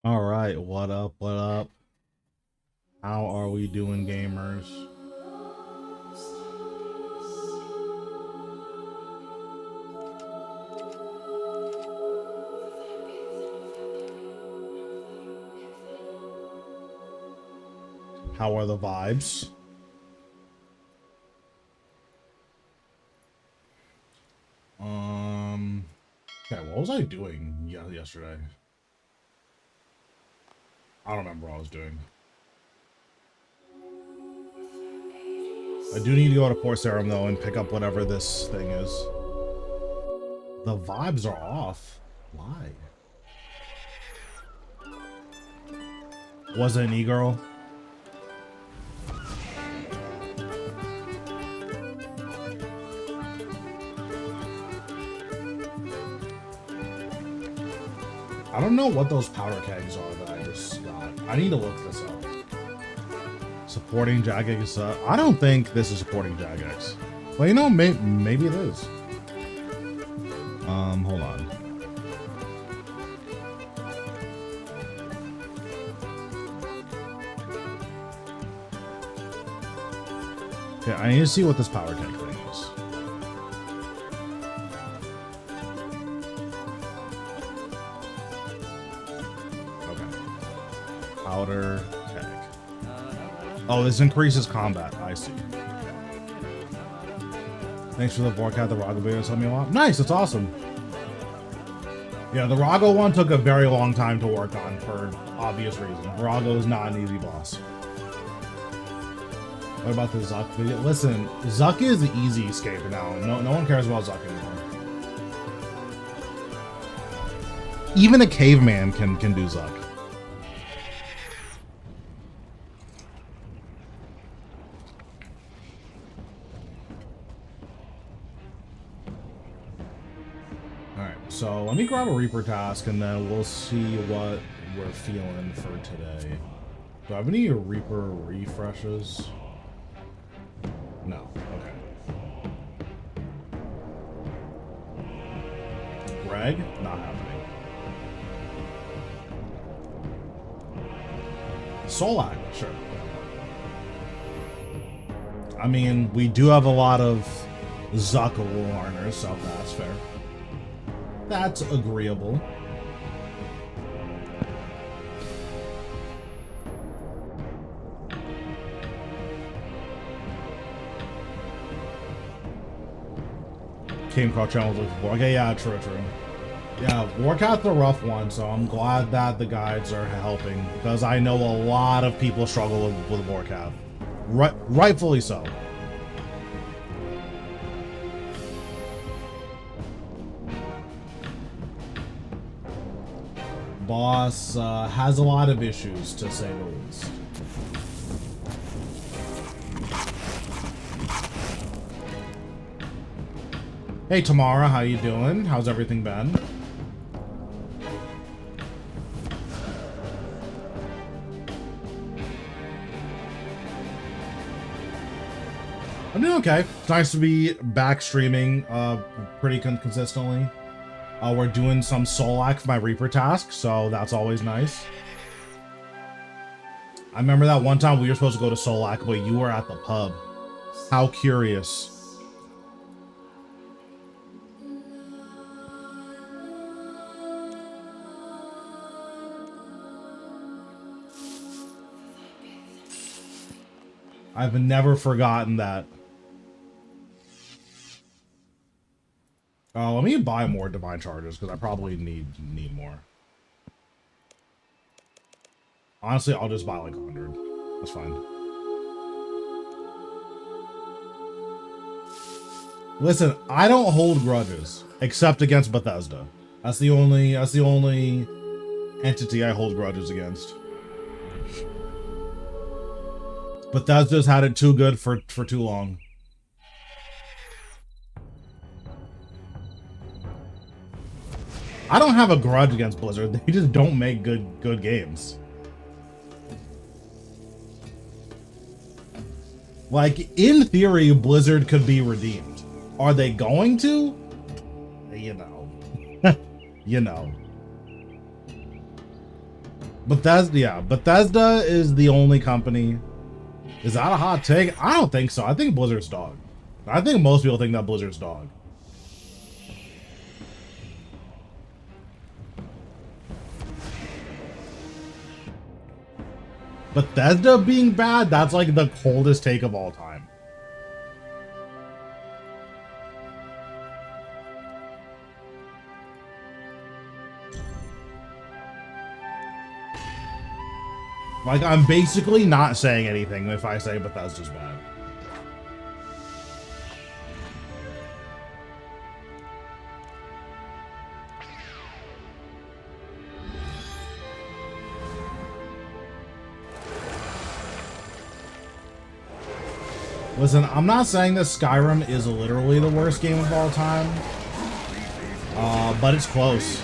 All right, what up? What up? How are we doing, gamers? How are the vibes? Okay, what was I doing yesterday? I don't remember what I was doing. I do need to go to Port Serum though and pick up whatever this thing is. The vibes are off. Why? Was it an e-girl? I don't know what those powder kegs are that I just got. I need to look this up. Supporting Jagex. I don't think this is supporting Jagex. Well, you know, maybe it is. Hold on. Okay, I need to see what this powder keg thing is. Okay. Powder keg. Oh, this increases combat. I see. Thanks for the Vorkat, the Rago video. Helped me a lot. Nice, that's awesome. Yeah, the Rago one took a very long time to work on for obvious reasons. Rago is not an easy boss. What about the Zuck video? Listen, Zuck is the easy escape now. No one cares about Zuck anymore. Even a caveman can do Zuck. Alright, so let me grab a Reaper task and then we'll see what we're feeling for today. Do I have any Reaper refreshes? No. Okay. Greg? Not happening. Solak? Sure. I mean, we do have a lot of Zuck learners, so that's fair. That's agreeable. Came across channels looking for. Okay, yeah, true. Yeah, Warcat's a rough one, so I'm glad that the guides are helping because I know a lot of people struggle with Warcat. Rightfully so. Boss has a lot of issues, to say the least. Hey Tamara, how you doing? How's everything been? I'm doing okay. It's nice to be back streaming pretty consistently. We're doing some Solak for my Reaper task, so that's always nice. I remember that one time we were supposed to go to Solak, but you were at the pub. How curious. I've never forgotten that. Let me buy more divine charges because I probably need more. Honestly, I'll just buy like 100. That's fine. Listen, I don't hold grudges except against Bethesda. That's the only entity I hold grudges against. Bethesda's had it too good for too long. I don't have a grudge against Blizzard. They just don't make good games. Like, in theory, Blizzard could be redeemed. Are they going to? You know. You know. Bethesda, yeah, Bethesda is the only company. Is that a hot take? I don't think so. I think Blizzard's dog. I think most people think that Blizzard's dog. Bethesda being bad, that's like the coldest take of all time. Like, I'm basically not saying anything if I say Bethesda's bad. Listen, I'm not saying that Skyrim is literally the worst game of all time, but it's close.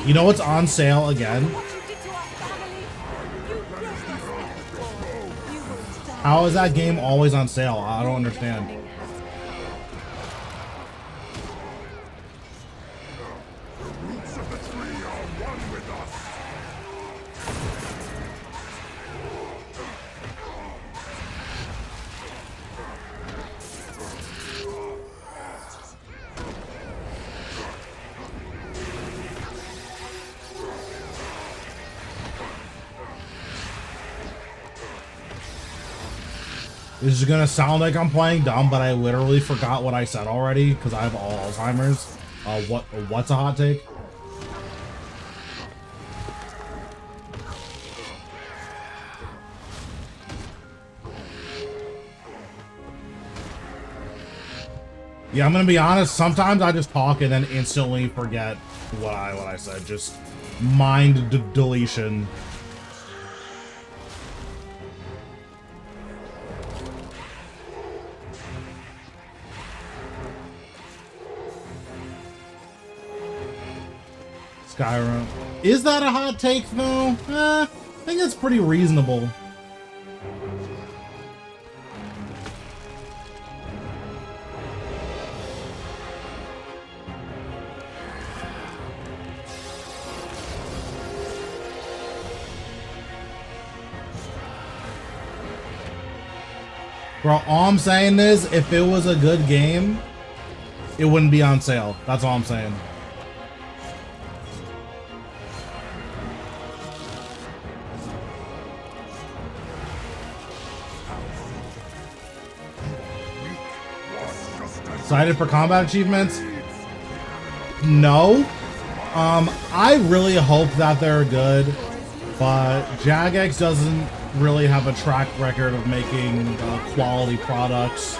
You know what's on sale again? How is that game always on sale? I don't understand. This is gonna sound like I'm playing dumb, but I literally forgot what I said already because I have Alzheimer's. What's a hot take? Yeah, I'm gonna be honest. Sometimes I just talk and then instantly forget what I said. Just mind deletion. Skyrim. Is that a hot take though? I think it's pretty reasonable. Bro, all I'm saying is if it was a good game, it wouldn't be on sale. That's all I'm saying. Excited for combat achievements? No. I really hope that they're good, but Jagex doesn't really have a track record of making quality products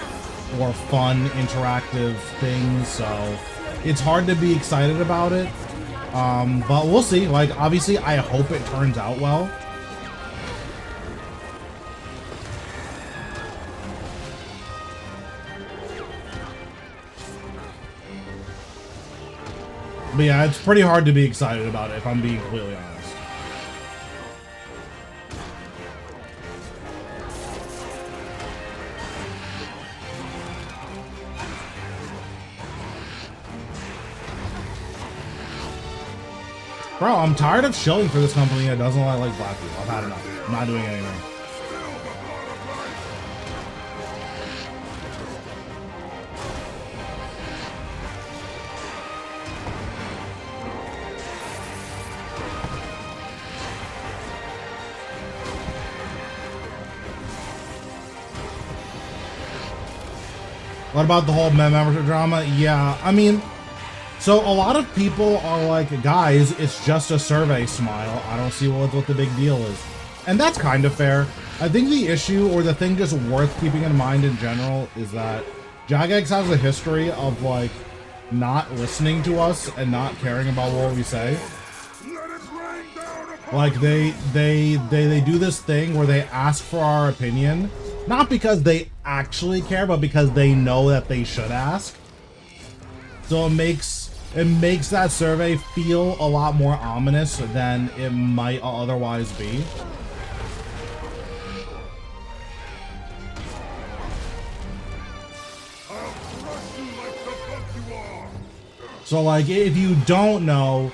or fun interactive things, so it's hard to be excited about it. But we'll see. Like, obviously, I hope it turns out well. But yeah, it's pretty hard to be excited about it, if I'm being completely honest. Bro, I'm tired of shilling for this company that doesn't like black people. I've had enough. I'm not doing anything. What about the whole membership drama? Yeah, I mean, so a lot of people are like, guys, it's just a survey, smile. I don't see what the big deal is. And that's kind of fair. I think the issue, or the thing just worth keeping in mind in general, is that Jagex has a history of like not listening to us and not caring about what we say. Like they do this thing where they ask for our opinion, not because they actually care, but because they know that they should ask. So it makes that survey feel a lot more ominous than it might otherwise be. So like, if you don't know,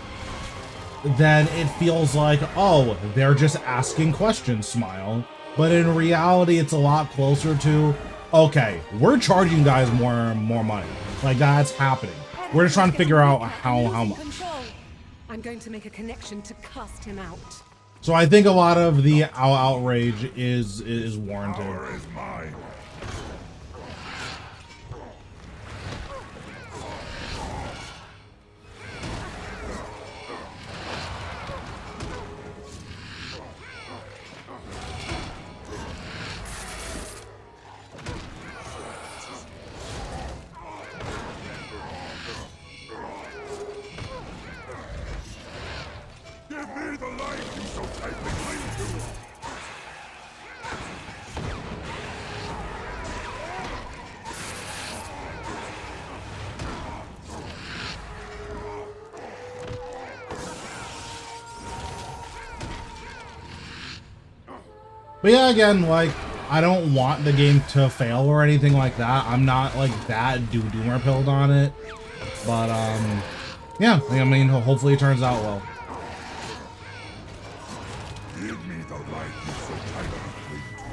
then it feels like, oh, they're just asking questions, smile. But in reality, it's a lot closer to, okay, we're charging you guys more money. Like, that's happening. We're just trying to figure out how much. I'm going to make a connection to cast him out. So I think a lot of the outrage is warranted. Power is mine. Give me the life you so tightly cling to. But yeah, again, like, I don't want the game to fail or anything like that. I'm not like that doomer pilled on it. But yeah, I mean, hopefully it turns out well. Give me the life you so tightly cling to.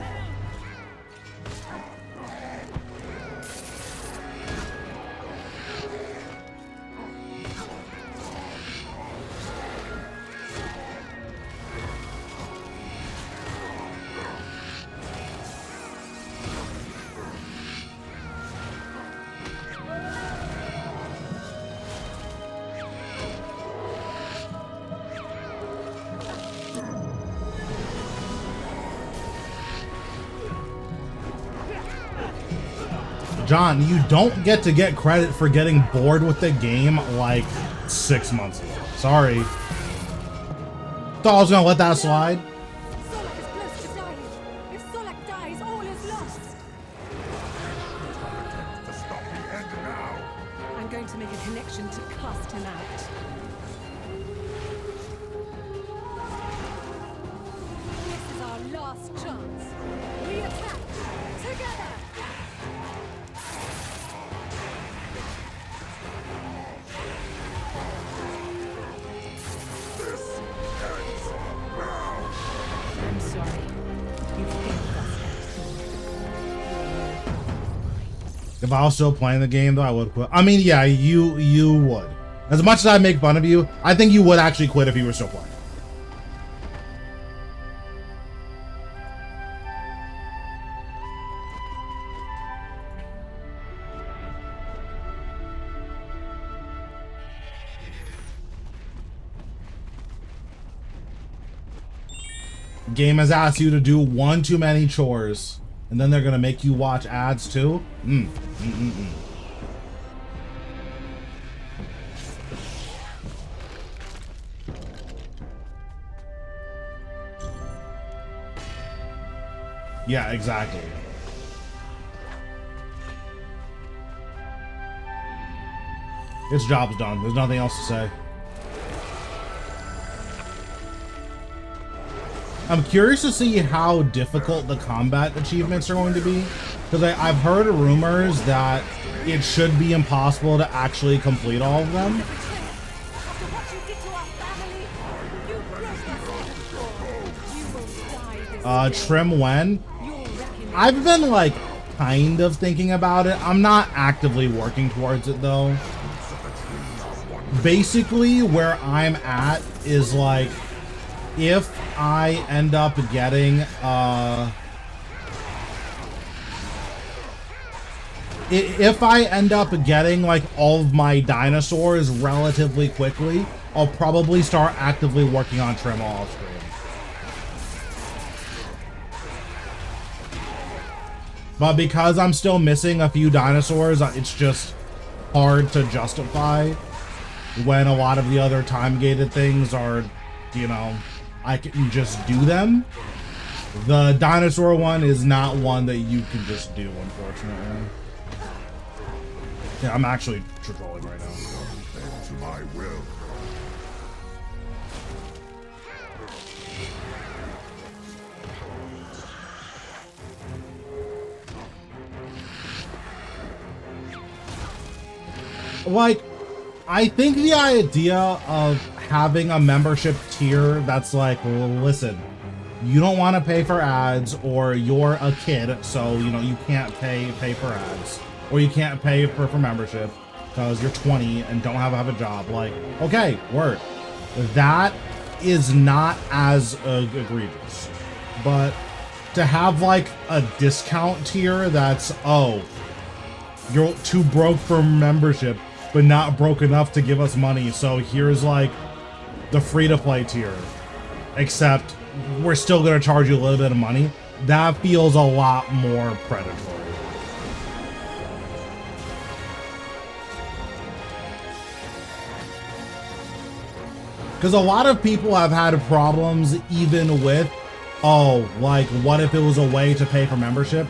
John, you don't get to get credit for getting bored with the game like 6 months ago. Sorry. Thought I was gonna let that slide. Solak is close to dying. If Solak dies, all is lost. Attempt to stop the end now. I'm going to make a connection to cast him out. This is our last chance. We attack together. I'm sorry. You failed us. If I was still playing the game, though, I would quit. I mean, yeah, you would. As much as I make fun of you, I think you would actually quit if you were still playing. Game has asked you to do one too many chores, and then they're gonna make you watch ads too? Yeah, exactly. Its job's done. There's nothing else to say. I'm curious to see how difficult the combat achievements are going to be, because I've heard rumors that it should be impossible to actually complete all of them. After what you did to our family, you broke us. You will die this day. Trim when? Your reckoning. I've been like kind of thinking about it. I'm not actively working towards it though. Basically, where I'm at is like, if I end up getting like all of my dinosaurs relatively quickly, I'll probably start actively working on Trim off screen. But because I'm still missing a few dinosaurs, it's just hard to justify when a lot of the other time-gated things are, you know, I can just do them. The dinosaur one is not one that you can just do, unfortunately. Yeah, I'm actually trolling right now. Bend to my will. Like, I think the idea of having a membership tier that's like, well, listen, you don't want to pay for ads, or you're a kid, so you know you can't pay for ads, or you can't pay for membership because you're 20 and don't have a job. Like, okay, word. That is not as egregious. But to have like a discount tier that's, oh, you're too broke for membership, but not broke enough to give us money, so here's like the free-to-play tier, except we're still gonna charge you a little bit of money. That feels a lot more predatory. Because a lot of people have had problems even with, oh, like, what if it was a way to pay for membership?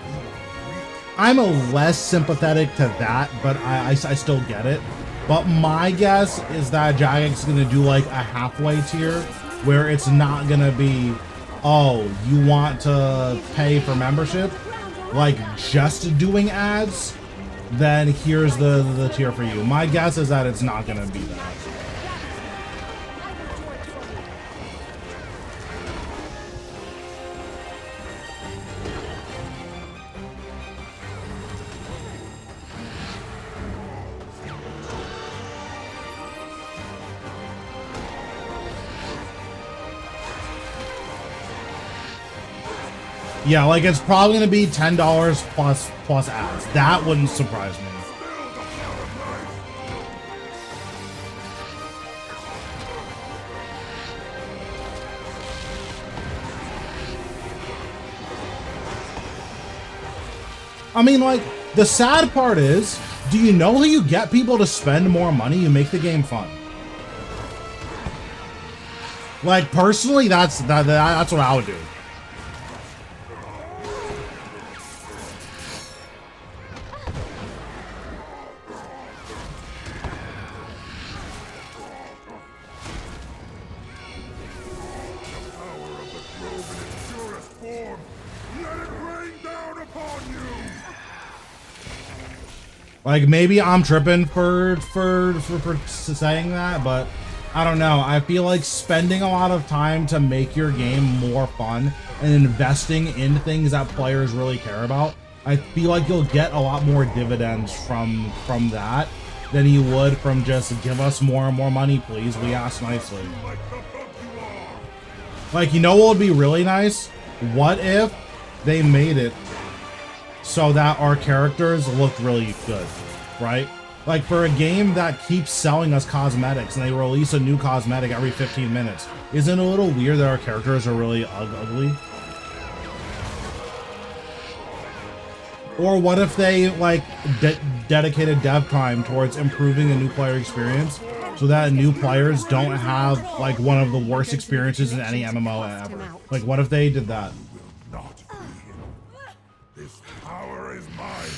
I'm a less sympathetic to that, but I still get it. But my guess is that Jagex is going to do like a halfway tier where it's not going to be, oh, you want to pay for membership, like just doing ads, then here's the tier for you. My guess is that it's not going to be that. Yeah, like it's probably gonna be $10 plus ads. That wouldn't surprise me. I mean, like, the sad part is, do you know how you get people to spend more money? You make the game fun. Like, personally, that's what I would do. Like, maybe I'm tripping for saying that, but I don't know. I feel like spending a lot of time to make your game more fun and investing in things that players really care about, I feel like you'll get a lot more dividends from that than you would from just give us more and more money, please. We ask nicely. Like, you know what would be really nice? What if they made it so that our characters looked really good, right? Like, for a game that keeps selling us cosmetics and they release a new cosmetic every 15 minutes, isn't it a little weird that our characters are really ugly? Or what if they, like, dedicated dev time towards improving the new player experience so that new players don't have, like, one of the worst experiences in any MMO ever? Like, what if they did that? This power is mine.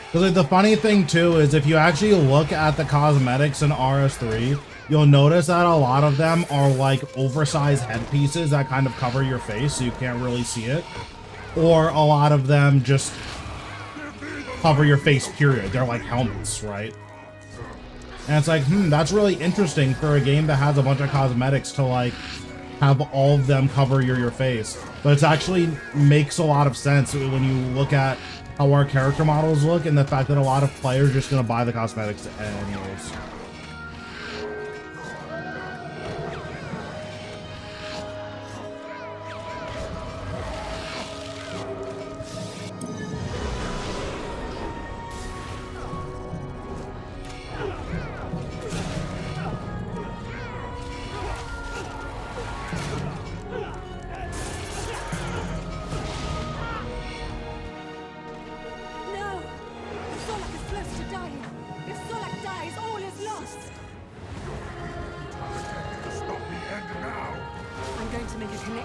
Because like, the funny thing too is if you actually look at the cosmetics in RS3, you'll notice that a lot of them are like oversized headpieces that kind of cover your face so you can't really see it. Or a lot of them just cover your face, period. They're like helmets, right? And it's like, that's really interesting for a game that has a bunch of cosmetics to like have all of them cover your face. But it actually makes a lot of sense when you look at how our character models look and the fact that a lot of players are just gonna buy the cosmetics anyways.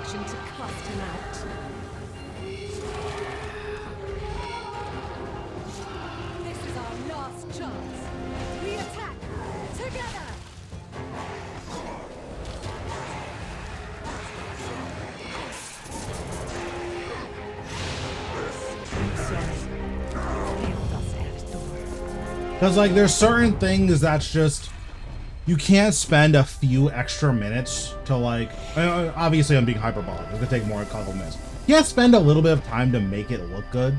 devotion to cast him out. This is our last chance. We attack together. Because, like, there's certain things that's just, you can't spend a few extra minutes to, like, obviously I'm being hyperbolic. It's gonna take more than a couple minutes. You can't spend a little bit of time to make it look good,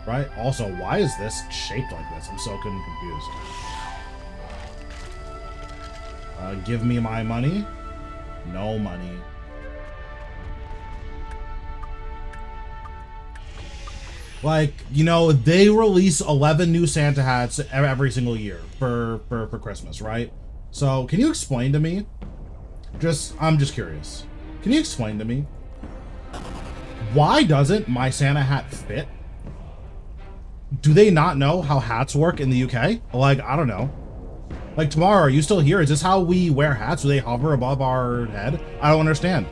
right? Also, why is this shaped like this? I'm so confused. Give me my money. No money. Like, you know, they release 11 new Santa hats every single year for Christmas, right? So, can you explain to me? I'm just curious. Can you explain to me? Why doesn't my Santa hat fit? Do they not know how hats work in the UK? Like, I don't know. Like, tomorrow, are you still here? Is this how we wear hats? Do they hover above our head? I don't understand.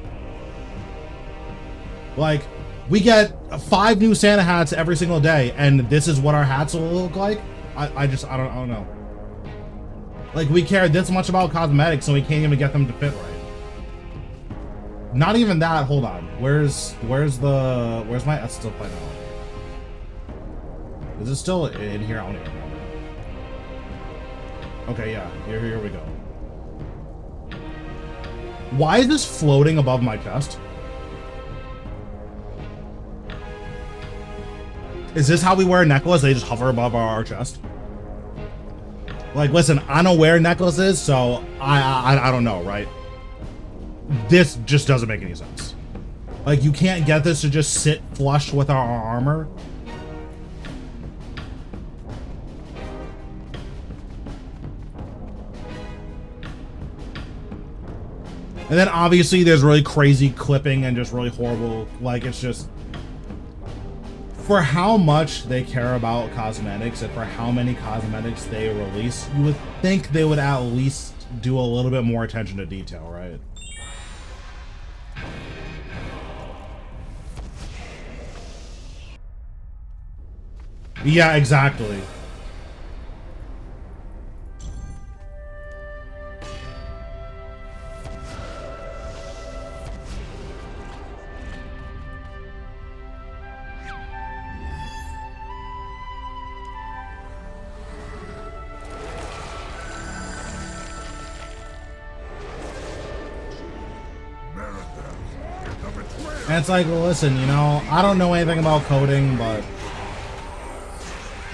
Like, we get 5 new Santa hats every single day, and this is what our hats will look like? I don't know. Like, we care this much about cosmetics, and we can't even get them to fit right. Not even that. Hold on. Where's my? That's still playing out. Is it still in here? I don't even remember. Okay, yeah. Here we go. Why is this floating above my chest? Is this how we wear a necklace? They just hover above our chest? Like, listen, I don't wear necklaces, so I don't know, right? This just doesn't make any sense. Like, you can't get this to just sit flush with our armor. And then obviously there's really crazy clipping and just really horrible, like, it's just, for how much they care about cosmetics and for how many cosmetics they release, you would think they would at least do a little bit more attention to detail, right? Yeah, exactly. And it's like, well, listen, you know, I don't know anything about coding, but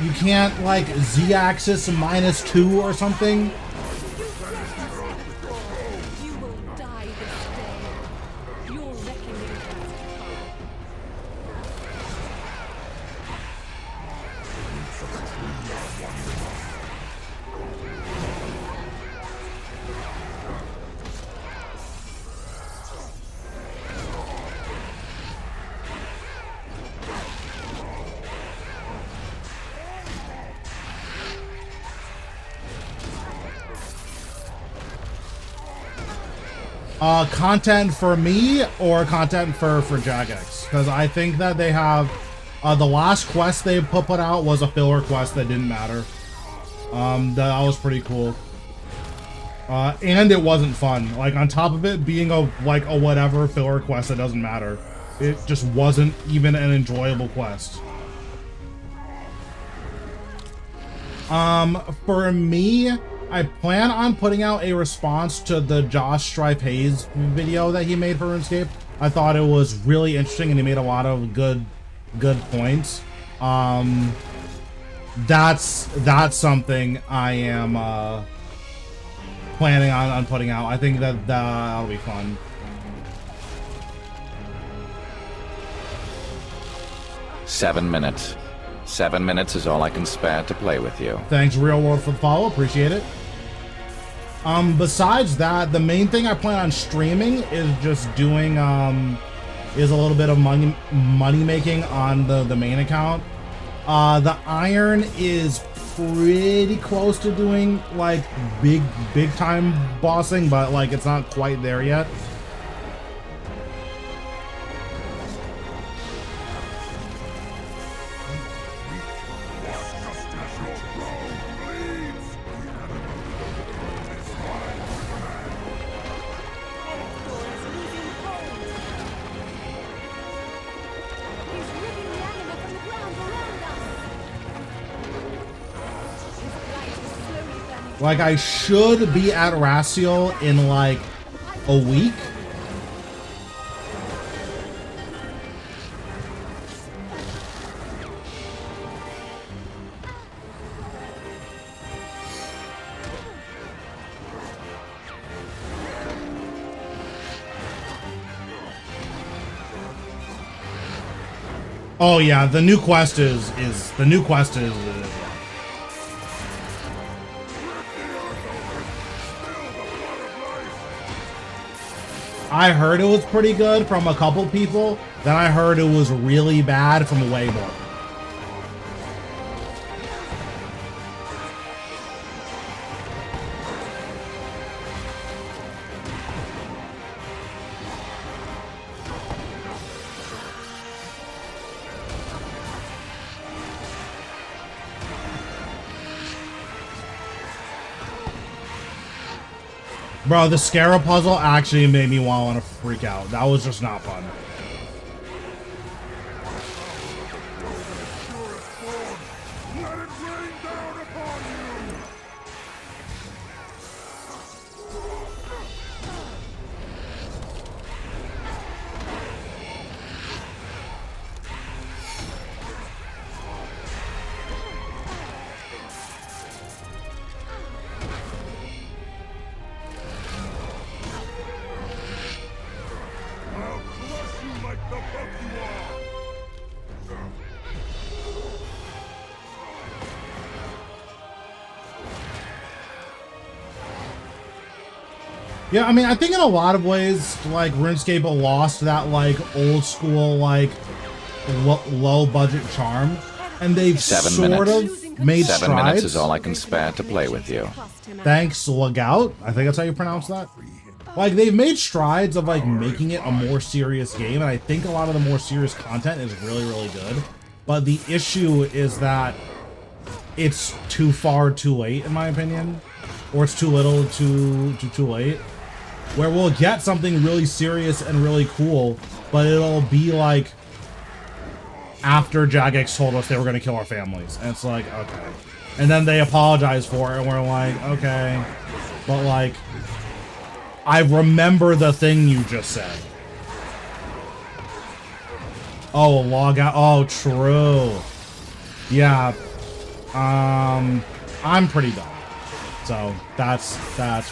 you can't, like, z-axis -2 or something? You will die this day. Your reckoning has come. Content for me or content for Jagex? Because I think that they have the last quest they put out was a filler quest that didn't matter. That was pretty cool. And it wasn't fun. Like, on top of it being a whatever filler quest that doesn't matter, it just wasn't even an enjoyable quest. For me, I plan on putting out a response to the Josh Strife Hayes video that he made for RuneScape. I thought it was really interesting and he made a lot of good points. That's something I am planning on putting out. I think that'll be fun. Seven minutes. 7 minutes is all I can spare to play with you. Thanks, Real World, for the follow. Appreciate it. Besides that, the main thing I plan on streaming is just doing is a little bit of money making on the main account. The Iron is pretty close to doing like big time bossing, but like it's not quite there yet. Like, I should be at Raciel in, like, a week. Oh yeah, the new quest is I heard it was pretty good from a couple people, then I heard it was really bad from way more. Bro, the Scarab puzzle actually made me want to freak out. That was just not fun. Let it rain down upon you! I'll crush you like the buck you are! Yeah, I mean, I think in a lot of ways, like, RuneScape lost that, like, old school, like, low budget charm. And they've 7 sort minutes. of made 7 strides. minutes is all I can spare to play with you. Thanks, Lagout. I think that's how you pronounce that. Like, they've made strides of, like, making it a more serious game, and I think a lot of the more serious content is really, really good. But the issue is that it's too far too late, in my opinion. Or it's too little too late. Where we'll get something really serious and really cool, but it'll be, like, after Jagex told us they were going to kill our families. And it's like, okay. And then they apologize for it, and we're like, okay. But, like, I remember the thing you just said. Oh, log out. Oh, true. Yeah. I'm pretty dumb. So, that's fair.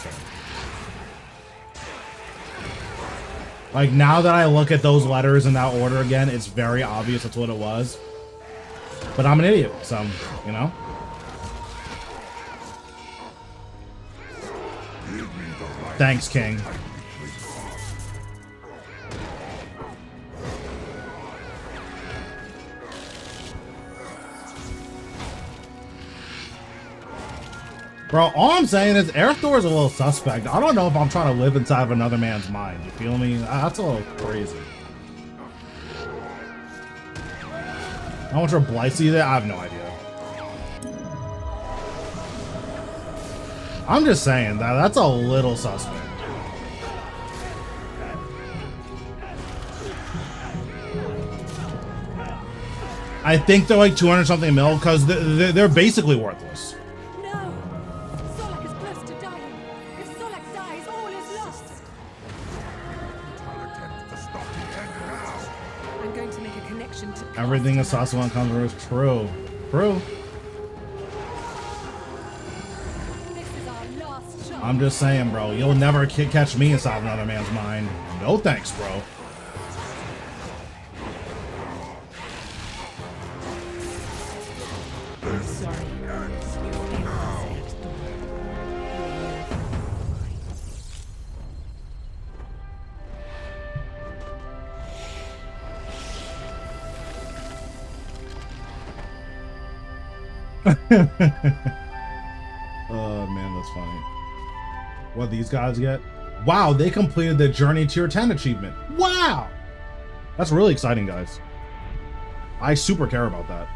Like, now that I look at those letters in that order again, it's very obvious that's what it was. But I'm an idiot, so, you know? Thanks, King. Bro, all I'm saying is Airthor is a little suspect. I don't know if I'm trying to live inside of another man's mind. You feel me? That's a little crazy. How much are Blythe there? I have no idea. I'm just saying that that's a little suspect. I think they're like 200 something mil because they're basically worthless. Everything is saucy when it comes to is true. True. I'm just saying, bro. You'll never catch me inside another man's mind. No thanks, bro. Oh man, that's funny. What these guys get? Wow, they completed the Journey Tier 10 achievement. Wow! That's really exciting, guys. I super care about that.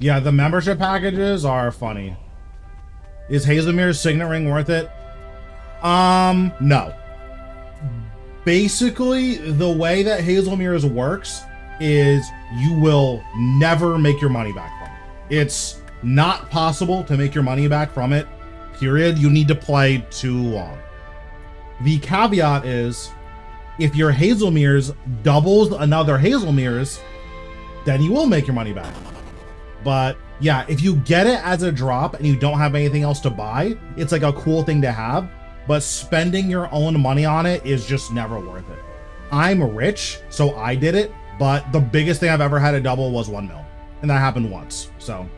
Yeah, the membership packages are funny. Is Hazelmere's signet ring worth it? No. Basically, the way that Hazelmere's works is you will never make your money back from it. It's not possible to make your money back from it, period. You need to play too long. The caveat is, if your Hazelmere's doubles another Hazelmere's, then you will make your money back. But yeah, if you get it as a drop and you don't have anything else to buy, it's like a cool thing to have. But spending your own money on it is just never worth it. I'm rich, so I did it, but the biggest thing I've ever had a double was 1 mil, and that happened once, so.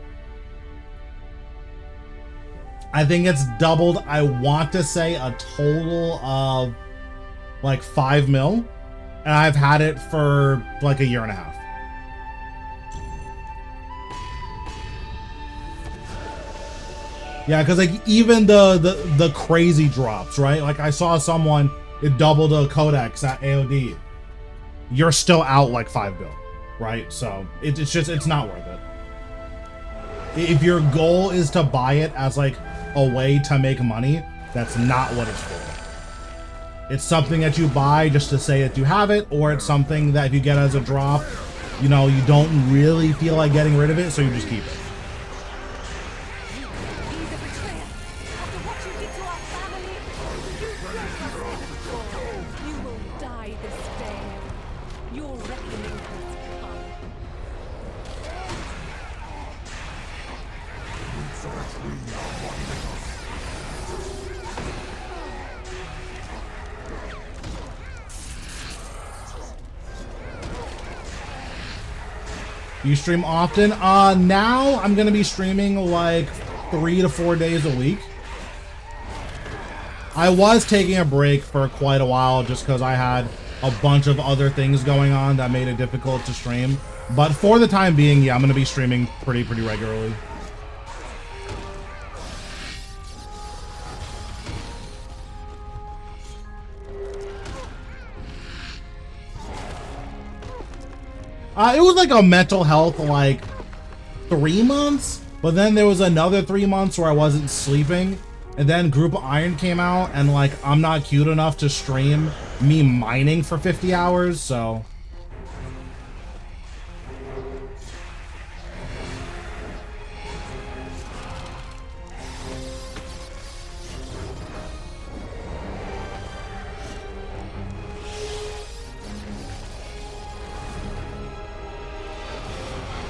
I think it's doubled, I want to say a total of like 5 mil, and I've had it for like a year and a half. Yeah, because like even the crazy drops, right? Like I saw someone, it doubled a codex at AOD. You're still out like 5 bill, right? So it's just, it's not worth it. If your goal is to buy it as like a way to make money, that's not what it's for. It's something that you buy just to say that you have it, or it's something that if you get as a drop, you know, you don't really feel like getting rid of it, so you just keep it. You stream often? Now I'm gonna be streaming like 3 to 4 days a week. I was taking a break for quite a while just because I had a bunch of other things going on that made it difficult to stream. But for the time being, yeah, I'm gonna be streaming pretty regularly. It was like a mental health, like 3 months, but then there was another 3 months where I wasn't sleeping, and then Group of Iron came out, and like I'm not cute enough to stream me mining for 50 hours, so.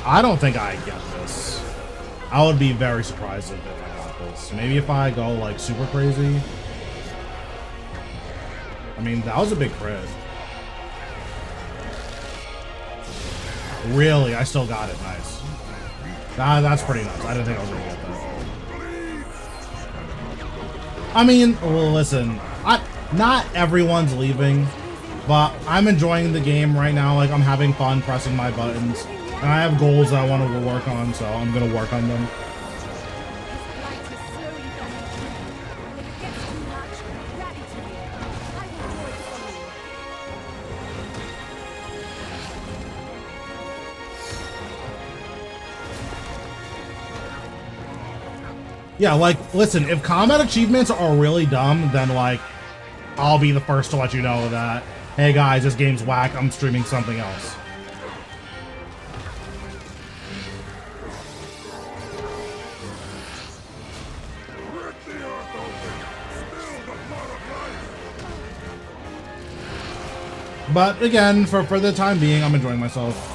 I don't think I get this. I would be very surprised if I got this. Maybe if I go like super crazy. I mean, that was a big crit. Really? I still got it. Nice. That's pretty nice. I didn't think I was gonna get that. I mean, well, listen, not everyone's leaving, but I'm enjoying the game right now. Like, I'm having fun pressing my buttons. And I have goals that I want to work on, so I'm going to work on them. Yeah, like, listen, if combat achievements are really dumb, then, like, I'll be the first to let you know that, hey guys, this game's whack, I'm streaming something else. But again, for the time being, I'm enjoying myself.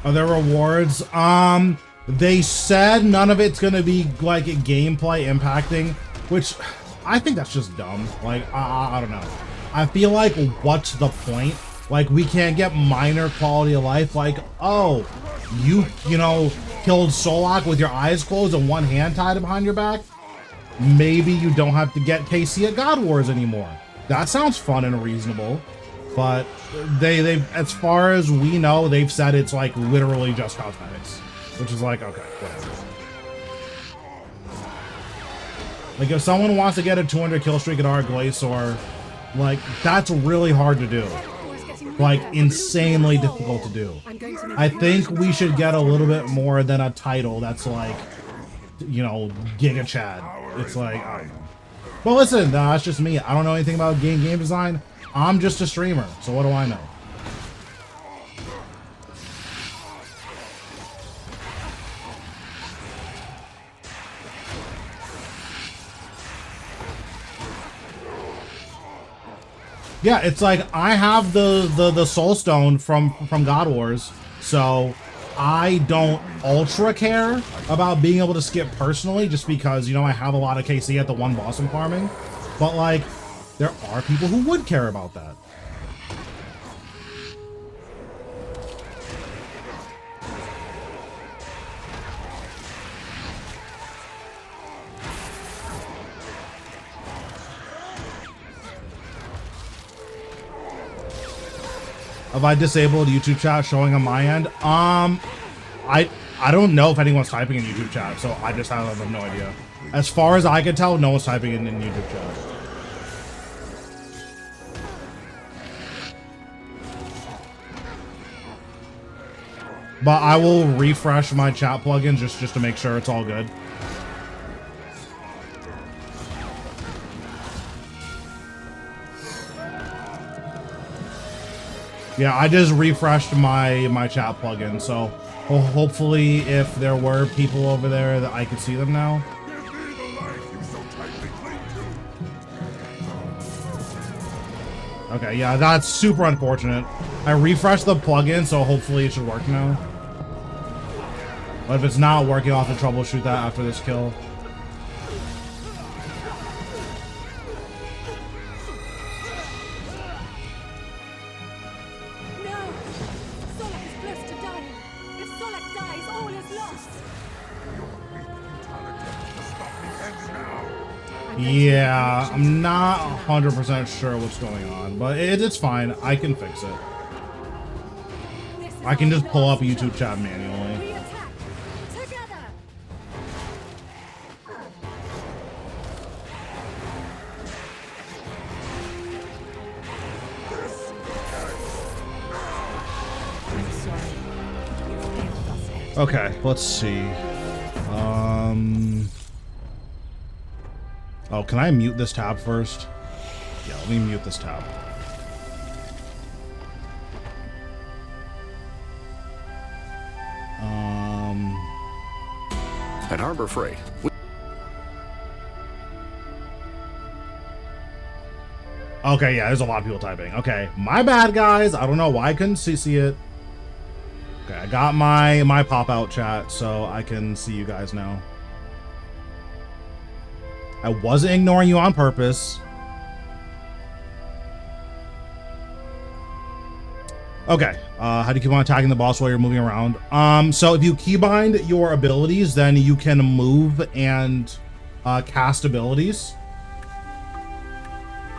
Are there rewards? They said none of it's gonna be like gameplay impacting, which I think that's just dumb. Like, I don't know. I feel like, what's the point? Like, we can't get minor quality of life. Like, oh, you know, killed Solak with your eyes closed and one hand tied behind your back. Maybe you don't have to get KC at God Wars anymore. That sounds fun and reasonable. But they as far as we know, they've said it's like literally just cosmetics, which is like, okay, whatever. Like, if someone wants to get a 200 kill streak at our Glacier, like, that's really hard to do. Like, insanely difficult to do. I think we should get a little bit more than a title that's like, you know, Giga Chad. It's like, I don't know. But listen, that's just me. I don't know anything about game design. I'm just a streamer, so what do I know? Yeah, it's like I have the Soul Stone from God Wars, so I don't ultra care about being able to skip personally, just because, you know, I have a lot of KC at the one boss I'm farming. But like, there are people who would care about that. Have I disabled YouTube chat showing on my end? I don't know if anyone's typing in YouTube chat, so I just have no idea. As far as I can tell, no one's typing in YouTube chat. But I will refresh my chat plugin just to make sure it's all good. Yeah, I just refreshed my chat plugin, so hopefully if there were people over there that I could see them now. Okay, yeah, that's super unfortunate. I refreshed the plugin, so hopefully it should work now. But if it's not working, I'll have to troubleshoot that after this kill. Yeah, I'm not 100% sure what's going on, but it's fine. I can fix it. I can just pull up YouTube chat manually. Okay, let's see. Oh, can I mute this tab first? Yeah, let me mute this tab. At Harbor Freight. Okay, yeah, there's a lot of people typing. Okay, my bad, guys. I don't know why I couldn't see it. Okay, I got my pop-out chat, so I can see you guys now. I wasn't ignoring you on purpose. Okay, how do you keep on attacking the boss while you're moving around? So if you keybind your abilities, then you can move and cast abilities.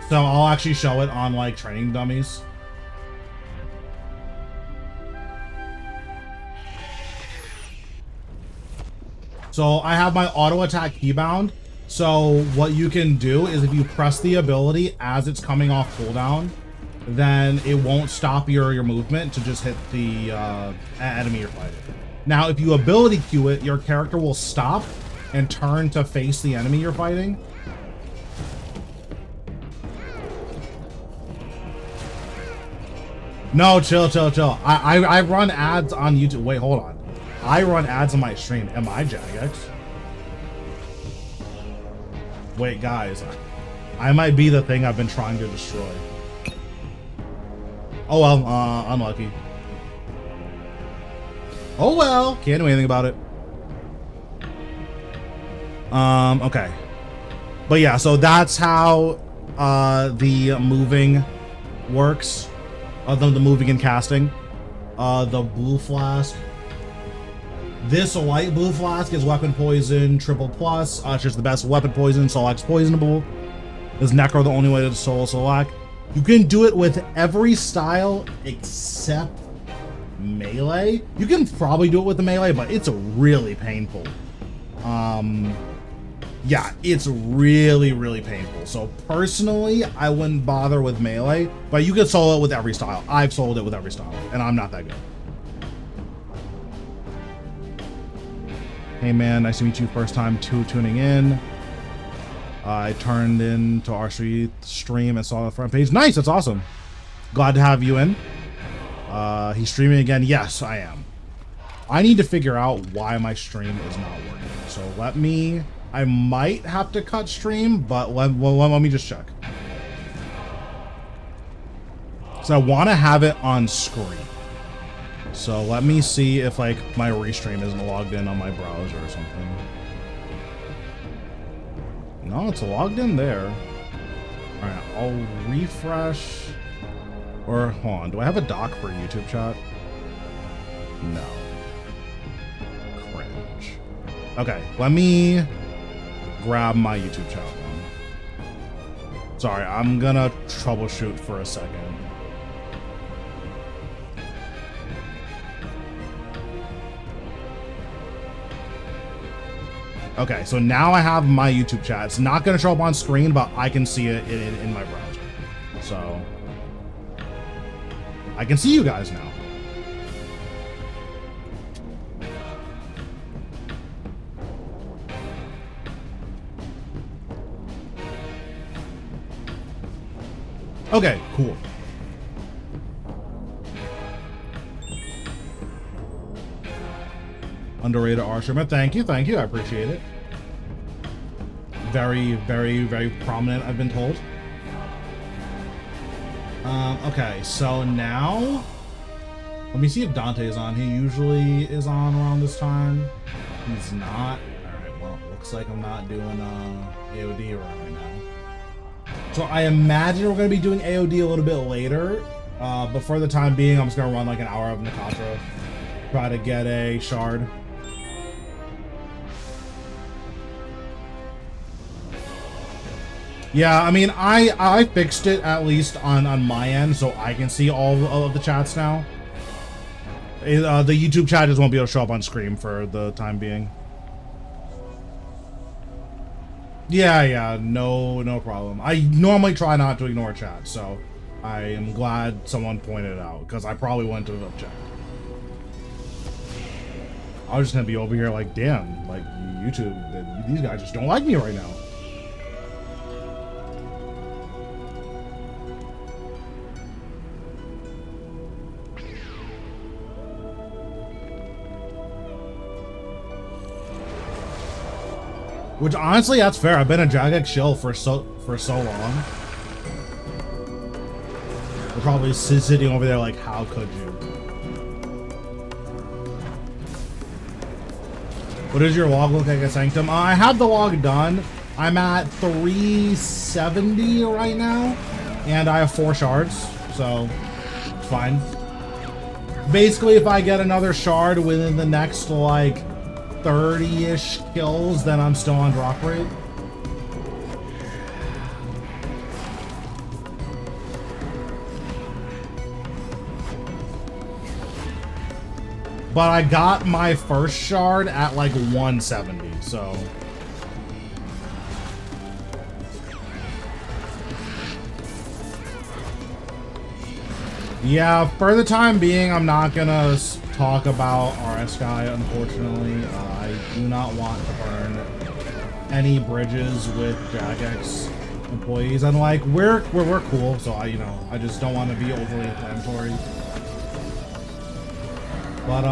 So I'll actually show it on like training dummies. So I have my auto attack keybound. So what you can do is if you press the ability as it's coming off cooldown, then it won't stop your movement to just hit the enemy you're fighting. Now, if you ability Q it, your character will stop and turn to face the enemy you're fighting. No, chill. I run ads on YouTube. Wait, hold on. I run ads on my stream. Am I Jagex? Wait, guys. I might be the thing I've been trying to destroy. Oh well, unlucky. Oh well, can't do anything about it. Okay. But yeah, so that's how the moving works. The moving and casting. The blue flask. This light blue flask is weapon poison triple plus. It's just the best weapon poison. Selects poisonable. Is Necro the only way to soul select? You can do it with every style except melee. You can probably do it with the melee, but it's really painful. Yeah, it's really, really painful. So personally, I wouldn't bother with melee, but you can solo it with every style. I've soloed it with every style, and I'm not that good. Hey man, nice to meet you. First time tuning in. I turned into our stream and saw the front page. Nice, that's awesome. Glad to have you in. He's streaming again. Yes, I am. I need to figure out why my stream is not working. So let me... I might have to cut stream, but let me just check. So I want to have it on screen. So let me see if like my restream isn't logged in on my browser or something. No, it's logged in there. All right, I'll refresh. Or hold on, do I have a doc for YouTube chat? No. Cringe. Okay, let me grab my YouTube chat one. Sorry, I'm gonna troubleshoot for a second. Okay, so now I have my YouTube chat. It's not gonna show up on screen, but I can see it in my browser. So I can see you guys now. Okay, cool. Underrated Archer. Thank you, I appreciate it. Very, very, very prominent, I've been told. Okay, so now let me see if Dante is on. He usually is on around this time. He's not. Alright, well, looks like I'm not doing AOD right now. So I imagine we're gonna be doing AOD a little bit later. But for the time being, I'm just gonna run like an hour of Nakatra. Try to get a shard. Yeah, I mean, I fixed it at least on my end, so I can see all of the chats now. The YouTube chat just won't be able to show up on screen for the time being. Yeah, no problem. I normally try not to ignore chat, so I am glad someone pointed it out, because I probably wouldn't have checked. I was just gonna be over here like, damn, like, YouTube, these guys just don't like me right now. Which honestly, that's fair. I've been a Jagex shill for so long. We're probably sitting over there like, how could you? What does your log look like at Sanctum? I have the log done. I'm at 370 right now, and I have 4 shards, so it's fine. Basically, if I get another shard within the next like 30-ish kills, then I'm still on drop rate. But I got my first shard at like 170, so. Yeah, for the time being, I'm not gonna talk about RS Guy, unfortunately. I do not want to burn any bridges with Jagex employees. And like, we're cool, so I just don't want to be overly inflammatory. But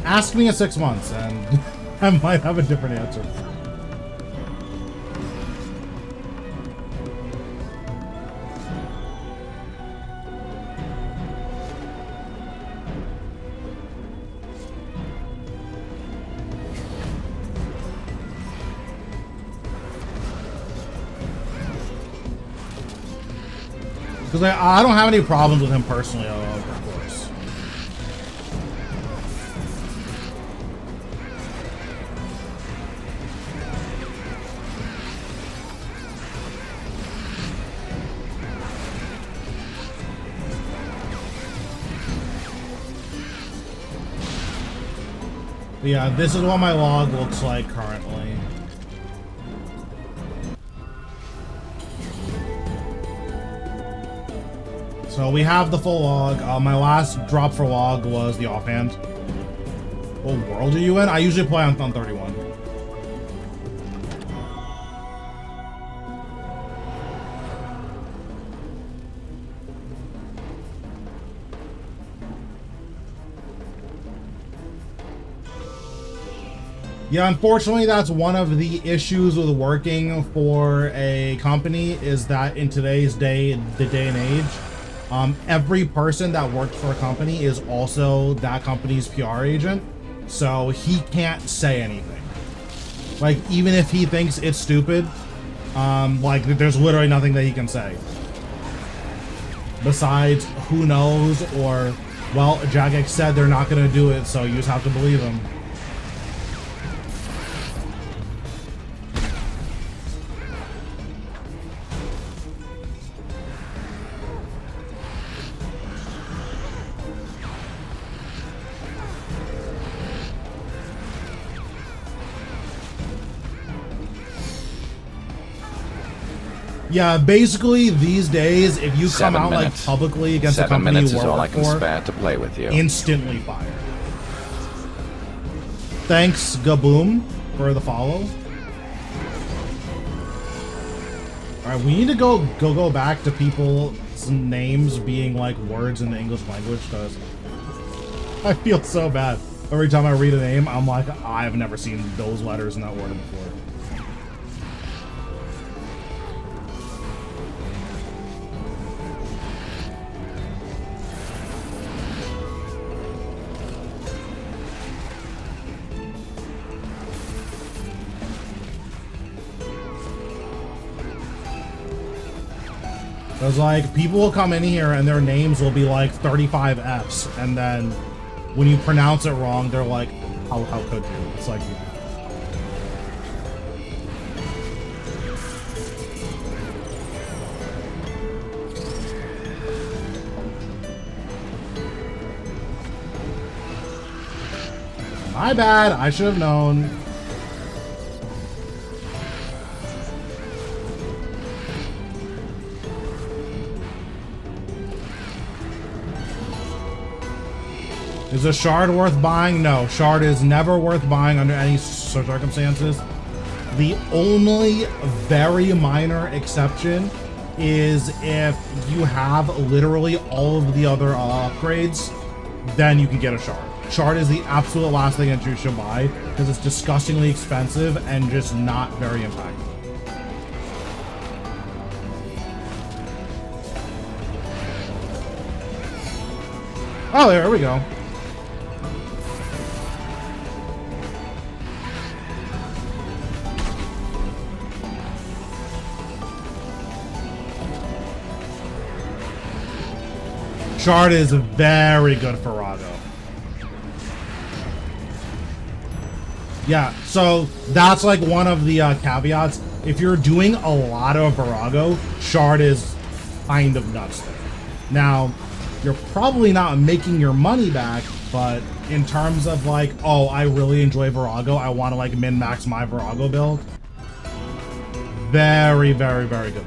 ask me in 6 months and I might have a different answer. Because I don't have any problems with him personally, of course. But yeah, this is what my log looks like currently. So we have the full log. My last drop for log was the offhand. What world are you in? I usually play on 31. Yeah, unfortunately, that's one of the issues with working for a company is that in today's day and age, every person that works for a company is also that company's PR agent, so he can't say anything. Like, even if he thinks it's stupid, like, there's literally nothing that he can say. Besides, who knows, or, well, Jagex said they're not gonna do it, so you just have to believe him. Yeah, basically these days, if you come out like publicly against a company you work for, 7 minutes is all I can spare to play with you. Instantly fired. Thanks, Gaboom, for the follow. All right, we need to go back to people's names being like words in the English language because I feel so bad every time I read a name. I'm like, I've never seen those letters in that word before. Because, like, people will come in here and their names will be like 35 Fs, and then when you pronounce it wrong, they're like, how could you? It's like, my bad, I should have known. Is a shard worth buying? No, shard is never worth buying under any circumstances. The only very minor exception is if you have literally all of the other upgrades, then you can get a shard. Shard is the absolute last thing that you should buy because it's disgustingly expensive and just not very impactful. Oh, there we go. Shard is very good for Rago. Yeah, so that's like one of the caveats. If you're doing a lot of Virago, Shard is kind of nuts there. Now, you're probably not making your money back, but in terms of like, oh, I really enjoy Virago, I want to like min-max my Virago build. Very, very, very good.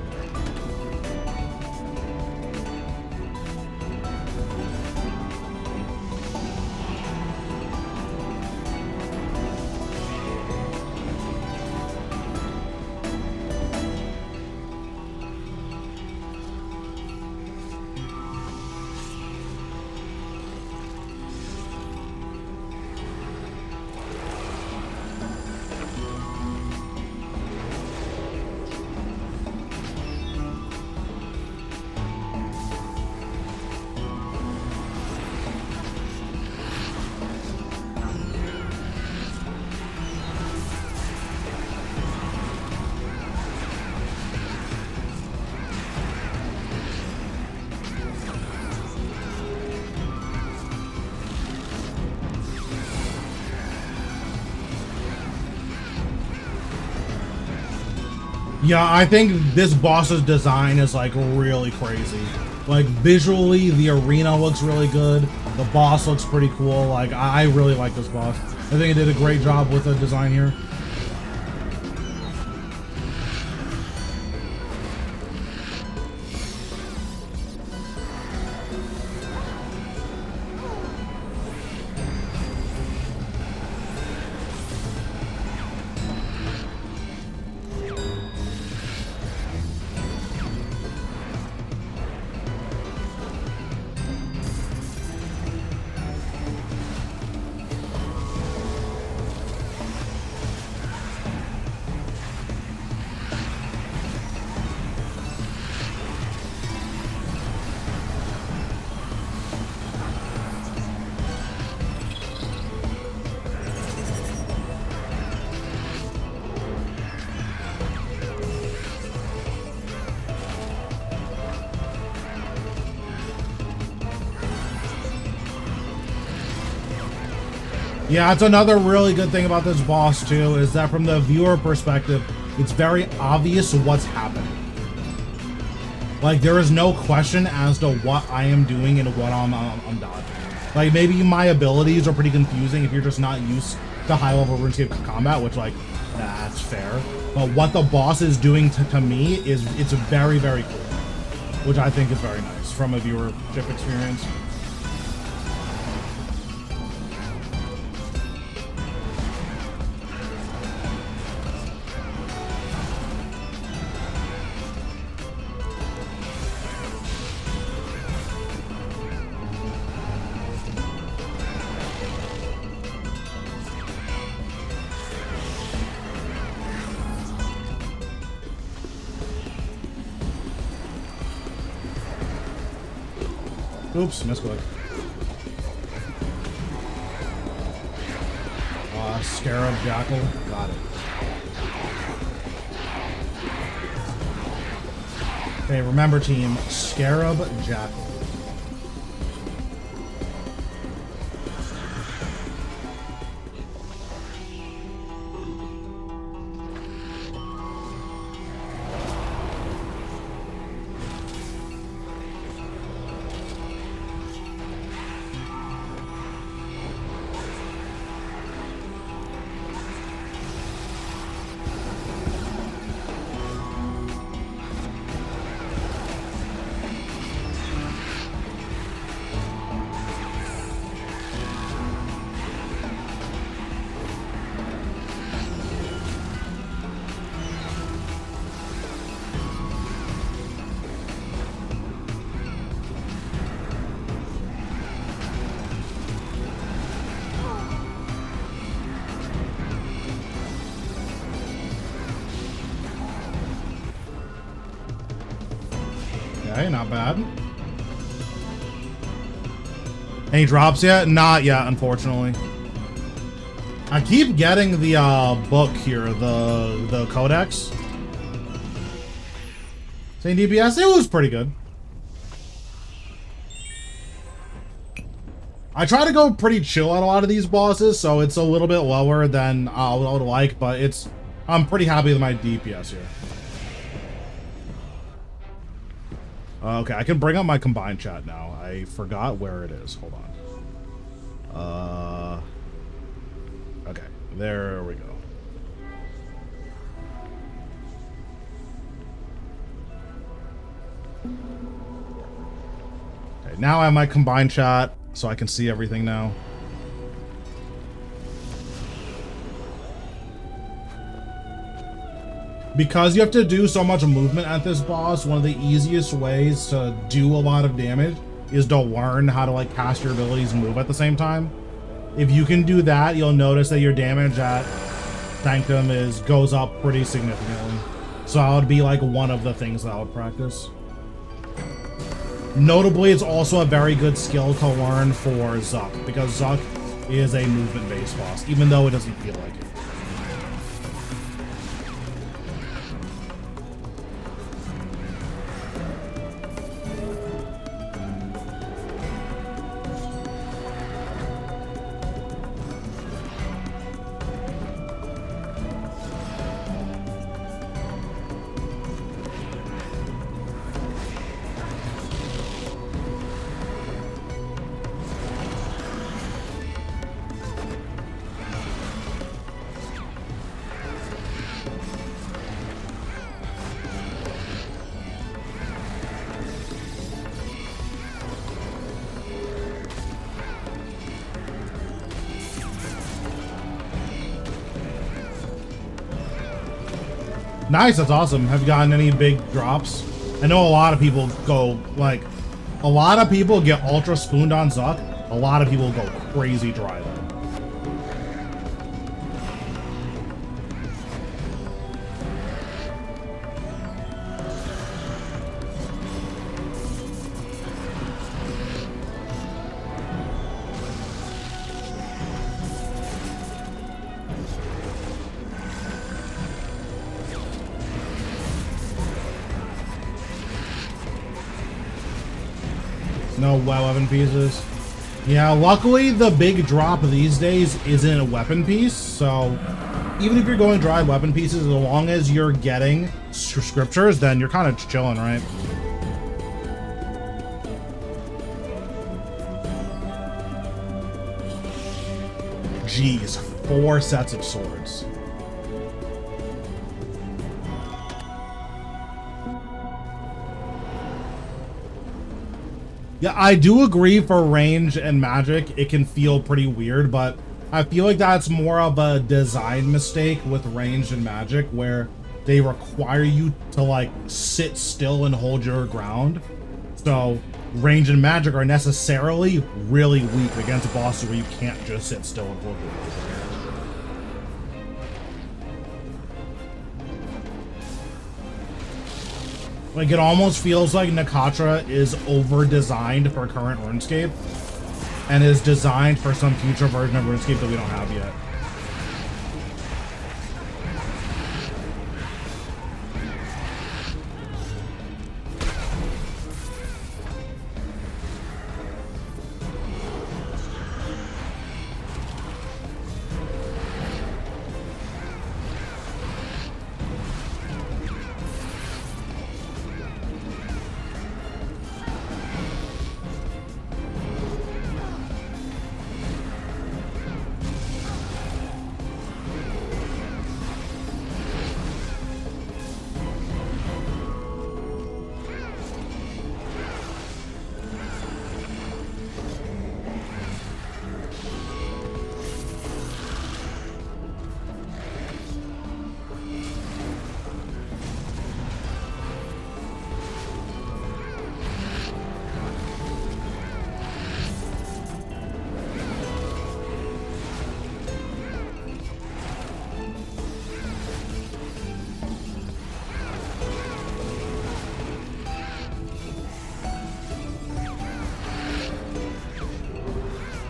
Yeah, I think this boss's design is like really crazy. Like visually, the arena looks really good. The boss looks pretty cool. Like I really like this boss. I think it did a great job with the design here. Yeah, it's another really good thing about this boss too, is that from the viewer perspective, it's very obvious what's happening. Like there is no question as to what I am doing and what I'm dodging. Like maybe my abilities are pretty confusing if you're just not used to high level RuneScape combat, which like, that's fair. But what the boss is doing to me is, it's very, very cool. Which I think is very nice from a viewership experience. Oops, misclick. Scarab Jackal, got it. Okay, remember team, Scarab Jackal. Okay, not bad. Any drops yet? Not yet, unfortunately. I keep getting the book here, the codex. Same DPS, it was pretty good. I try to go pretty chill at a lot of these bosses, so it's a little bit lower than I would like, but I'm pretty happy with my DPS here. Okay, I can bring up my combined chat now. I forgot where it is. Hold on. Okay, there we go. Okay, now I have my combined chat, so I can see everything now. Because you have to do so much movement at this boss, one of the easiest ways to do a lot of damage is to learn how to like cast your abilities and move at the same time. If you can do that, you'll notice that your damage at Sanctum goes up pretty significantly. So that would be like one of the things that I would practice. Notably, it's also a very good skill to learn for Zuck, because Zuck is a movement-based boss, even though it doesn't feel like it. Nice, that's awesome. Have you gotten any big drops? I know a lot of people go, like, a lot of people get ultra spooned on Zuck. A lot of people go crazy dry though. No weapon pieces. Yeah, luckily the big drop these days isn't a weapon piece, so even if you're going dry weapon pieces, as long as you're getting scriptures, then you're kind of chilling, right? Jeez, 4 sets of swords. Yeah, I do agree for range and magic, it can feel pretty weird, but I feel like that's more of a design mistake with range and magic where they require you to like sit still and hold your ground. So range and magic are necessarily really weak against bosses where you can't just sit still and hold your ground. Like, it almost feels like Nakatra is over-designed for current RuneScape and is designed for some future version of RuneScape that we don't have yet.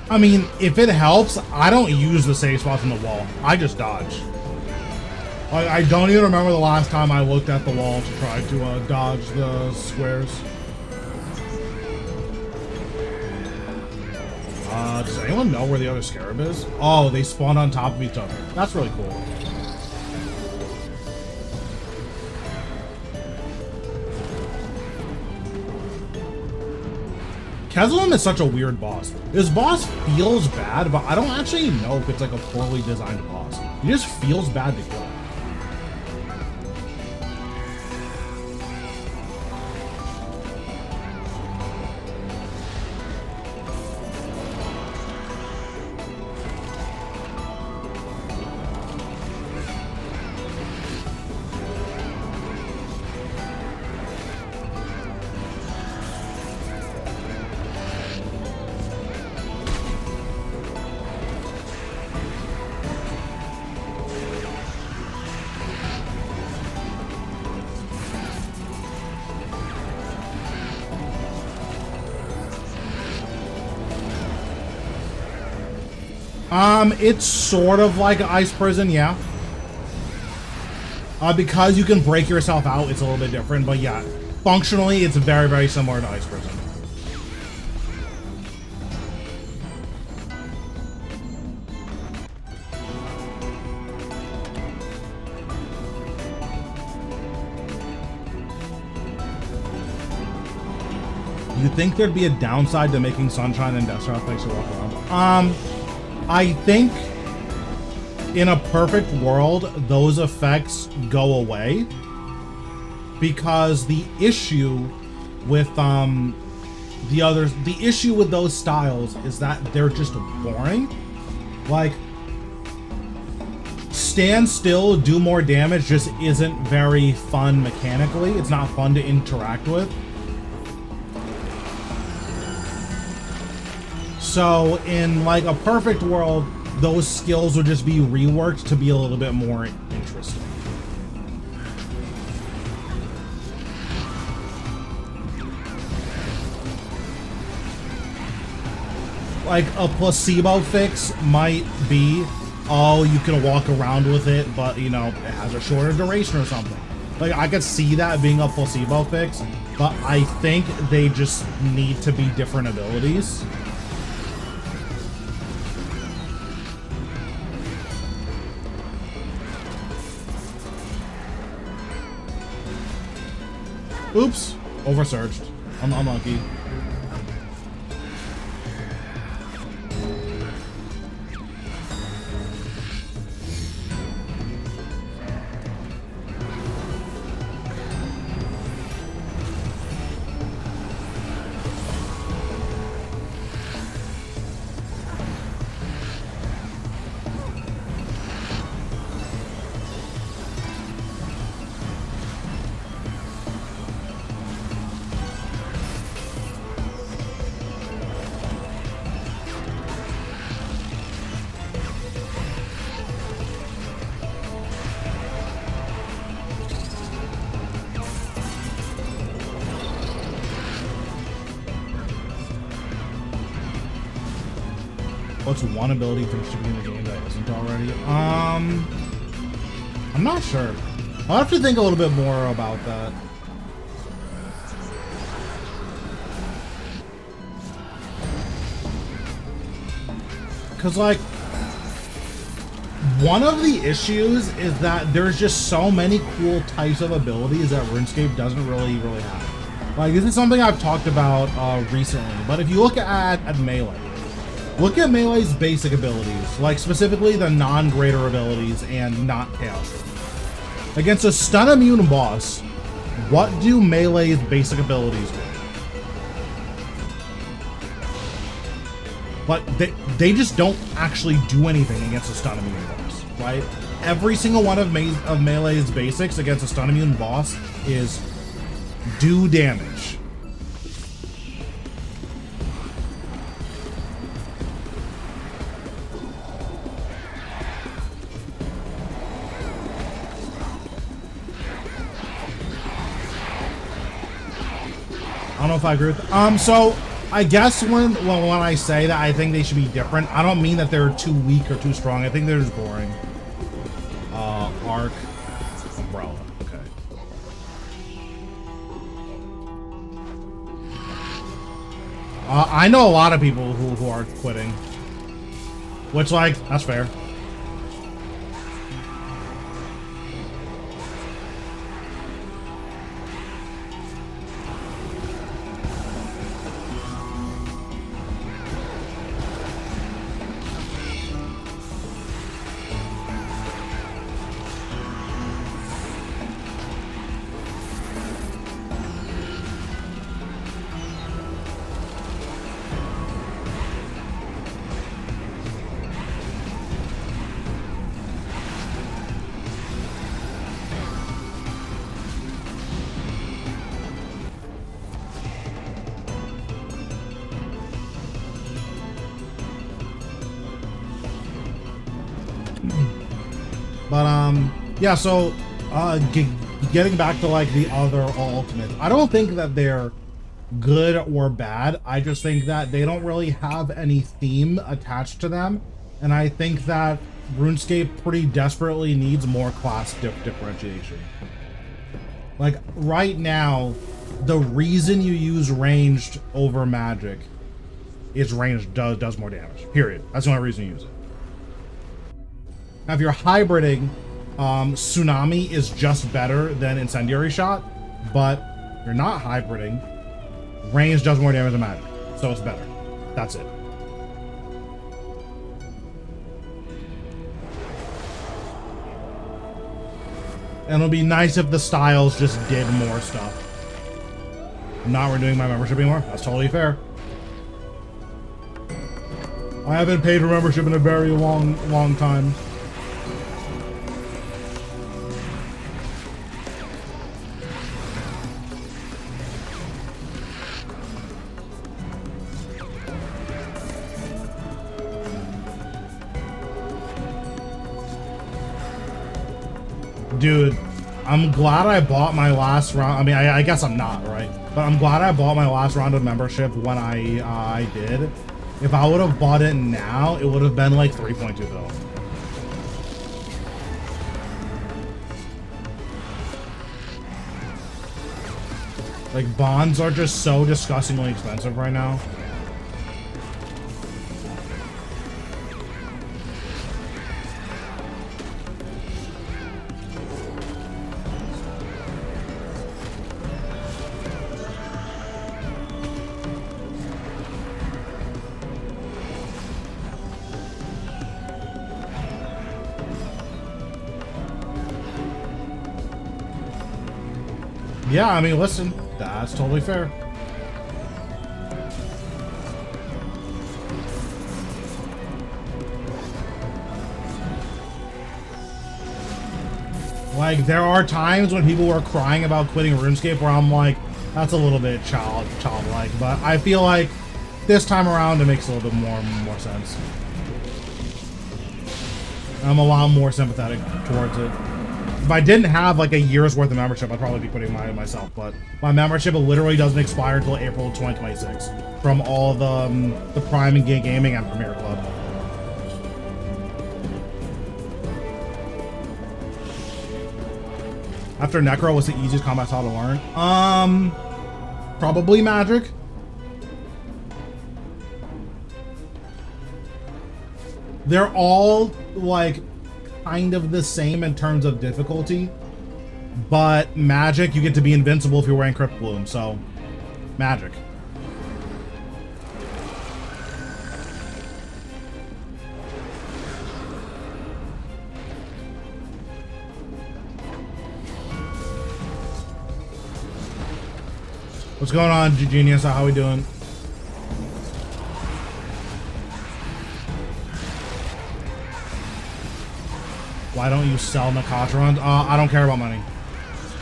I mean, if it helps, I don't use the safe spots in the wall. I just dodge. Like, I don't even remember the last time I looked at the wall to try to dodge the squares. Does anyone know where the other scarab is? Oh, they spawned on top of each other. That's really cool. Kesselum is such a weird boss. This boss feels bad, but I don't actually know if it's like a poorly designed boss. He just feels bad to kill. It's sort of like an ice prison, yeah. Because you can break yourself out, it's a little bit different, but yeah, functionally, it's very, very similar to ice prison. You think there'd be a downside to making Sunshine and Death Trap effects to walk around? I think in a perfect world, those effects go away because the issue with the issue with those styles is that they're just boring. Like, stand still, do more damage just isn't very fun mechanically. It's not fun to interact with. So in like a perfect world, those skills would just be reworked to be a little bit more interesting. Like a placebo fix might be, oh, you can walk around with it, but you know, it has a shorter duration or something. Like I could see that being a placebo fix, but I think they just need to be different abilities. Oops, oversurged. I'm unlucky. What's one ability from shipping in the game that isn't already? I'm not sure. I'll have to think a little bit more about that. Cause like, one of the issues is that there's just so many cool types of abilities that RuneScape doesn't really have. Like, this is something I've talked about recently, but if you look at Melee, look at Melee's basic abilities, like specifically the non-greater abilities and not chaos. Against a stun immune boss, what do Melee's basic abilities do? But they just don't actually do anything against a stun immune boss, right? Every single one of Melee's basics against a stun immune boss is do damage. I don't know if I agree with that. So I guess when I say that I think they should be different, I don't mean that they're too weak or too strong. I think they're just boring. Arc, Umbrella. Okay. I know a lot of people who are quitting, which, like, that's fair. But yeah, so getting back to like the other ultimates, I don't think that they're good or bad. I just think that they don't really have any theme attached to them, and I think that RuneScape pretty desperately needs more class differentiation. Like right now, the reason you use ranged over magic is ranged does more damage. Period. That's the only reason you use it. Now, if you're hybriding, Tsunami is just better than Incendiary Shot, but if you're not hybriding, range does more damage than magic, so it's better. That's it. And it'll be nice if the styles just did more stuff. I'm not renewing my membership anymore. That's totally fair. I haven't paid for membership in a very long time. Dude, I'm glad I bought my last round. I mean, I guess I'm not, right? But I'm glad I bought my last round of membership when I did. If I would have bought it now, it would have been like 3.2 bill. Like, bonds are just so disgustingly expensive right now. Yeah, I mean, listen, that's totally fair. Like, there are times when people were crying about quitting RuneScape where I'm like, that's a little bit childlike, but I feel like this time around it makes a little bit more sense. I'm a lot more sympathetic towards it. If I didn't have like a year's worth of membership, I'd probably be quitting myself, but my membership literally doesn't expire until April 2026 from all the Prime and Gaming and Premier Club. After Necro, what's the easiest combat style to learn? Probably Magic. They're all like kind of the same in terms of difficulty, but Magic, you get to be invincible if you're wearing Crypt Bloom, so Magic. What's going on, Genius? How we doing? Why don't you sell Nakatron? I don't care about money.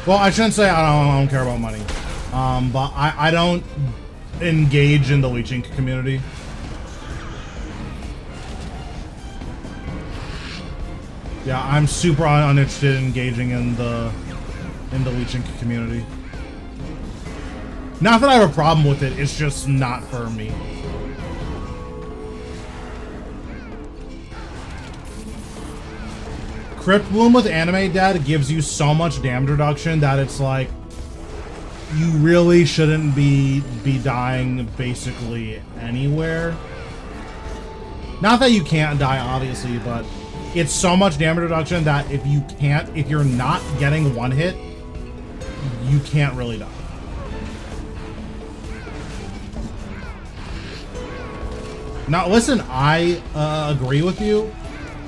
Well, I shouldn't say I don't care about money. But I don't engage in the Leeching community. Yeah, I'm super uninterested in engaging in the Leeching community. Not that I have a problem with it, it's just not for me. Crypt Bloom with Anime Dead gives you so much damage reduction that it's like you really shouldn't be dying basically anywhere. Not that you can't die, obviously, but it's so much damage reduction that if you're not getting one hit, you can't really die. Now, listen, I agree with you.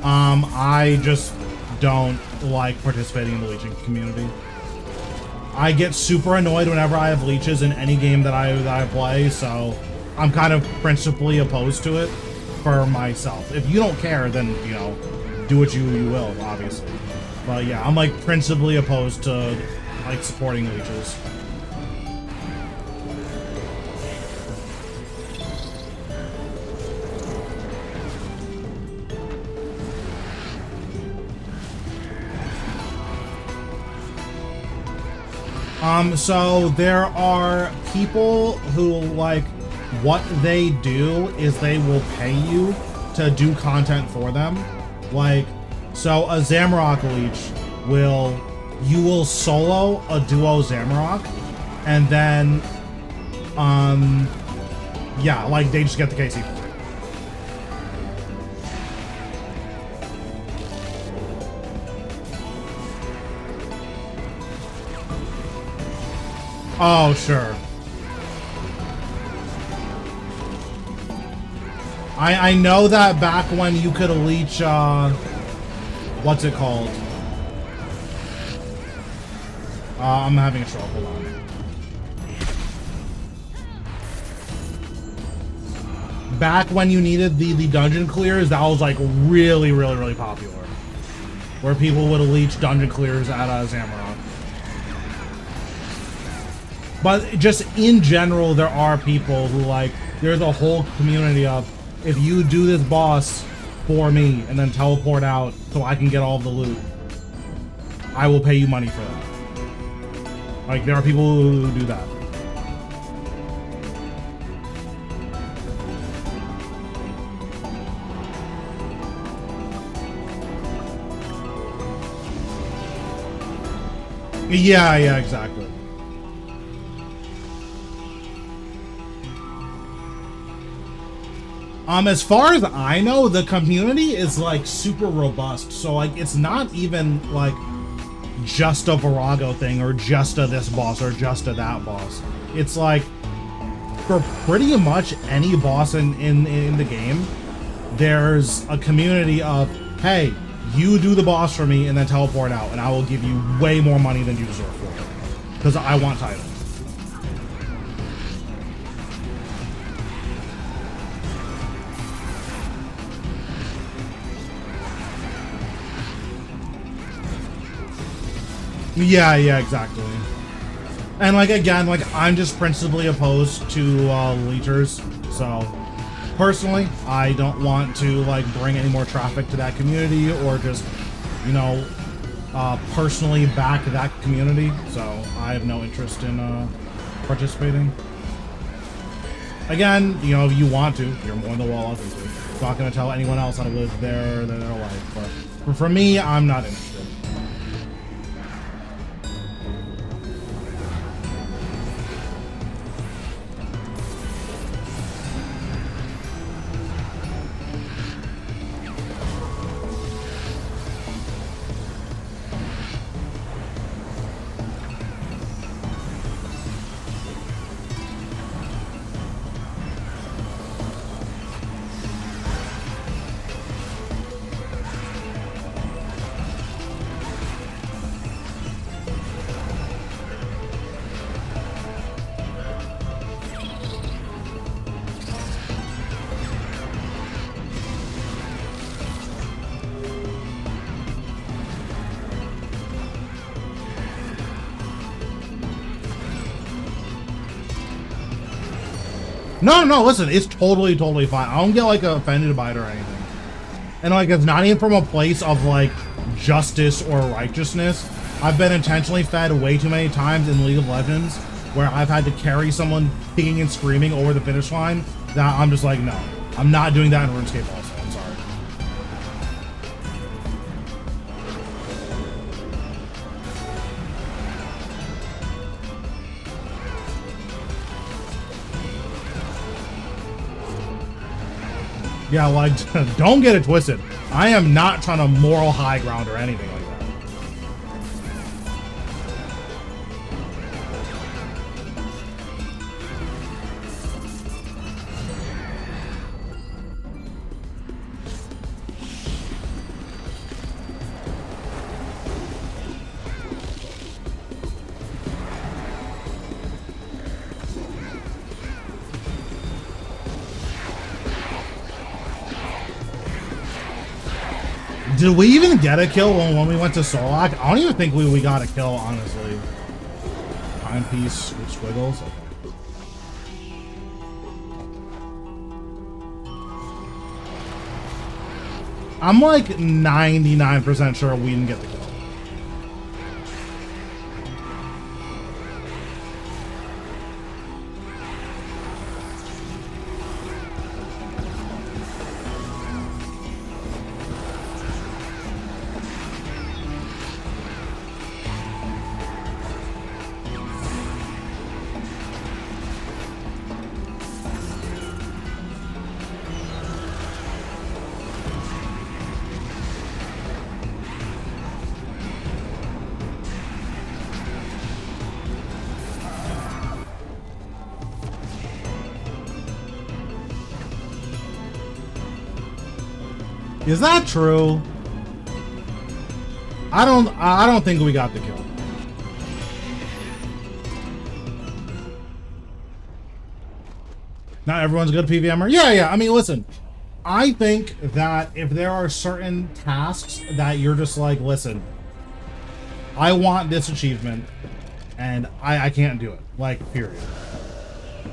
I just don't like participating in the Leeching community. I get super annoyed whenever I have leeches in any game that I play, so I'm kind of principally opposed to it for myself. If you don't care, then, you know, do what you will, obviously. But yeah, I'm like principally opposed to like supporting leeches. So there are people who, like, what they do is they will pay you to do content for them. Like, so a Zamorak Leech you will solo a duo Zamorak, and then, yeah, like, they just get the KC for it. Oh, sure. I know that back when you could leech, what's it called? I'm having a stroke, hold on. Back when you needed the dungeon clears, that was like really popular. Where people would leech dungeon clears at Zamorak. But just in general, there are people who, like, there's a whole community of, if you do this boss for me and then teleport out so I can get all of the loot. I will pay you money for that. Like, there are people who do that. Yeah, exactly. As far as I know, the community is like super robust. So like, it's not even like just a Virago thing or just a this boss or just a that boss. It's like for pretty much any boss in the game, there's a community of, hey, you do the boss for me and then teleport out, and I will give you way more money than you deserve for it. Because I want titles. Yeah, exactly. And like, again, like, I'm just principally opposed to leechers, so personally, I don't want to like bring any more traffic to that community or just, you know, personally back that community, so I have no interest in participating. Again, you know, if you want to, you're more than welcome to. I'm not going to tell anyone else how to live their life, but for me, I'm not interested. No, listen, it's totally fine. I don't get like offended by it or anything. And like, it's not even from a place of like justice or righteousness. I've been intentionally fed way too many times in League of Legends where I've had to carry someone kicking and screaming over the finish line that I'm just like, no, I'm not doing that in RuneScape also. I'm sorry. Yeah, like, don't get it twisted. I am not trying to moral high ground or anything like that. Did we even get a kill when we went to Solak? I don't even think we got a kill, honestly. Timepiece with squiggles. Okay. I'm like 99% sure we didn't get the kill. Is that true? I don't think we got the kill. Not everyone's a good PVMer. Yeah. I mean, listen. I think that if there are certain tasks that you're just like, listen, I want this achievement and I can't do it. Like, period.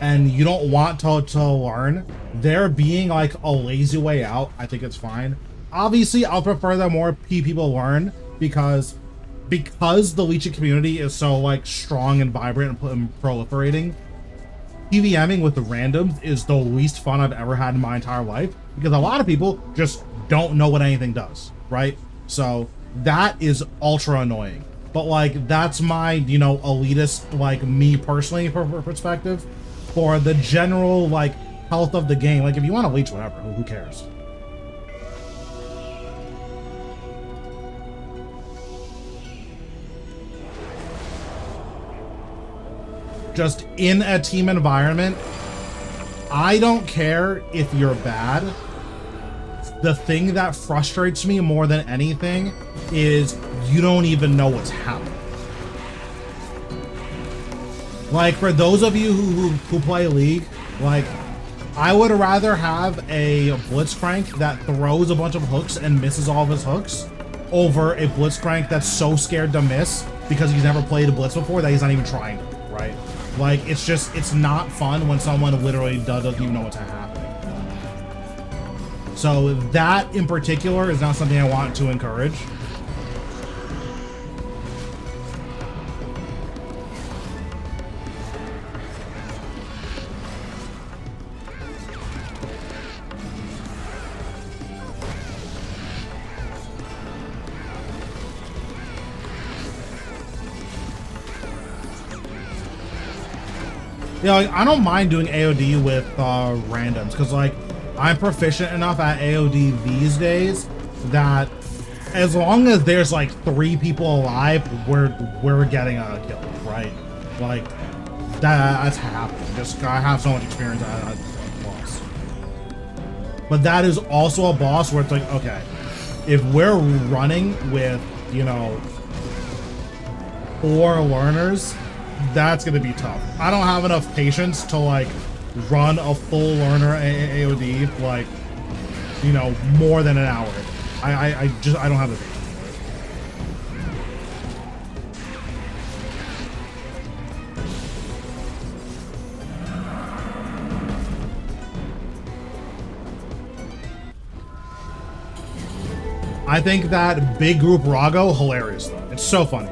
And you don't want to learn, there being like a lazy way out, I think it's fine. Obviously, I'll prefer that more people learn because because the Leeching community is so like strong and vibrant and proliferating, PVMing with the randoms is the least fun I've ever had in my entire life, because a lot of people just don't know what anything does, right? So that is ultra annoying. But like, that's my, you know, elitist, like me personally perspective. For the general like health of the game, like if you want to leech, whatever, who cares? Just in a team environment, I don't care if you're bad. The thing that frustrates me more than anything is you don't even know what's happening. Like, for those of you who play League, like, I would rather have a Blitzcrank that throws a bunch of hooks and misses all of his hooks over a Blitzcrank that's so scared to miss because he's never played a Blitz before that he's not even trying to, right? Like, it's just, it's not fun when someone literally doesn't even know what's happening. So that in particular is not something I want to encourage. Yeah, like, I don't mind doing AOD with randoms, because like I'm proficient enough at AOD these days that as long as there's like 3 people alive, we're getting a kill, right? Like that's happening. Just I have so much experience at boss. But that is also a boss where it's like, okay, if we're running with, you know, 4 learners, that's gonna be tough. I don't have enough patience to like run a full learner AOD like, you know, more than an hour. I don't have the patience for it. I think that big group Rago hilarious though. It's so funny.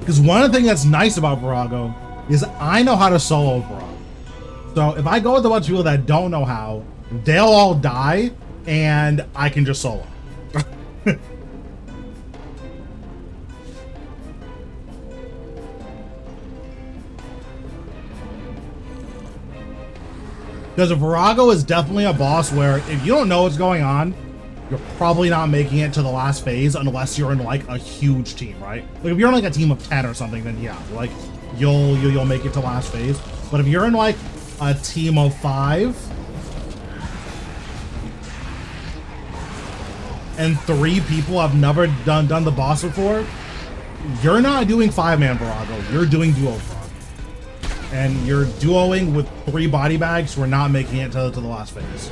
Because one of the things that's nice about Virago is I know how to solo Virago. So if I go with a bunch of people that don't know how, they'll all die, and I can just solo. Because Virago is definitely a boss where if you don't know what's going on, you're probably not making it to the last phase unless you're in like a huge team, right? Like if you're in like a team of 10 or something, then yeah, like you'll make it to last phase. But if you're in like a team of 5 and 3 people have never done the boss before, you're not doing 5-man Virago, you're doing duo Virago. And you're duoing with 3 body bags who are not making it to the last phase.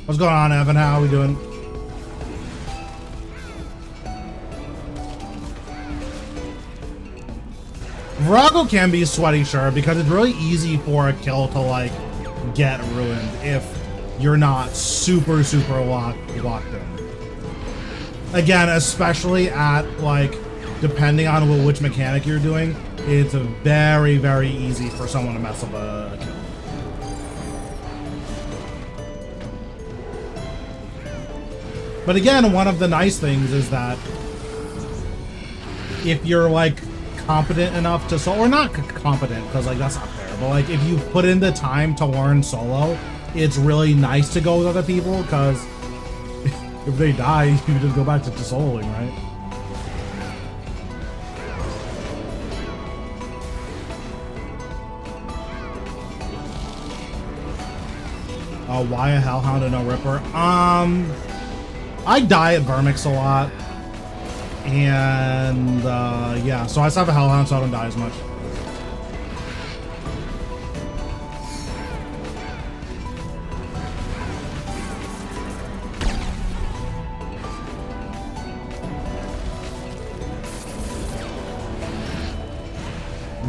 What's going on, Evan? How are we doing? Virago can be sweaty, sure, because it's really easy for a kill to like get ruined if you're not super locked in. Again, especially at like, depending on which mechanic you're doing, it's very easy for someone to mess up a kill. But again, one of the nice things is that if you're like competent enough to solo, or not competent because like that's not fair, but like if you put in the time to learn solo, it's really nice to go with other people, because if they die, you can just go back to soloing, right? Why a Hellhound and no Ripper? I die at Vermix a lot. And, yeah, so I just have a Hellhound so I don't die as much.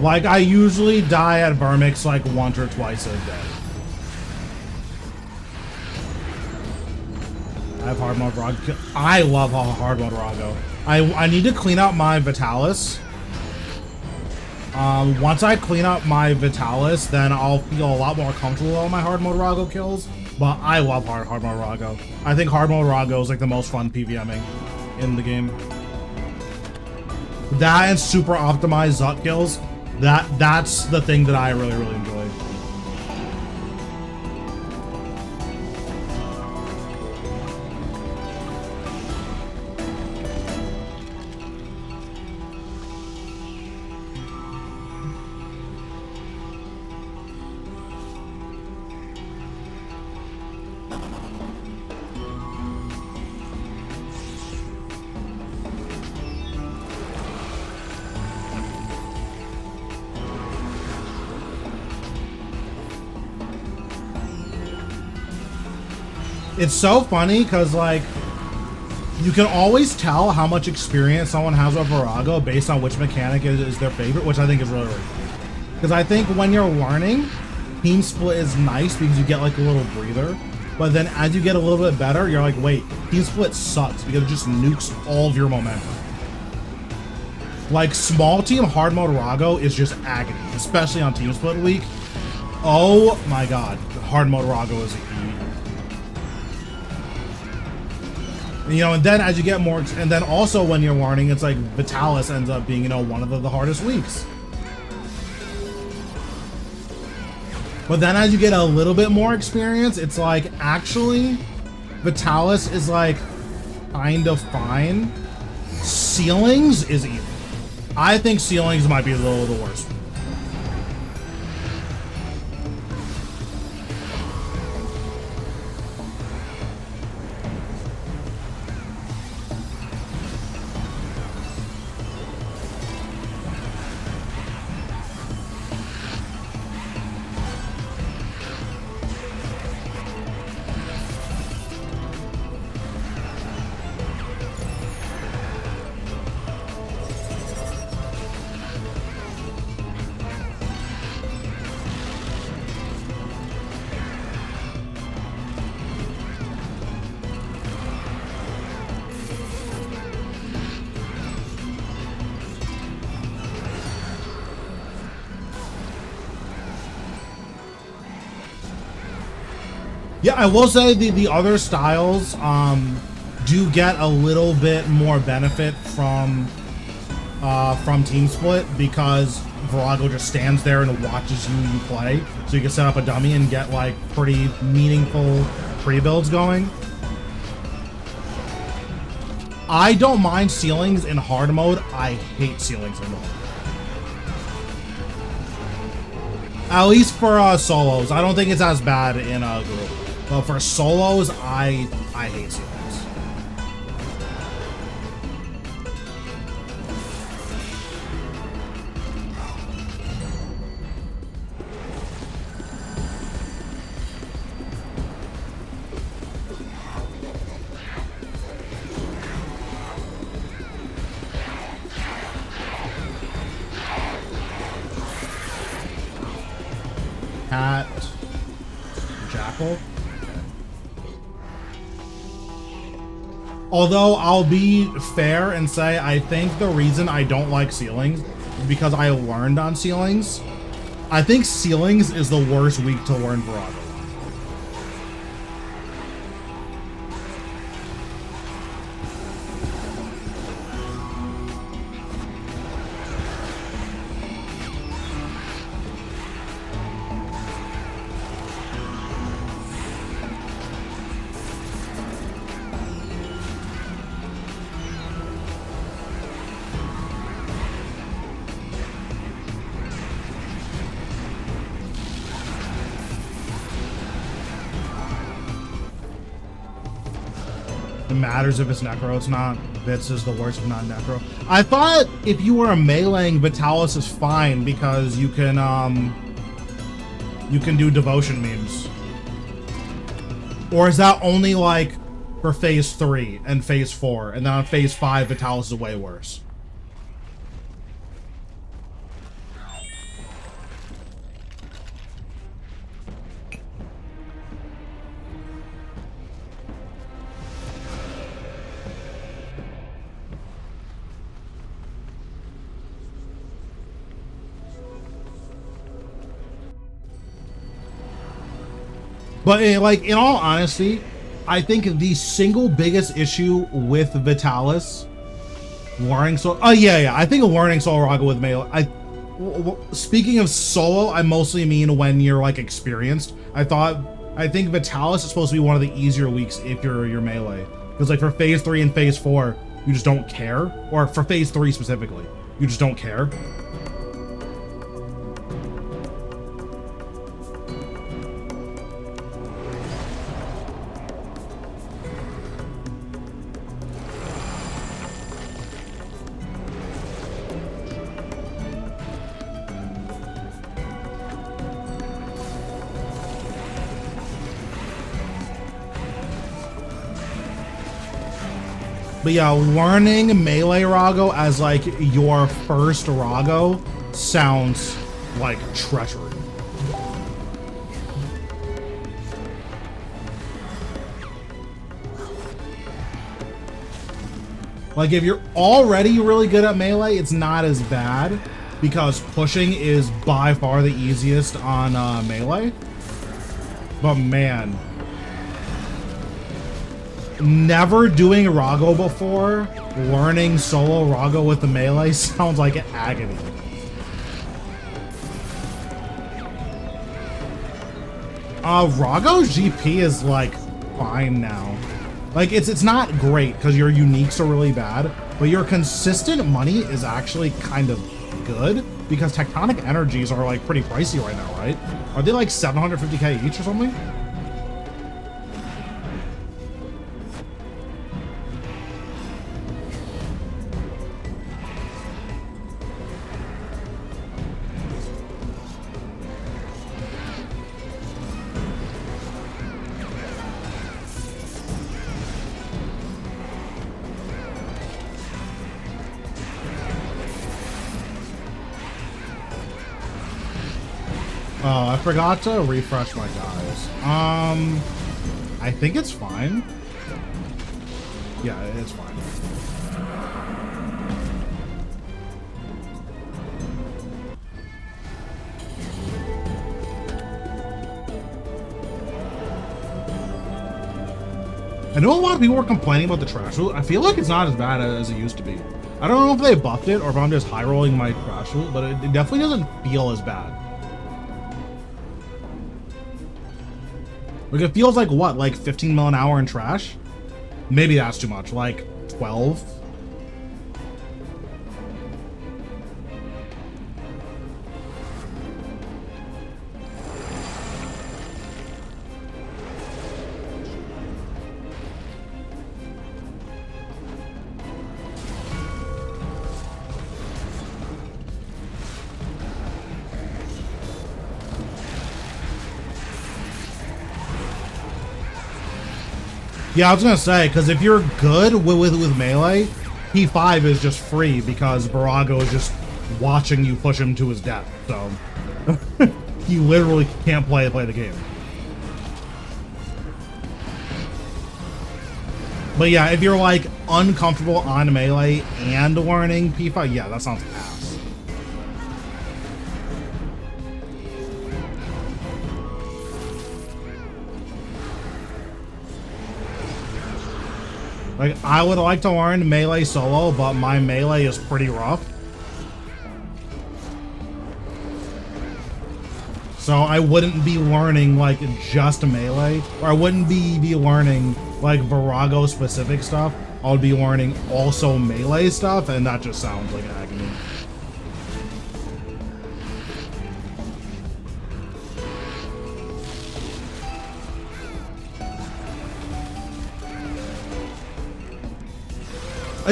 Like, I usually die at Vermix like once or twice a day. I have hard mode Rago. I love hard mode Rago. I need to clean up my Vitalis. Once I clean up my Vitalis, then I'll feel a lot more comfortable on my hard mode Rago kills. But I love hard mode Rago. I think hard mode Rago is like the most fun PVMing in the game. That and super optimized Zut kills. That's the thing that I really enjoy. It's so funny because, like, you can always tell how much experience someone has with Virago based on which mechanic is their favorite, which I think is really cool. Because I think when you're learning, Team Split is nice because you get, like, a little breather. But then as you get a little bit better, you're like, wait, Team Split sucks because it just nukes all of your momentum. Like, small team hard mode Rago is just agony, especially on Team Split week. Oh my god, hard mode Rago is you know, and then as you get more, and then also when you're learning, it's like Vitalis ends up being, you know, one of the hardest weeks. But then as you get a little bit more experience, it's like, actually, Vitalis is like kind of fine. Ceilings is evil. I think ceilings might be a little the worst. Yeah, I will say the other styles do get a little bit more benefit from Team Split because Virago just stands there and watches you play. So you can set up a dummy and get like pretty meaningful pre-builds going. I don't mind ceilings in hard mode. I hate ceilings in mode. At least for solos. I don't think it's as bad in a group. But for solos, I hate ceilings. Cat, Jackal. Although I'll be fair and say I think the reason I don't like ceilings is because I learned on ceilings. I think ceilings is the worst week to learn Virago. It matters if it's necro, it's not. Bits is the worst if not necro. I thought if you were a meleeing, Vitalis is fine because you can do devotion memes. Or is that only like for phase 3 and phase 4, and then on phase 5 Vitalis is way worse? But like, in all honesty, I think the single biggest issue with Vitalis learning solo. Oh yeah, I think learning solo Raga with melee. Speaking of solo, I mostly mean when you're like experienced. I think Vitalis is supposed to be one of the easier weeks if you're melee, because like for phase 3 and phase 4, you just don't care, or for phase 3 specifically, you just don't care. But yeah, learning melee Rago as like your first Rago sounds like treachery. Like if you're already really good at melee, it's not as bad because pushing is by far the easiest on melee. But man, never doing Rago before, learning solo Rago with the melee sounds like agony. Rago's GP is like fine now. Like it's not great because your uniques are really bad, but your consistent money is actually kind of good because tectonic energies are like pretty pricey right now, right? Are they like 750k each or something? Oh, I forgot to refresh my guys. I think it's fine. Yeah, it's fine. I know a lot of people were complaining about the trash loot. I feel like it's not as bad as it used to be. I don't know if they buffed it or if I'm just high rolling my trash loot, but it definitely doesn't feel as bad. Like it feels like what, like 15 mil an hour in trash? Maybe that's too much, like 12? Yeah, I was gonna say, because if you're good with melee, P5 is just free because Virago is just watching you push him to his death. So he literally can't play the game. But yeah, if you're like uncomfortable on melee and learning P5, yeah, that sounds ass. Like, I would like to learn melee solo, but my melee is pretty rough. So I wouldn't be learning, like, just melee. Or I wouldn't be learning, like, Virago specific stuff. I would be learning also melee stuff, and that just sounds like agony.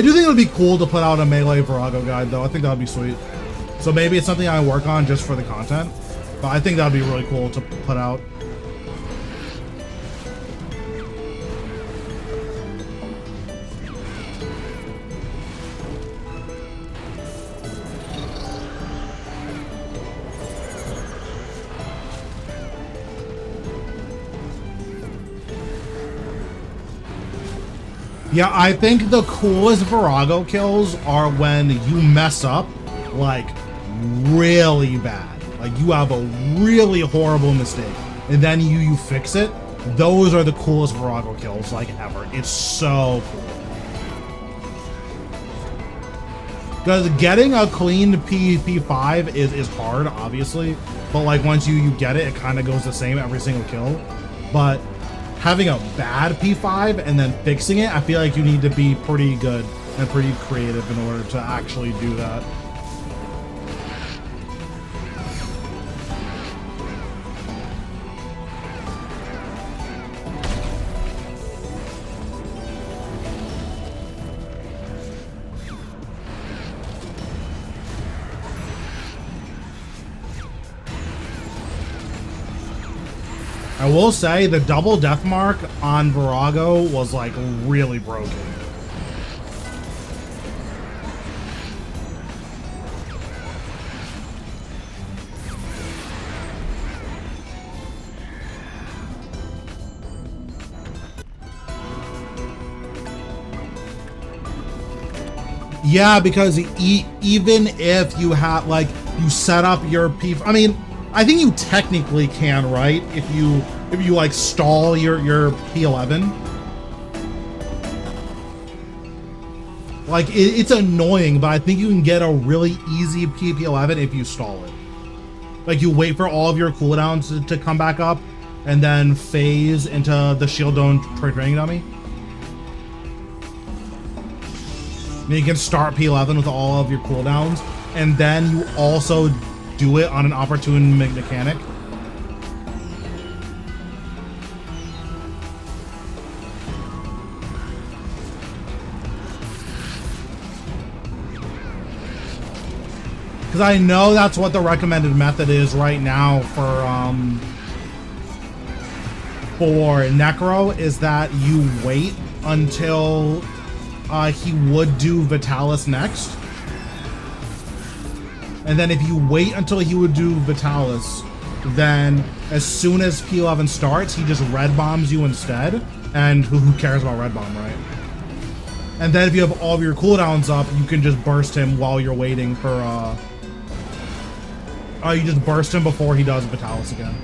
I do think it would be cool to put out a melee Virago guide, though. I think that would be sweet. So maybe it's something I work on just for the content, but I think that would be really cool to put out. Yeah, I think the coolest Virago kills are when you mess up, like, really bad. Like, you have a really horrible mistake, and then you fix it. Those are the coolest Virago kills, like, ever. It's so cool. Because getting a clean P5 is hard, obviously. But, like, once you get it, it kind of goes the same every single kill. But having a bad P5 and then fixing it, I feel like you need to be pretty good and pretty creative in order to actually do that. I will say the double death mark on Virago was like really broken. Yeah, because even if you have like you set up your I mean, I think you technically can, right? If you like stall your P11. Like it's annoying, but I think you can get a really easy P11 if you stall it. Like you wait for all of your cooldowns to come back up and then phase into the shield dome training dummy. And you can start P11 with all of your cooldowns, and then you also do it on an opportune mechanic. Because I know that's what the recommended method is right now for Necro, is that you wait until he would do Vitalis next. And then if you wait until he would do Vitalis, then as soon as P11 starts, he just red bombs you instead. And who cares about red bomb, right? And then if you have all of your cooldowns up, you can just burst him while you're waiting for you just burst him before he does Vitalis again.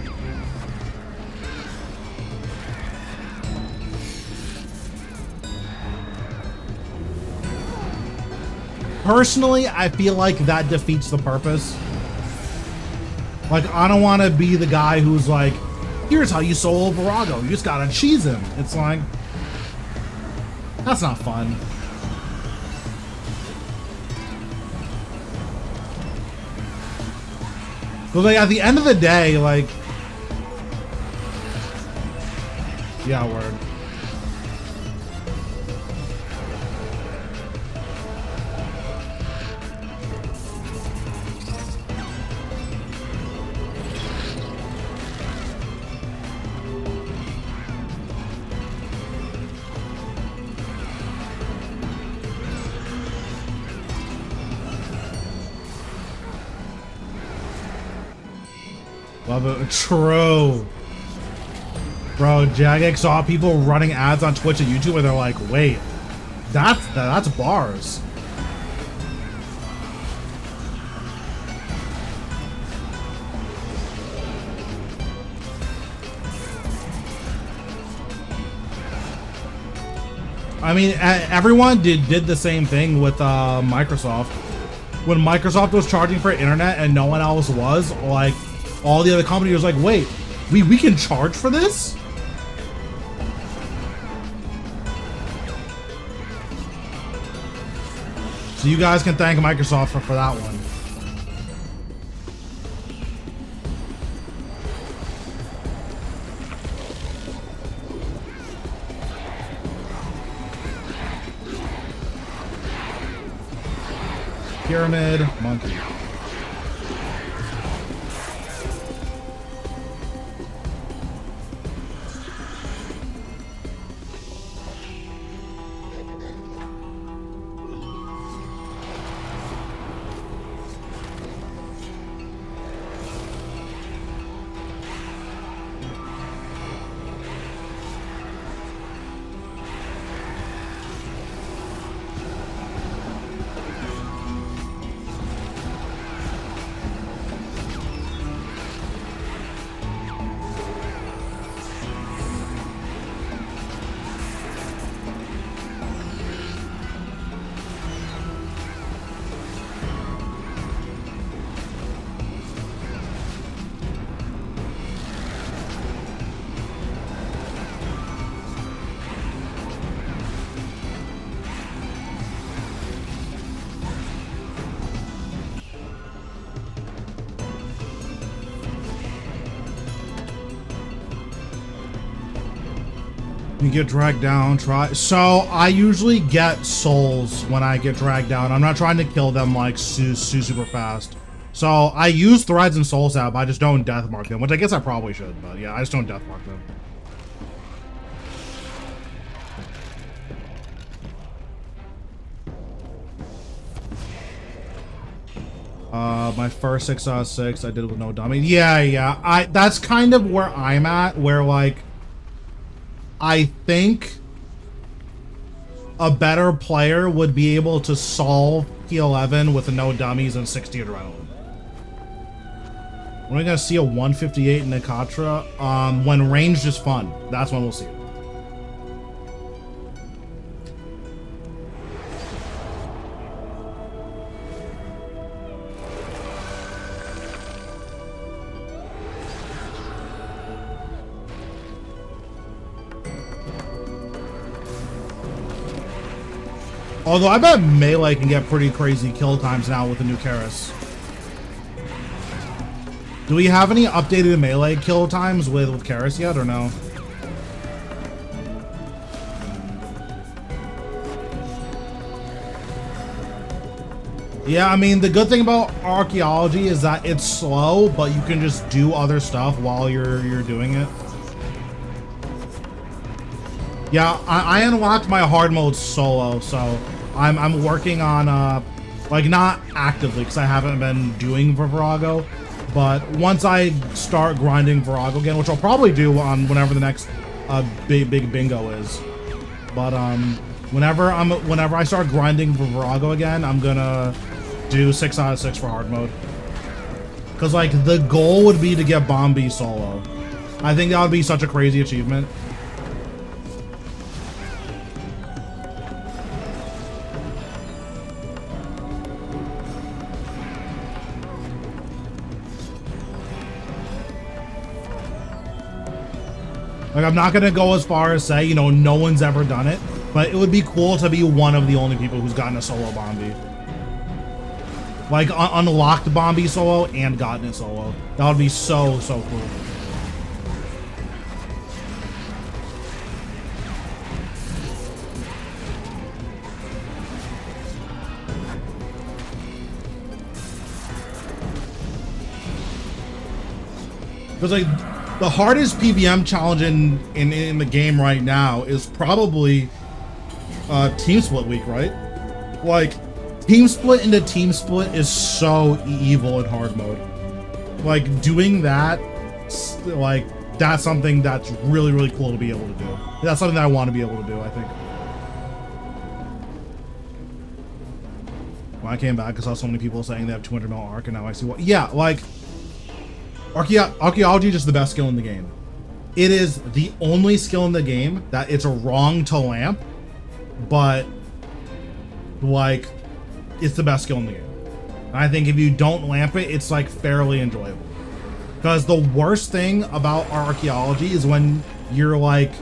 Personally, I feel like that defeats the purpose. Like, I don't want to be the guy who's like, here's how you solo Virago. You just gotta cheese him. It's like, that's not fun. Because like, at the end of the day, like, yeah, word. Love it. True. Bro, Jagex saw people running ads on Twitch and YouTube and they're like, wait, that's bars. I mean, everyone did the same thing with Microsoft. When Microsoft was charging for internet and no one else was, like, all the other companies was like, wait, we can charge for this? So you guys can thank Microsoft for that one. Pyramid, monkey. You get dragged down, so I usually get souls when I get dragged down. I'm not trying to kill them like super fast. So I use threads and soul sap, I just don't death mark them, which I guess I probably should, but yeah, I just don't death mark them. My first 6 out of 6 I did with no dummy. Yeah, that's kind of where I'm at, where like I think a better player would be able to solve P11 with no dummies and 60 adrenaline. We're gonna see a 158 in Nikatra. When ranged is fun, that's when we'll see it. Although I bet melee can get pretty crazy kill times now with the new Karis. Do we have any updated melee kill times with Karis yet or no? Yeah, I mean, the good thing about Archaeology is that it's slow, but you can just do other stuff while you're doing it. Yeah, I unlocked my hard mode solo, so I'm working on like not actively because I haven't been doing Virago, but once I start grinding Virago again, which I'll probably do on whenever the next big bingo is, but whenever I start grinding Virago again, I'm gonna do 6 out of 6 for hard mode, because like the goal would be to get Bombi solo. I think that would be such a crazy achievement. Like, I'm not gonna go as far as say, you know, no one's ever done it, but it would be cool to be one of the only people who's gotten a solo Bombi. Like, unlocked Bombi solo and gotten it solo. That would be so cool. Because, like, the hardest PVM challenge in the game right now is probably Team Split week, right? Like, Team Split into Team Split is so evil in hard mode. Like, doing that, like, that's something that's really cool to be able to do. That's something that I want to be able to do, I think. When I came back, I saw so many people saying they have 200 mil arc, and now I see what. Yeah, like, Archaeology is just the best skill in the game. It is the only skill in the game that it's wrong to lamp, but like it's the best skill in the game. And I think if you don't lamp it, it's like fairly enjoyable. Because the worst thing about Archaeology is when you're like,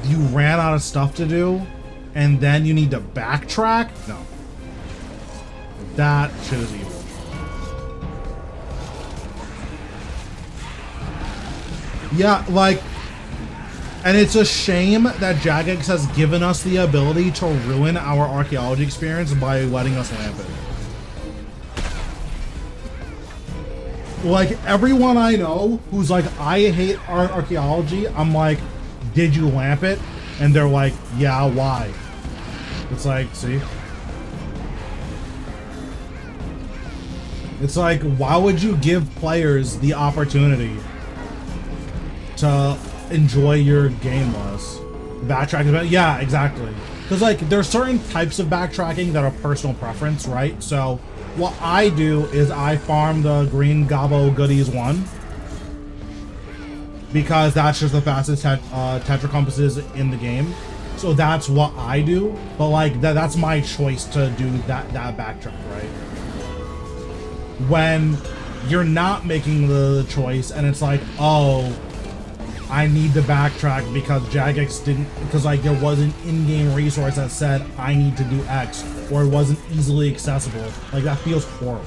you ran out of stuff to do and then you need to backtrack. No. That shit is evil. Yeah, like, and it's a shame that Jagex has given us the ability to ruin our Archaeology experience by letting us lamp it. Like, everyone I know who's like, I hate archaeology, I'm like, did you lamp it? And they're like, yeah, why? It's like, see? It's like, why would you give players the opportunity to enjoy your game less? Backtracking, yeah, exactly. Because, like, there's certain types of backtracking that are personal preference, right? So, what I do is I farm the green Gobbo Goodies 1. Because that's just the fastest Tetra compasses in the game. So that's what I do. But, like, that's my choice to do that backtrack, right? When you're not making the choice and it's like, oh, I need to backtrack because Jagex didn't, because like there was an in-game resource that said I need to do X, or it wasn't easily accessible. Like, that feels horrible.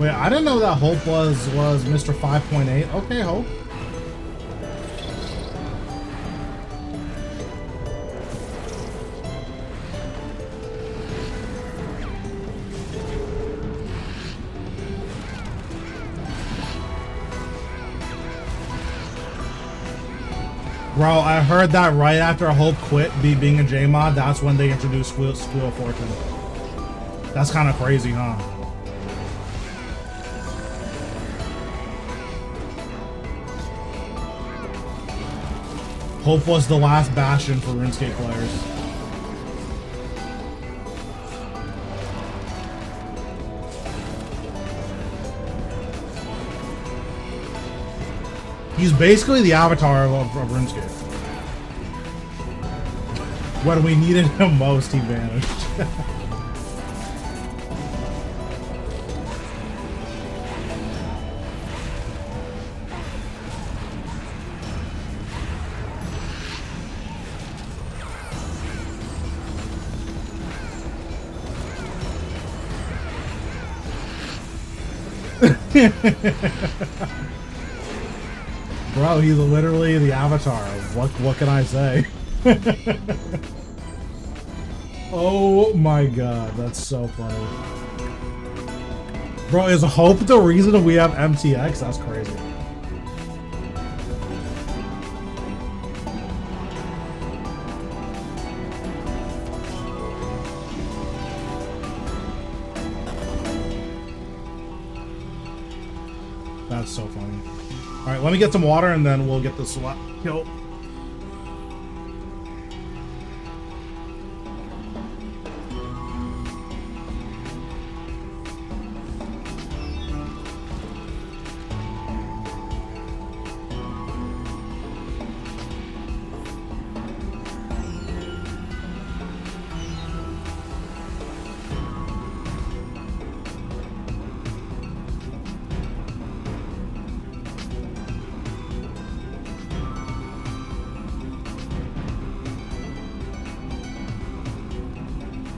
Wait, I didn't know that Hope was Mr. 5.8. Okay, Hope. Bro, I heard that right after Hope quit being a J-mod, that's when they introduced Squeal Fortune. That's kind of crazy, huh? Hope was the last bastion for RuneScape players. He's basically the avatar of RuneScape. When we needed him most, he vanished. Bro, he's literally the avatar. What can I say? Oh my god, that's so funny. Bro, is Hope the reason we have MTX? That's crazy. That's so funny. Alright, let me get some water and then we'll get this kill.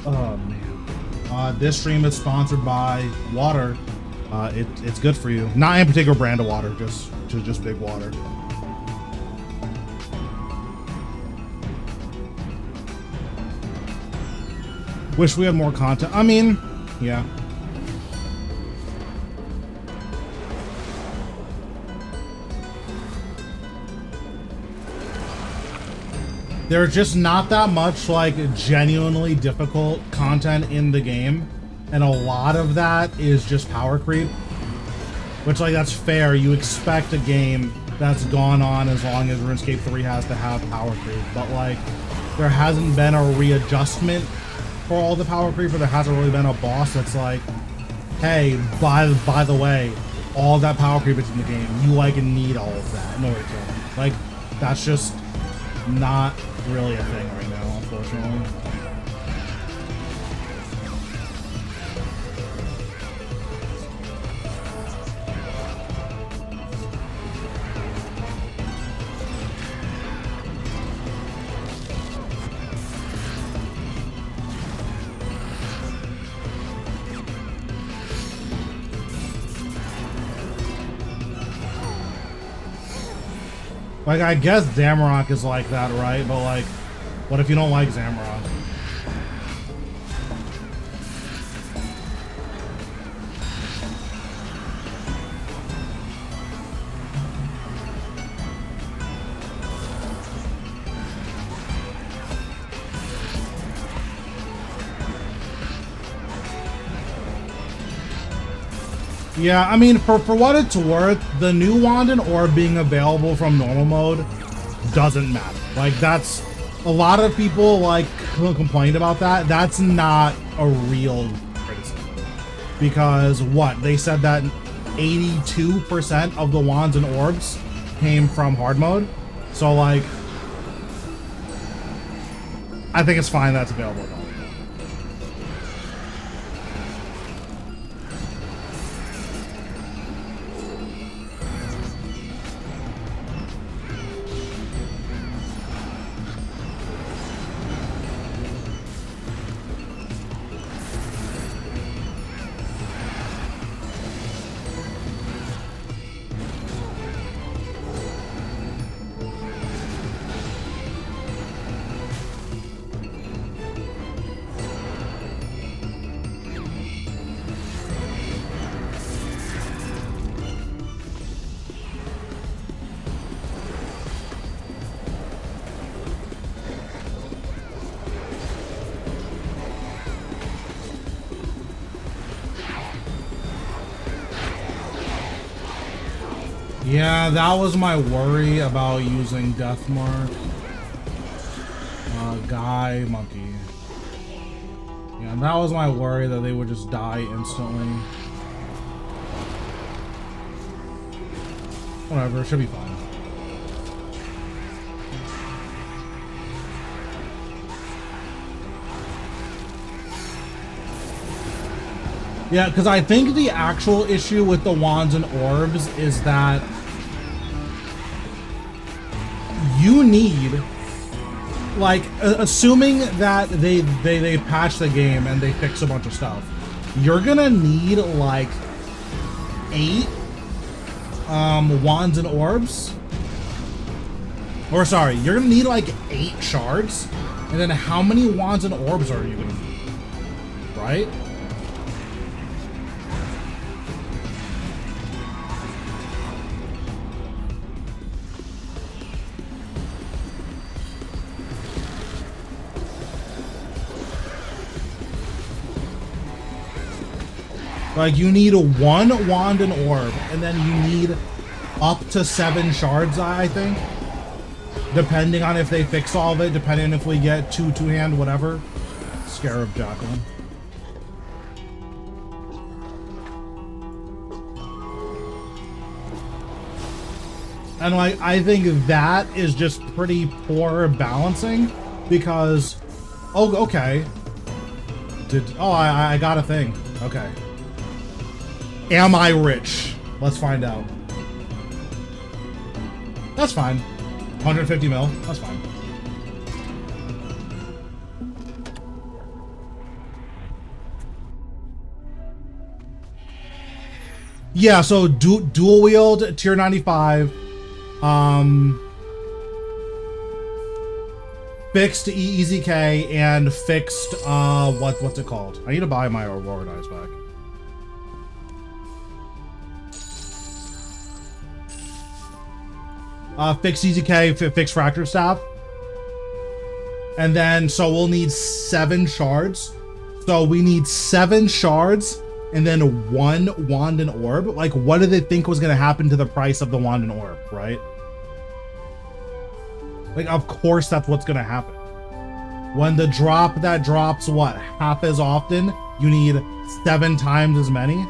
Oh man. This stream is sponsored by water. It's good for you. Not any particular brand of water, just big water. Wish we had more content. I mean, yeah. There's just not that much like genuinely difficult content in the game, and a lot of that is just power creep, which like that's fair. You expect a game that's gone on as long as RuneScape 3 has to have power creep, but like there hasn't been a readjustment for all the power creep, or there hasn't really been a boss that's like, hey, by the way, all that power creep is in the game. You like need all of that in order to like. That's just not really a thing right now, unfortunately. Like, I guess Zamorak is like that, right? But like, what if you don't like Zamorak? Yeah, I mean, for what it's worth, the new wand and orb being available from normal mode doesn't matter. Like, that's... A lot of people, like, complained about that. That's not a real criticism. Because, what? They said that 82% of the wands and orbs came from hard mode. So, like... I think it's fine that's available, though. Yeah, that was my worry about using Deathmark. Guy, monkey. Yeah, that was my worry, that they would just die instantly. Whatever, it should be fine. Yeah, because I think the actual issue with the wands and orbs is that you need, like, assuming that they patch the game and they fix a bunch of stuff, you're gonna need like 8 wands and orbs. Or sorry, you're gonna need like 8 shards. And then how many wands and orbs are you gonna need? Right? Like, you need 1 wand and orb, and then you need up to 7 shards, I think. Depending on if they fix all of it, depending on if we get 2 two-hand, whatever. Scarab Jacqueline. And like, I think that is just pretty poor balancing, because, oh, okay. I got a thing. Okay. Am I rich? Let's find out. That's fine. 150 mil. That's fine. Yeah, so dual wield, tier 95. Fixed EZK and fixed, what's it called? I need to buy my Aurora Eyes back. Fixed EZK, fixed Fracture Staff. And then, so we'll need 7 shards. So we need 7 shards and then 1 wand and orb. Like, what did they think was going to happen to the price of the wand and orb, right? Like, of course that's what's going to happen. When the drop that drops, what, half as often, you need 7 times as many.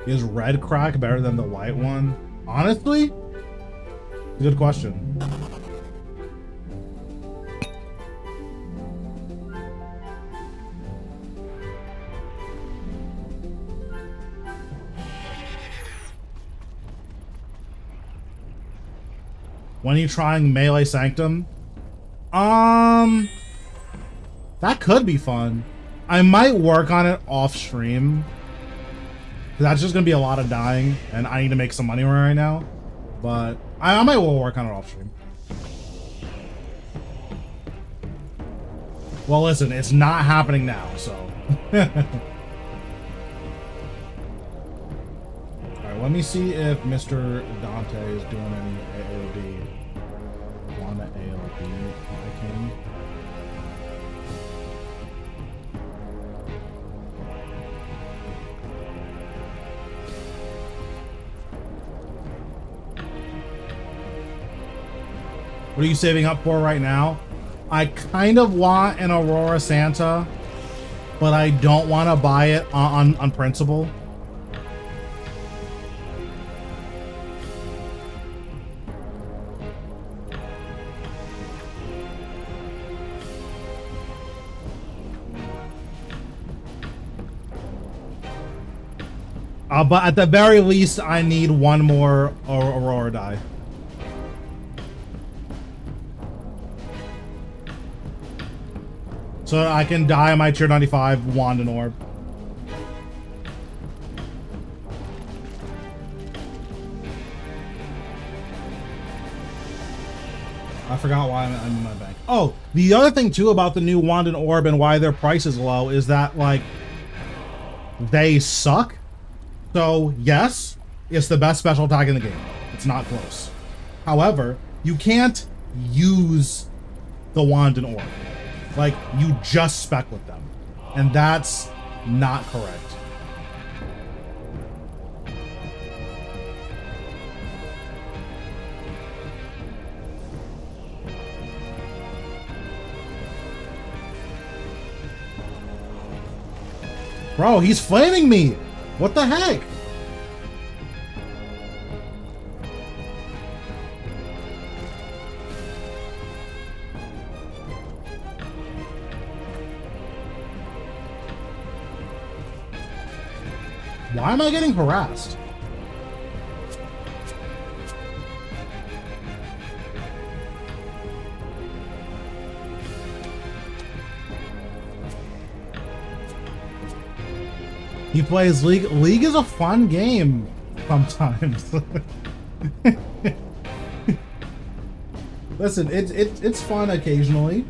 Is red crack better than the white one? Honestly, good question. When are you trying Melee Sanctum? That could be fun. I might work on it off stream. That's just gonna be a lot of dying, and I need to make some money right now. But I might work on it off stream. Well, listen, it's not happening now, so. Alright, let me see if Mr. Dante is doing any AOD. On the AOD, I can. What are you saving up for right now? I kind of want an Aurora Santa, but I don't want to buy it on principle. But at the very least, I need one more Aurora die. So I can dye my tier 95 wand and orb. I forgot why I'm in my bank. Oh, the other thing too about the new wand and orb and why their price is low is that, like, they suck. So yes, it's the best special attack in the game. It's not close. However, you can't use the wand and orb. Like, you just spec with them. And that's not correct. Bro, he's flaming me! What the heck? Why am I getting harassed? He plays League. League is a fun game sometimes. Listen, it's fun occasionally.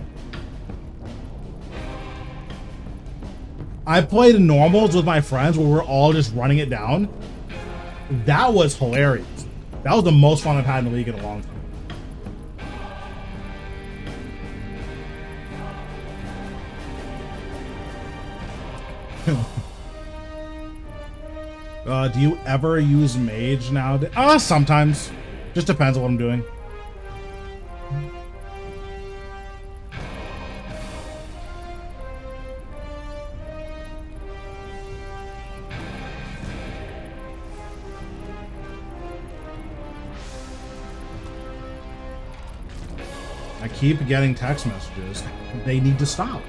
I played normals with my friends where we're all just running it down. That was hilarious. That was the most fun I've had in the league in a long time. Do you ever use mage nowadays? Sometimes. Just depends on what I'm doing. I keep getting text messages. They need to stop.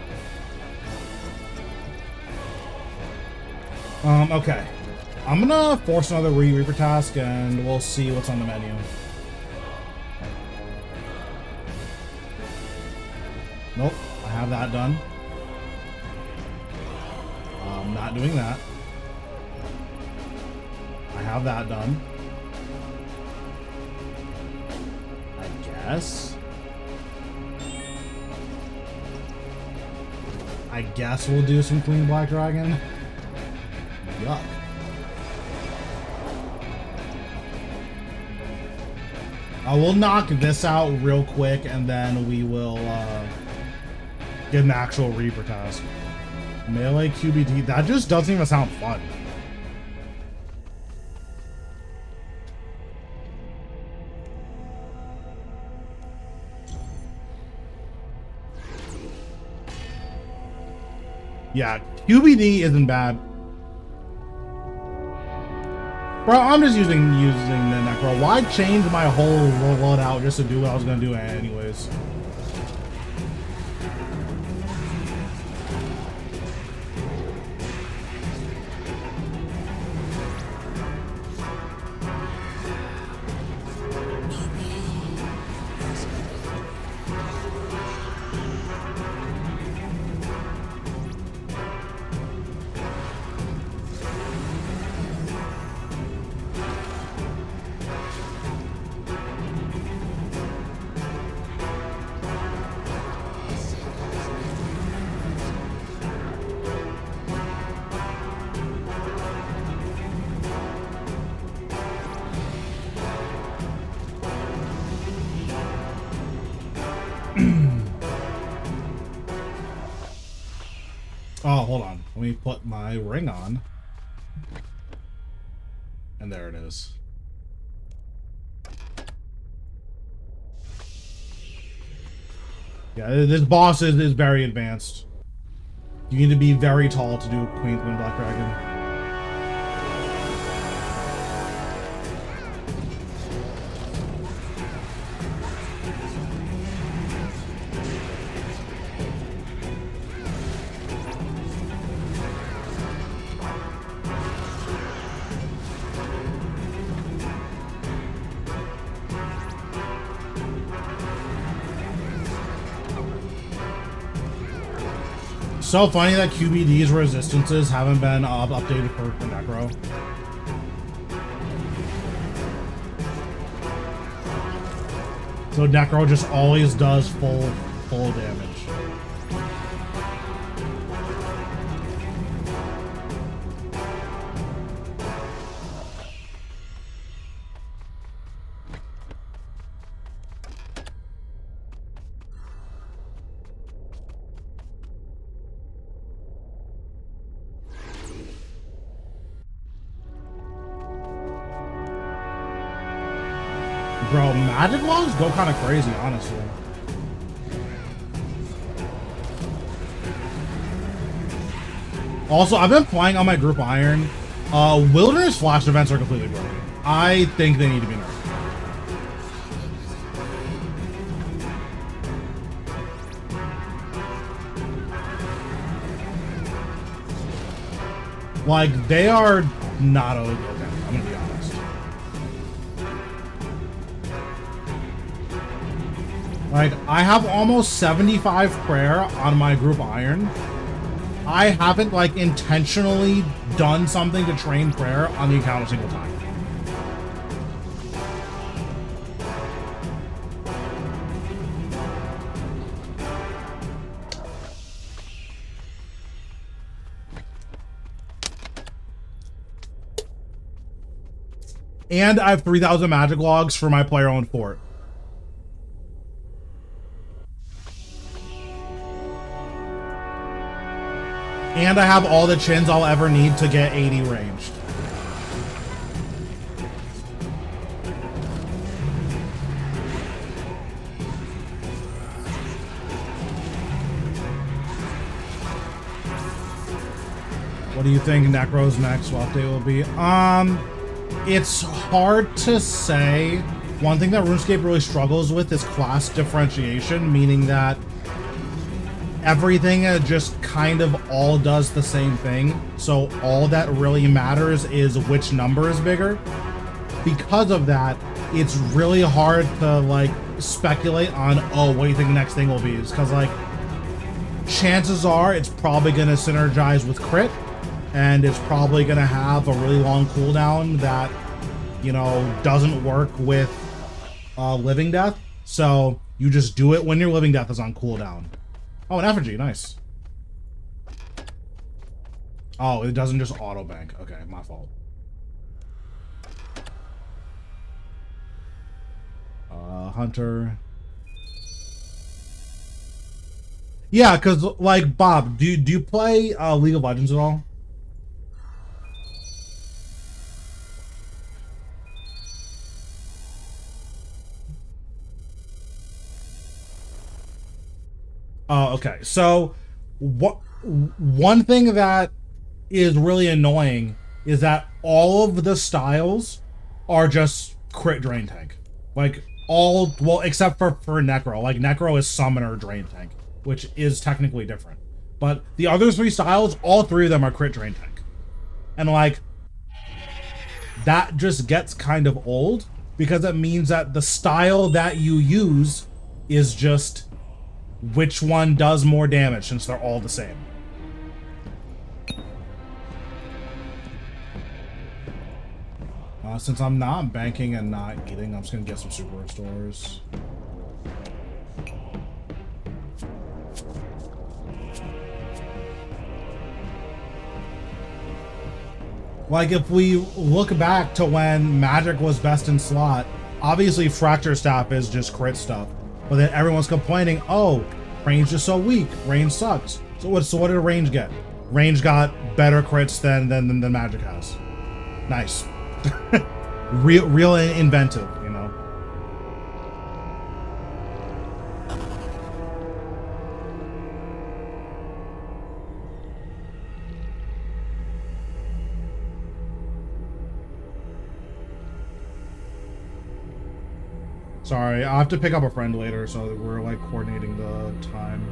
Okay. I'm gonna force another Reaper task and we'll see what's on the menu. Nope, I have that done. I'm not doing that. I have that done. I guess we'll do some Queen Black Dragon. Yuck. We'll knock this out real quick and then we will get an actual Reaper task. Melee QBD, that just doesn't even sound fun. Yeah, QBD isn't bad. Bro, I'm just using the Necro. Why change my whole loadout just to do what I was gonna do anyways? Let me put my ring on. And there it is. Yeah, this boss is very advanced. You need to be very tall to do Queen Black Dragon. So funny that QBD's resistances haven't been updated for Necro. So Necro just always does full damage. Bro, magic logs go kind of crazy, honestly. Also, I've been playing on my group iron. Wilderness flash events are completely broken. I think they need to be nerfed. Like, they are not okay. I'm gonna be honest. Like, I have almost 75 prayer on my group iron. I haven't, like, intentionally done something to train prayer on the account a single time. And I have 3,000 magic logs for my player-owned fort. And I have all the chins I'll ever need to get 80 ranged. What do you think Necro's next update will be? It's hard to say. One thing that RuneScape really struggles with is class differentiation, meaning that everything just kind of all does the same thing. So all that really matters is which number is bigger. Because of that, it's really hard to like speculate on, oh, what do you think the next thing will be? Because like chances are it's probably going to synergize with crit, and it's probably going to have a really long cooldown that, you know, doesn't work with living death. So you just do it when your living death is on cooldown. Oh, an effigy, nice. Oh, it doesn't just auto bank. Okay, my fault. Hunter. Yeah, because like Bob, do you play League of Legends at all? Oh, okay. So, one thing that is really annoying is that all of the styles are just crit drain tank. Like, all, well, except for Necro. Like, Necro is summoner drain tank, which is technically different. But the other three styles, all three of them are crit drain tank. And, like, that just gets kind of old, because it means that the style that you use is just which one does more damage, since they're all the same. Since I'm not banking and not eating, I'm just gonna get some super restores. Like, if we look back to when Magic was best in slot, obviously Fracture Staff is just crit stuff. But then everyone's complaining, oh, range is so weak. Range sucks. So what did range get? Range got better crits than magic has. Nice. real inventive, you know. Sorry, I'll have to pick up a friend later, so we're like coordinating the time.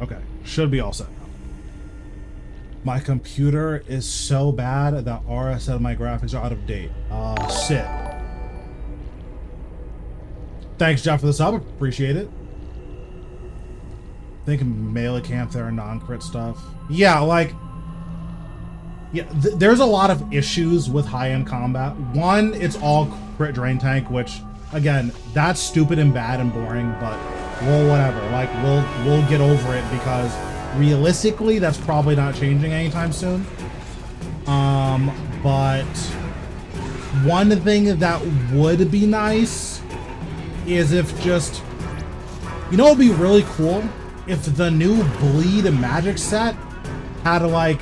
Okay, should be all set now. My computer is so bad that RS said my graphics are out of date. Sit. Thanks, Jeff, for the sub. Appreciate it. I think melee camp there are non-crit stuff. Yeah, like... Yeah, there's a lot of issues with high-end combat. One, it's all crit drain tank, which, again, that's stupid and bad and boring, but... well, whatever. Like, we'll get over it because realistically, that's probably not changing anytime soon. But one thing that would be nice is if just, you know, it'd be really cool if the new bleed magic set had like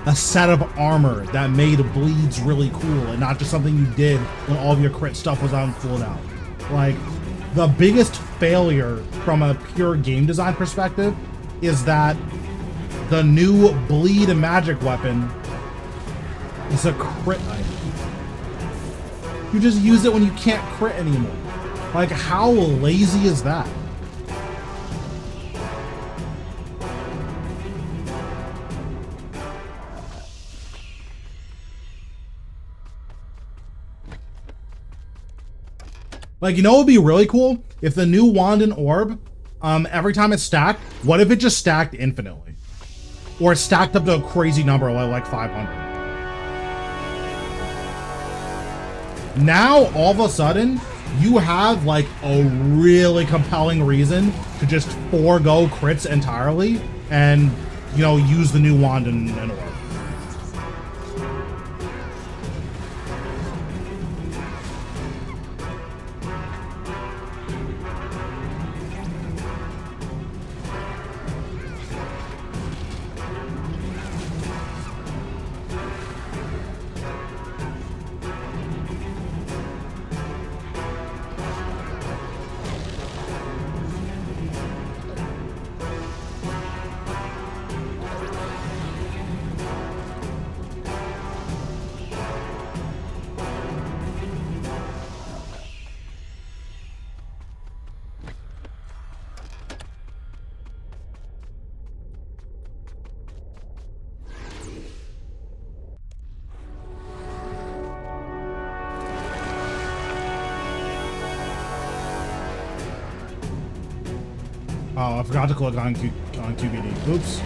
a set of armor that made bleeds really cool and not just something you did when all of your crit stuff was on cooldown. Like, the biggest failure from a pure game design perspective is that the new bleed magic weapon is a crit item. You just use it when you can't crit anymore. Like, how lazy is that? Like, you know what would be really cool? If the new wand and orb, every time it's stacked, what if it just stacked infinitely? Or it stacked up to a crazy number, like 500. Now, all of a sudden, you have like a really compelling reason to just forego crits entirely and, you know, use the new wand and orb. Oh, I forgot to click on QBD. Oops.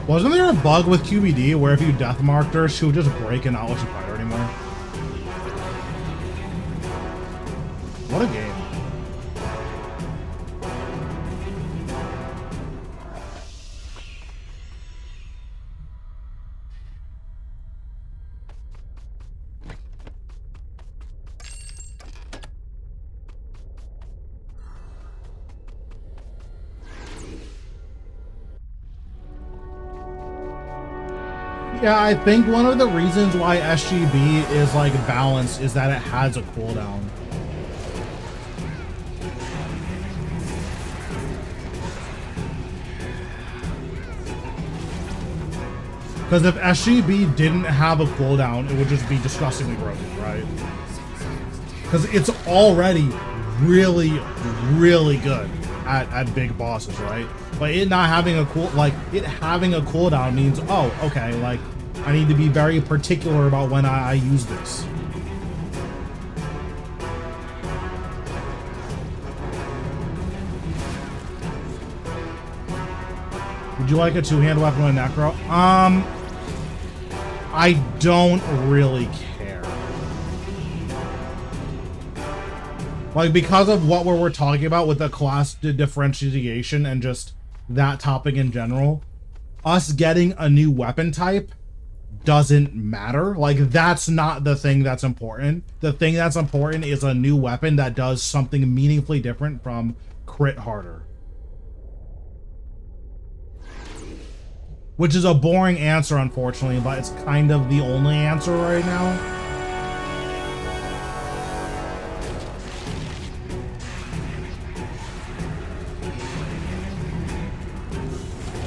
Wasn't there a bug with QBD where if you death marked her, she would just break and not let you fight her anymore? What a game. Yeah, I think one of the reasons why SGB is like balanced is that it has a cooldown. Because if SGB didn't have a cooldown, it would just be disgustingly broken, right? Because it's already really, really good at big bosses, right? But it not having a having a cooldown means, oh, okay, like, I need to be very particular about when I use this. Would you like a two-hand weapon with Necro? I don't really care. Like, because of what we're talking about with the class differentiation and just that topic in general, us getting a new weapon type doesn't matter. Like, that's not the thing that's important. The thing that's important is a new weapon that does something meaningfully different from crit harder. Which is a boring answer, unfortunately, but it's kind of the only answer right now.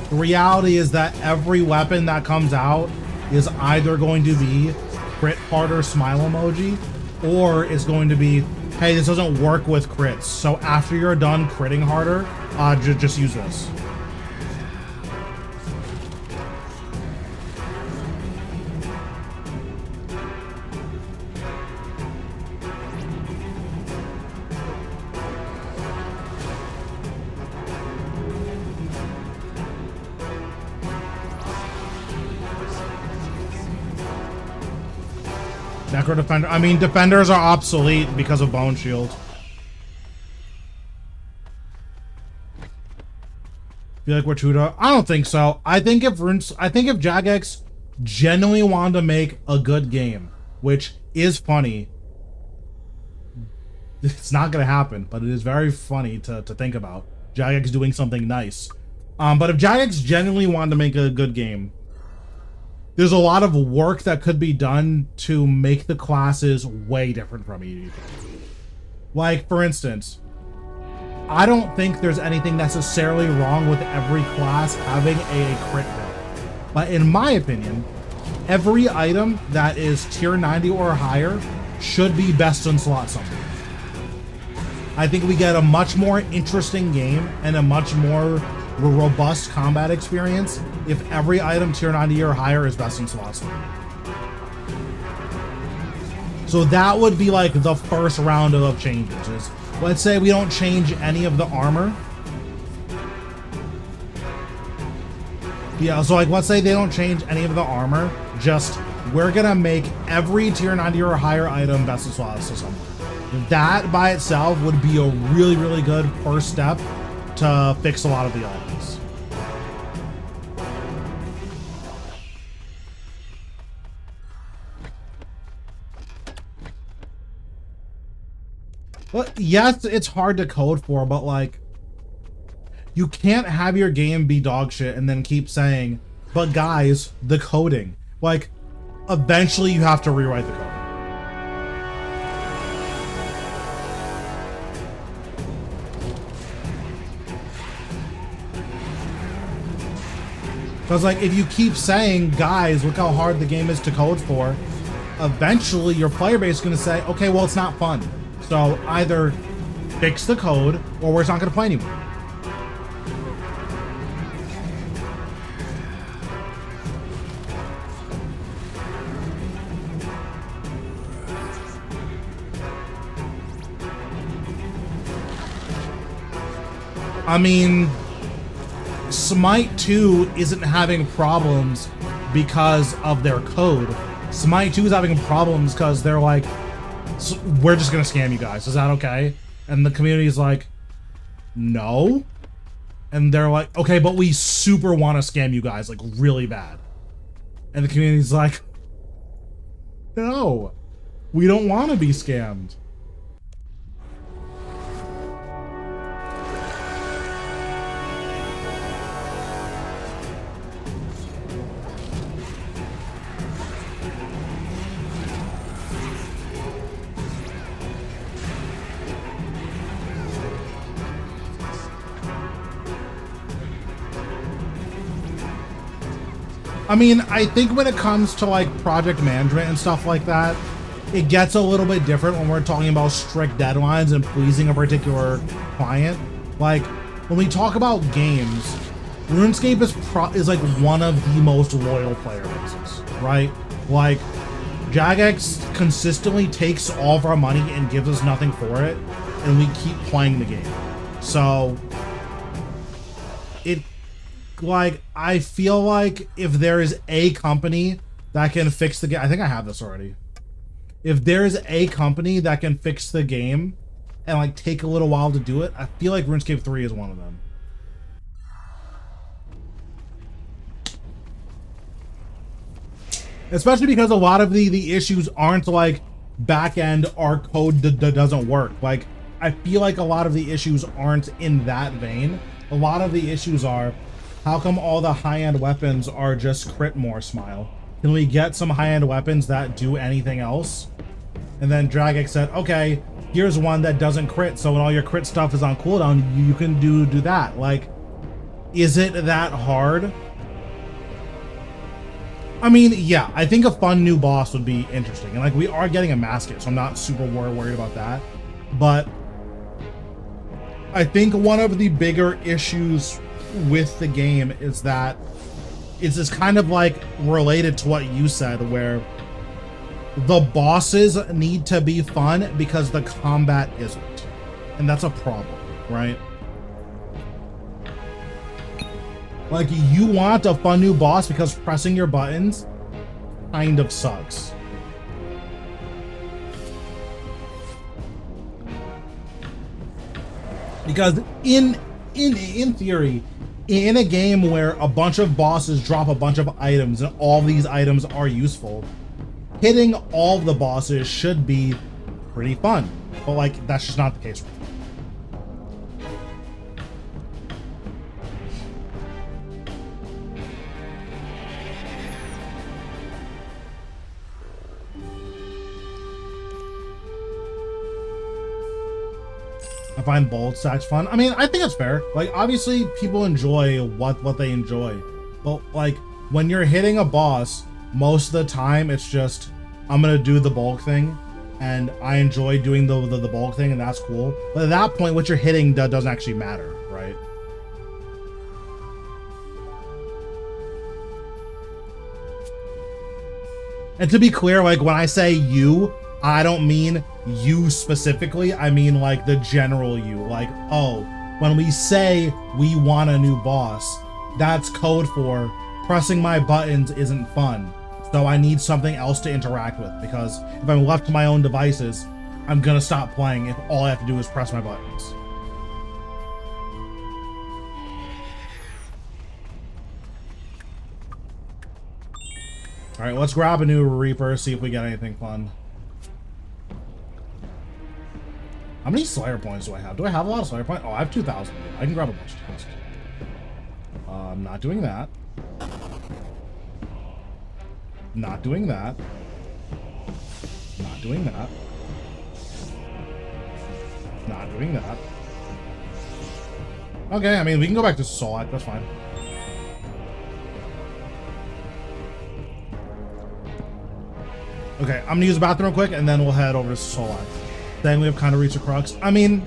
The reality is that every weapon that comes out is either going to be crit harder smile emoji, or it's going to be, hey, this doesn't work with crits, so after you're done critting harder, just use this. Necro Defender. I mean, defenders are obsolete because of Bone Shield. Feel like we're true to? I don't think so. I think if Jagex genuinely wanted to make a good game, which is funny, it's not gonna happen, but it is very funny to think about. Jagex doing something nice. But if Jagex genuinely wanted to make a good game, there's a lot of work that could be done to make the classes way different from each other. Like, for instance, I don't think there's anything necessarily wrong with every class having a crit build. But in my opinion, every item that is tier 90 or higher should be best in slot something. I think we get a much more interesting game and a much more robust combat experience if every item tier 90 or higher is best in slot. So that would be like the first round of changes. Is, let's say we don't change any of the armor. Yeah, so like let's say they don't change any of the armor, just we're gonna make every tier 90 or higher item best in slot system. That by itself would be a really, really good first step to fix a lot of the items. But yes, it's hard to code for, but like, you can't have your game be dog shit and then keep saying, but guys, the coding. Like, eventually you have to rewrite the code. Because like, if you keep saying, guys, look how hard the game is to code for, eventually your player base is going to say, okay, well, it's not fun. So either fix the code or we're just not going to play anymore. I mean, Smite 2 isn't having problems because of their code. Smite 2 is having problems because they're like, so we're just gonna scam you guys, is that okay? And the community is like, no. And they're like, okay, but we super want to scam you guys, like really bad. And the community's like, no, we don't want to be scammed. I mean, I think when it comes to like project management and stuff like that, it gets a little bit different when we're talking about strict deadlines and pleasing a particular client. Like when we talk about games, RuneScape is like one of the most loyal player bases, right? Like Jagex consistently takes all of our money and gives us nothing for it, and we keep playing the game. So it, like, I feel like if there is a company that can fix the game, I think I have this already. If there is a company that can fix the game and like take a little while to do it, I feel like RuneScape 3 is one of them. Especially because a lot of the issues aren't like back end, our code doesn't work. Like, I feel like a lot of the issues aren't in that vein. A lot of the issues are, how come all the high-end weapons are just crit more smile? Can we get some high-end weapons that do anything else? And then Dragic said, okay, here's one that doesn't crit, so when all your crit stuff is on cooldown, you can do that. Like, is it that hard? I mean, yeah, I think a fun new boss would be interesting. And like, we are getting a masket, so I'm not super worried about that. But I think one of the bigger issues with the game is that it's just kind of like related to what you said, where the bosses need to be fun because the combat isn't. And that's a problem, right? Like, you want a fun new boss because pressing your buttons kind of sucks. Because in theory, in a game where a bunch of bosses drop a bunch of items and all these items are useful, hitting all of the bosses should be pretty fun. But like, that's just not the case. I find bold stacks fun. I mean, I think it's fair. Like, obviously people enjoy what they enjoy, but like when you're hitting a boss, most of the time it's just, I'm gonna do the bulk thing, and I enjoy doing the bulk thing, and that's cool. But at that point, what you're hitting doesn't actually matter, right? And to be clear, like when I say you, I don't mean you specifically, I mean like the general you. Like, oh, when we say we want a new boss, that's code for pressing my buttons isn't fun. So I need something else to interact with, because if I'm left to my own devices, I'm gonna stop playing if all I have to do is press my buttons. All right, let's grab a new Reaper, see if we get anything fun. How many Slayer points do I have? Do I have a lot of Slayer points? Oh, I have 2,000. I can grab a bunch. I'm not doing that. Not doing that. Not doing that. Not doing that. Okay, I mean, we can go back to Solak. That's fine. Okay, I'm gonna use the bathroom real quick, and then we'll head over to Solak. Then we have kind of reached a crux. I mean,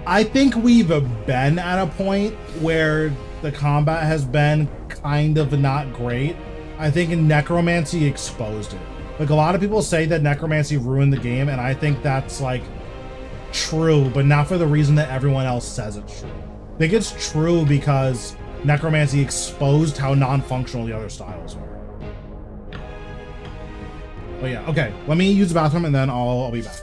I think we've been at a point where the combat has been kind of not great. I think Necromancy exposed it. Like, a lot of people say that Necromancy ruined the game, and I think that's like true, but not for the reason that everyone else says it's true. I think it's true because Necromancy exposed how non-functional the other styles were. But yeah, okay. Let me use the bathroom, and then I'll be back.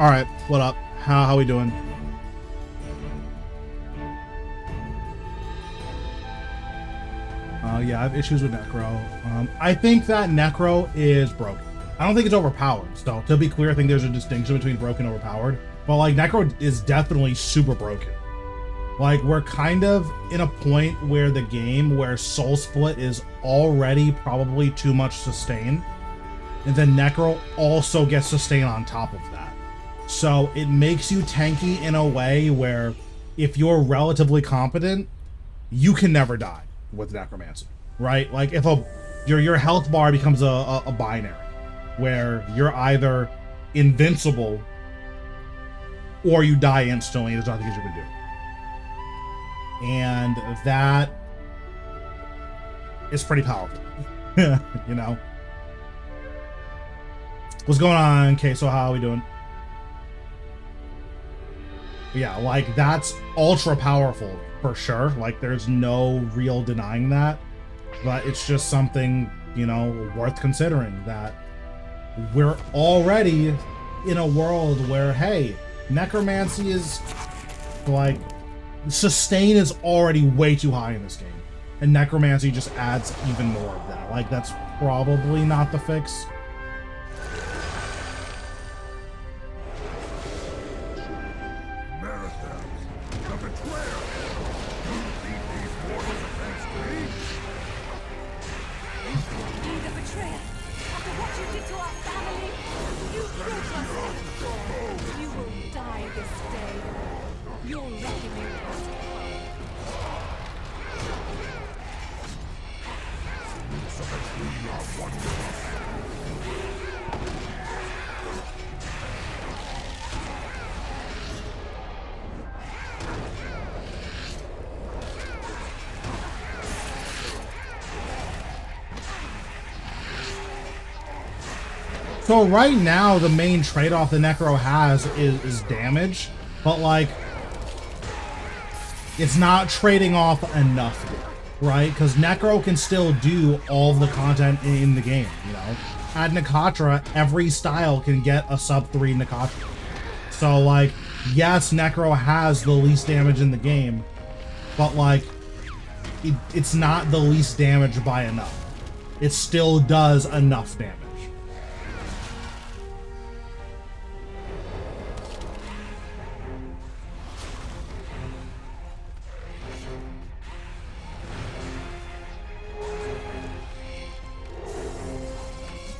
All right, what up? How we doing? Yeah, I have issues with Necro. I think that Necro is broken. I don't think it's overpowered. So to be clear, I think there's a distinction between broken and overpowered. But like Necro is definitely super broken. Like we're kind of in a point where the game where Soul Split is already probably too much sustain. And then Necro also gets sustain on top of that. So it makes you tanky in a way where if you're relatively competent, you can never die with Necromancy, right? Like if your health bar becomes a binary where you're either invincible or you die instantly. There's nothing you can do. And that is pretty powerful, you know? What's going on? Okay, so how are we doing? Yeah, like that's ultra powerful for sure. Like there's no real denying that, but it's just something, you know, worth considering that we're already in a world where, hey, Necromancy is like, sustain is already way too high in this game. And Necromancy just adds even more of that. Like that's probably not the fix. So right now, the main trade-off the Necro has is damage, but like, it's not trading off enough yet, right? Because Necro can still do all of the content in the game, you know? At Necatra, every style can get a sub-3 Necatra. So like, yes, Necro has the least damage in the game, but like, it's not the least damage by enough. It still does enough damage.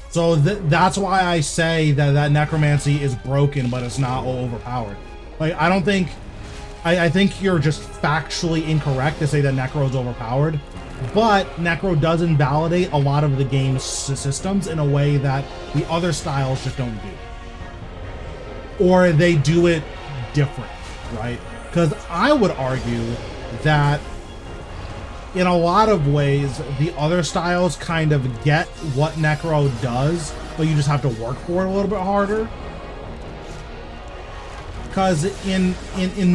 So that's why I say that Necromancy is broken, but it's not overpowered. Like, I don't think... I think you're just factually incorrect to say that Necro is overpowered, but Necro does invalidate a lot of the game's systems in a way that the other styles just don't do. Or they do it different, right? Because I would argue that in a lot of ways, the other styles kind of get what Necro does, but you just have to work for it a little bit harder. Because in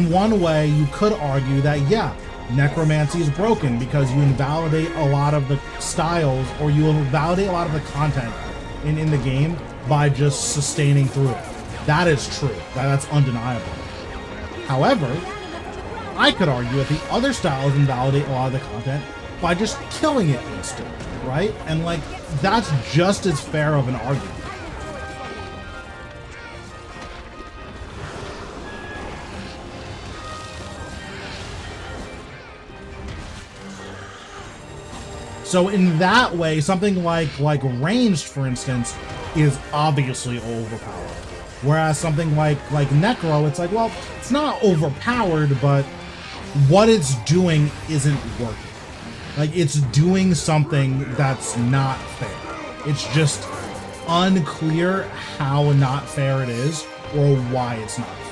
one way, you could argue that, yeah, Necromancy is broken because you invalidate a lot of the styles, or you invalidate a lot of the content in the game by just sustaining through it. That is true. That's undeniable. However, I could argue that the other styles invalidate a lot of the content by just killing it instantly, right? And like, that's just as fair of an argument. So in that way, something like ranged, for instance, is obviously overpowered. Whereas something like Necro, it's like, well, it's not overpowered, but what it's doing isn't working. Like, it's doing something that's not fair. It's just unclear how not fair it is or why it's not fair.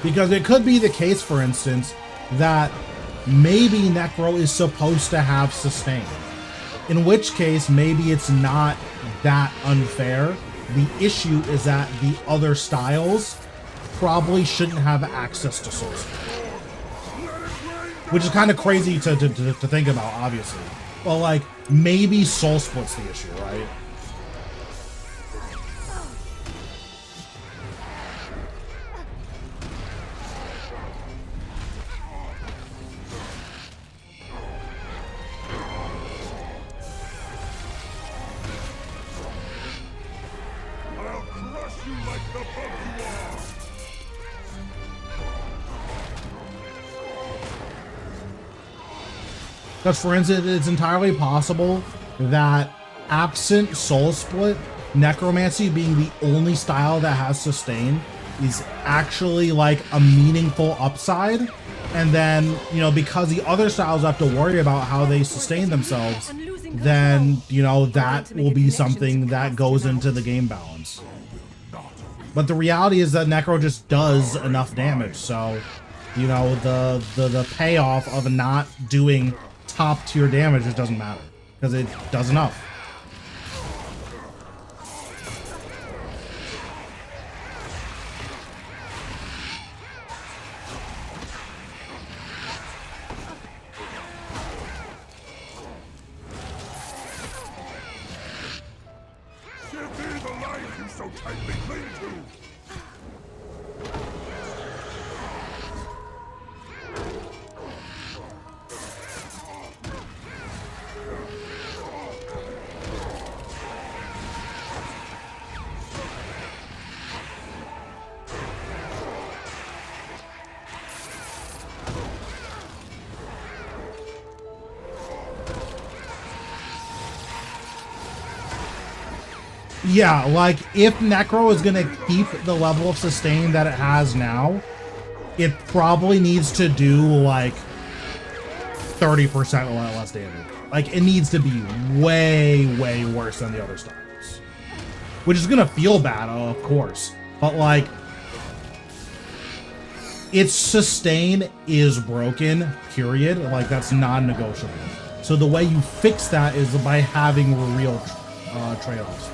Because it could be the case, for instance, that maybe Necro is supposed to have sustain. In which case, maybe it's not that unfair The issue is that the other styles probably shouldn't have access to soul split, which is kind of crazy to think about, obviously. But like, maybe soul split's the issue, right? I'll crush you like the buck you are! Because, for instance, it's entirely possible that absent soul split, necromancy being the only style that has sustain is actually like a meaningful upside. And then, you know, because the other styles have to worry about how they sustain themselves, then, you know, that will be something that goes into the game balance. But the reality is that Necro just does enough damage, so, you know, the payoff of not doing top tier damage just doesn't matter, because it does enough. Give me the life you so tightly cling to! Yeah, like, if Necro is gonna keep the level of sustain that it has now, it probably needs to do, like, 30% less damage. Like, it needs to be way, way worse than the other styles. Which is gonna feel bad, of course. But, like, its sustain is broken, period. Like, that's non-negotiable. So the way you fix that is by having real trade-offs.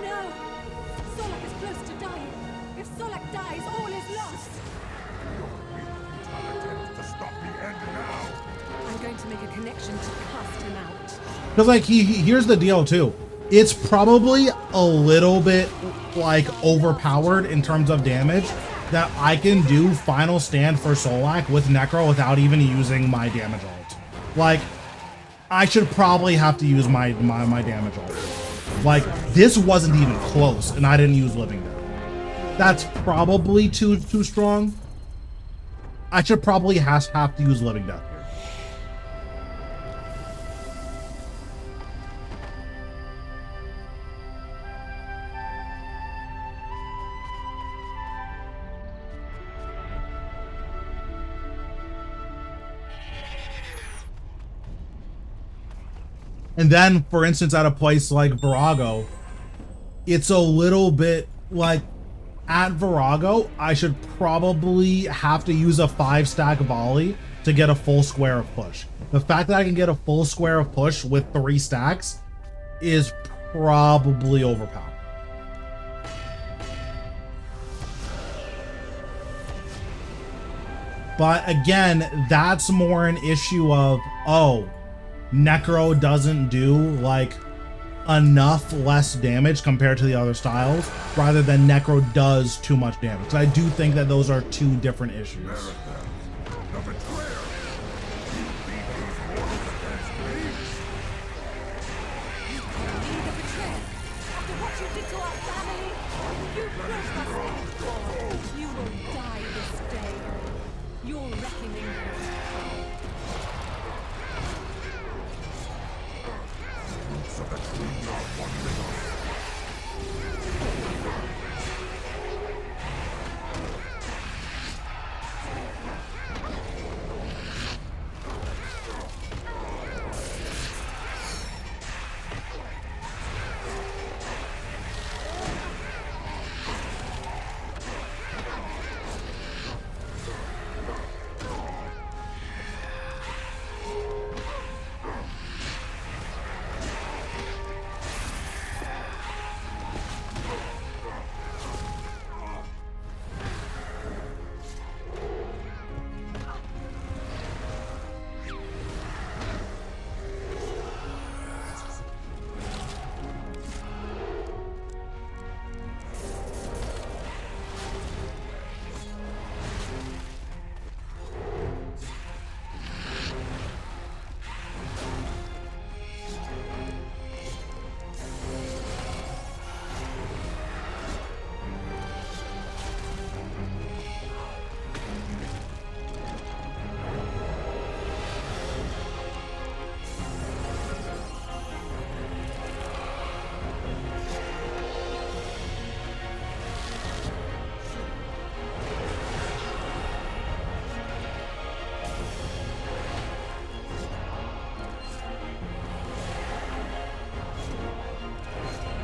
No! Solak is close to dying. If Solak dies, all is lost. I'll attempt to stop the end now! I'm going to make a connection to cast him out. Because, like, here's the deal, too. It's probably a little bit, like, overpowered in terms of damage that I can do Final Stand for Solak with Necro without even using my damage ult. Like, I should probably have to use my damage ult. Like, this wasn't even close, and I didn't use Living Death. That's probably too strong. I should probably have to use Living Death here. And then, for instance, at a place like Virago, it's a little bit like, at Virago, I should probably have to use a 5-stack volley to get a full square of push. The fact that I can get a full square of push with 3 stacks is probably overpowered. But again, that's more an issue of, oh, Necro doesn't do like enough less damage compared to the other styles, rather than Necro does too much damage. I do think that those are two different issues. The betrayer! You beat these mortals against me? You the betrayer. After what you did to our family, you broke us all. You will die this day. Your reckoning. So the tree are wandering us.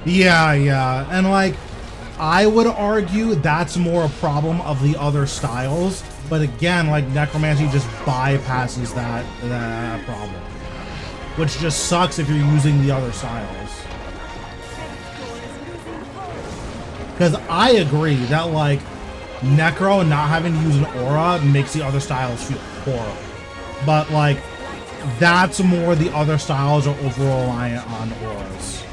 Yeah, yeah. And like, I would argue that's more a problem of the other styles. But again, like Necromancy just bypasses that problem. Which just sucks if you're using the other styles. Because I agree that like Necro not having to use an aura makes the other styles feel horrible. But like, that's more the other styles are over reliant on auras.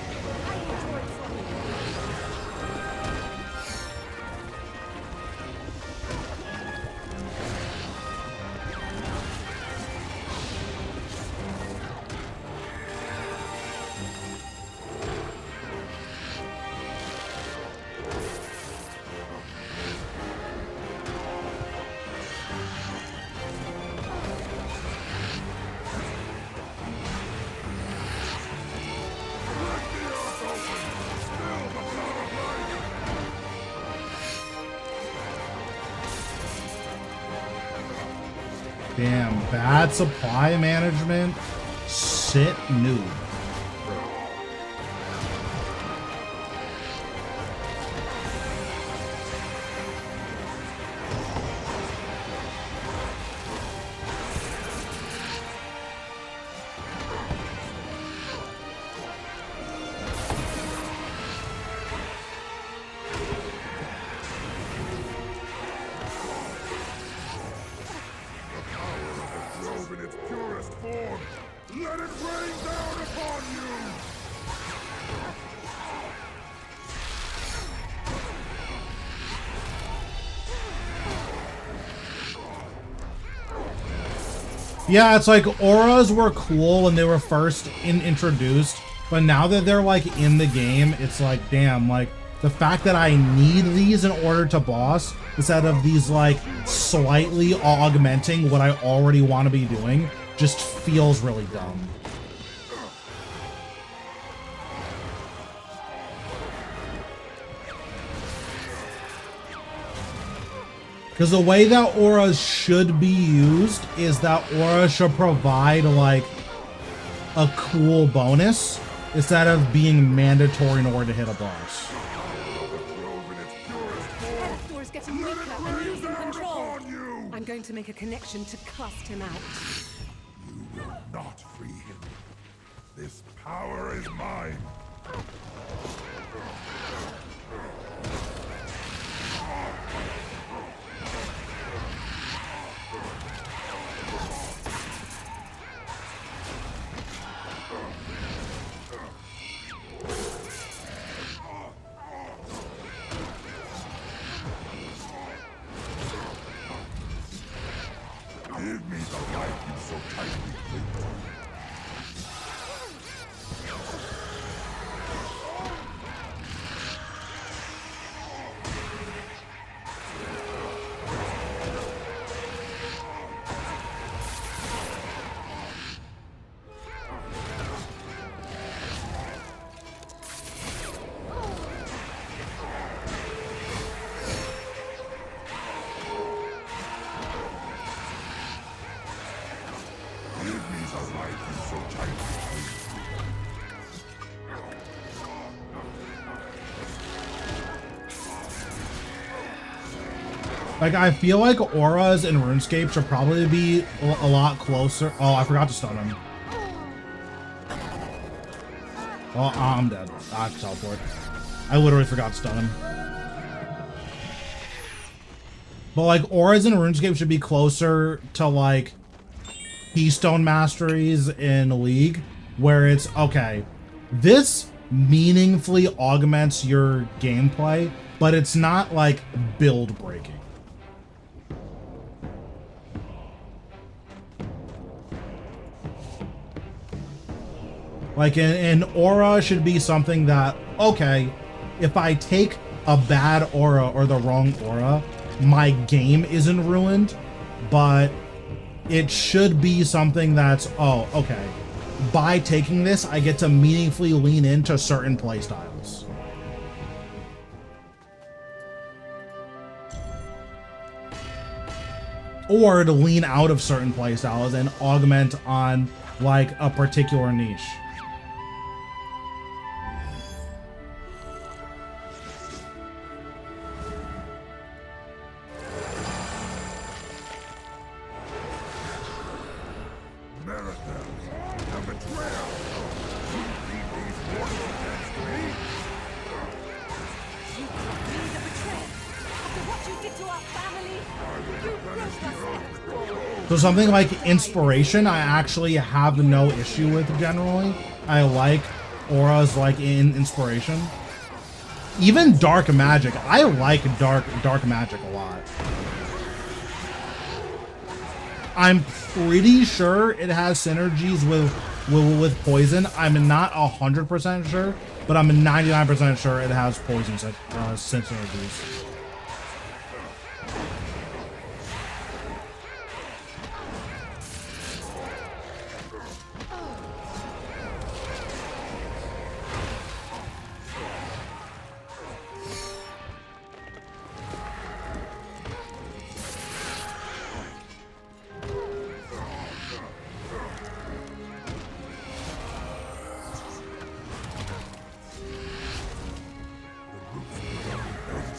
Damn, bad supply management. Sit noob. In its purest form, let it rain down upon you! Yeah, it's like auras were cool when they were first introduced, but now that they're like in the game, it's like, damn, like the fact that I need these in order to boss instead of these like slightly augmenting what I already want to be doing just feels really dumb. Because the way that auras should be used is that auras should provide like a cool bonus instead of being mandatory in order to hit a boss. Hector's getting weaker and losing control. I'm going to make a connection to cast him out. You will not free him. This power is mine. Give me the life you so tightly cling to. Like, I feel like auras in RuneScape should probably be a lot closer. Oh, I forgot to stun him. Oh, I'm dead. I have to teleport. I literally forgot to stun him. But like, auras in RuneScape should be closer to like Keystone Masteries in League, where it's, okay, this meaningfully augments your gameplay, but it's not like build breaking. Like an aura should be something that, okay, if I take a bad aura or the wrong aura, my game isn't ruined, but it should be something that's, oh, okay, by taking this, I get to meaningfully lean into certain playstyles. Or to lean out of certain playstyles and augment on like a particular niche. to our family. You broke us next door. So something like inspiration, I actually have no issue with generally. I like auras like in inspiration. Even dark magic, I like dark magic a lot. I'm pretty sure it has synergies with poison. I'm not 100% sure, but I'm 99% sure it has poison synergies.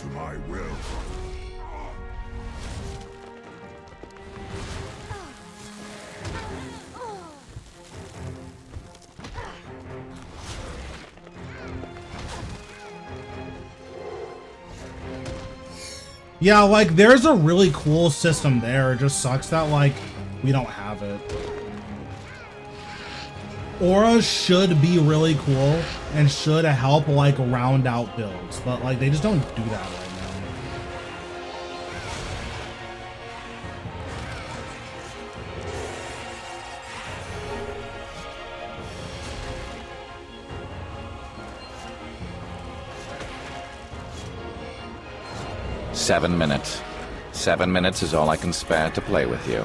To my will. Yeah, like there's a really cool system there. It just sucks that like we don't have it. Auras should be really cool and should help like round out builds, but like they just don't do that right now. 7 minutes. 7 minutes is all I can spare to play with you.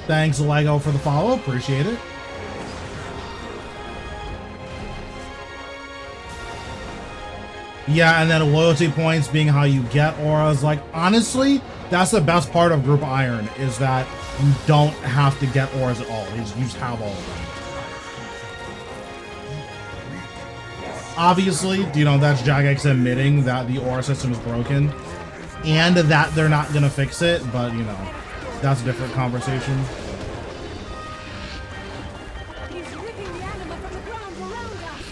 Thanks, Lego, for the follow. Appreciate it. Yeah, and then loyalty points being how you get auras. Like, honestly, that's the best part of Group Iron, is that you don't have to get auras at all. You just have all of them. Obviously, you know, that's Jagex admitting that the aura system is broken and that they're not going to fix it, but, you know, that's a different conversation. He's ripping the anima from the ground around us.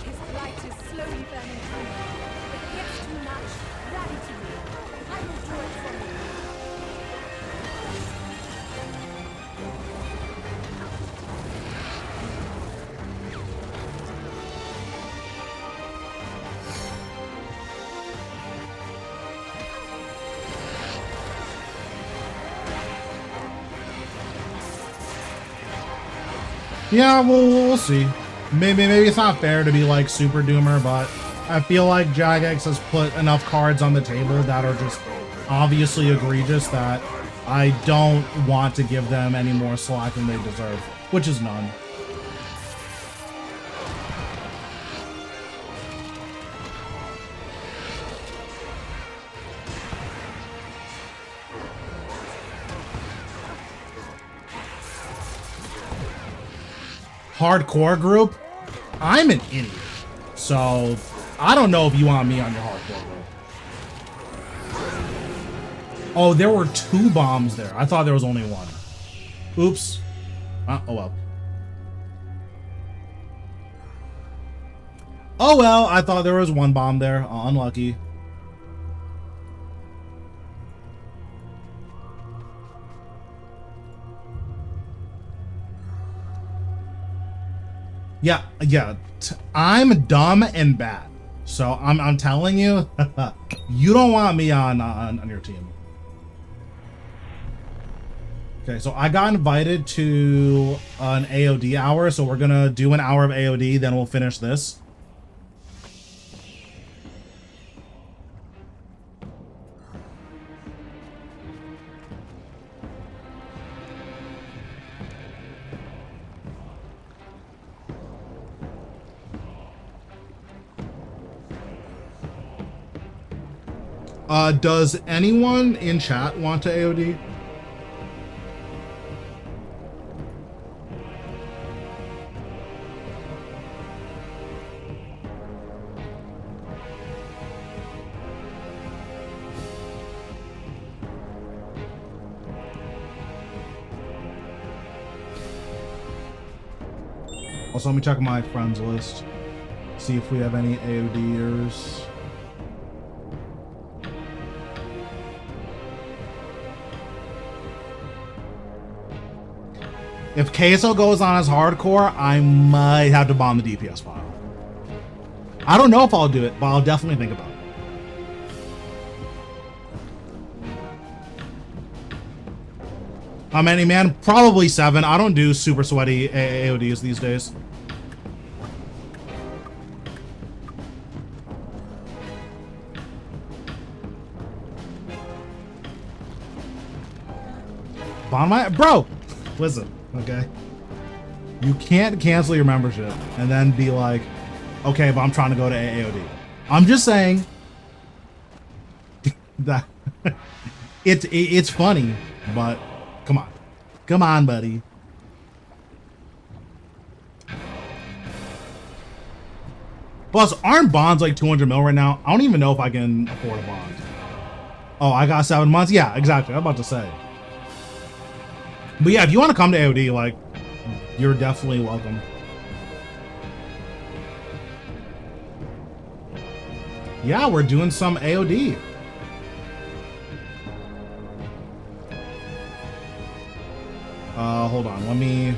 His light is slowly burning through. If it gets too much, rally to me. I will draw it from you. Yeah, we'll see. Maybe it's not fair to be like Super Doomer, but I feel like Jagex has put enough cards on the table that are just obviously egregious that I don't want to give them any more slack than they deserve, which is none. Hardcore group, I'm an idiot, so I don't know if you want me on your hardcore group. Oh, there were 2 bombs there. I thought there was only 1. Oops. Oh well. Oh well, I thought there was 1 bomb there. Unlucky. Yeah, I'm dumb and bad. So I'm telling you, you don't want me on your team. Okay, so I got invited to an AOD hour, so we're gonna do an hour of AOD, then we'll finish this. Does anyone in chat want to AOD? Also, let me check my friends list. See if we have any AODers. If Queso goes on as hardcore, I might have to bomb the DPS pile. I don't know if I'll do it, but I'll definitely think about it. How many, man? Probably 7. I don't do super sweaty AODs these days. Bond my bro. Listen, okay. You can't cancel your membership and then be like, okay, but I'm trying to go to AOD. I'm just saying that it's funny, but come on, buddy. Plus, aren't bonds like 200 mil right now? I don't even know if I can afford a bond. Oh, I got 7 months. Yeah, exactly. I'm about to say. But yeah, if you want to come to AOD, like, you're definitely welcome. Yeah, we're doing some AOD. Hold on, let me...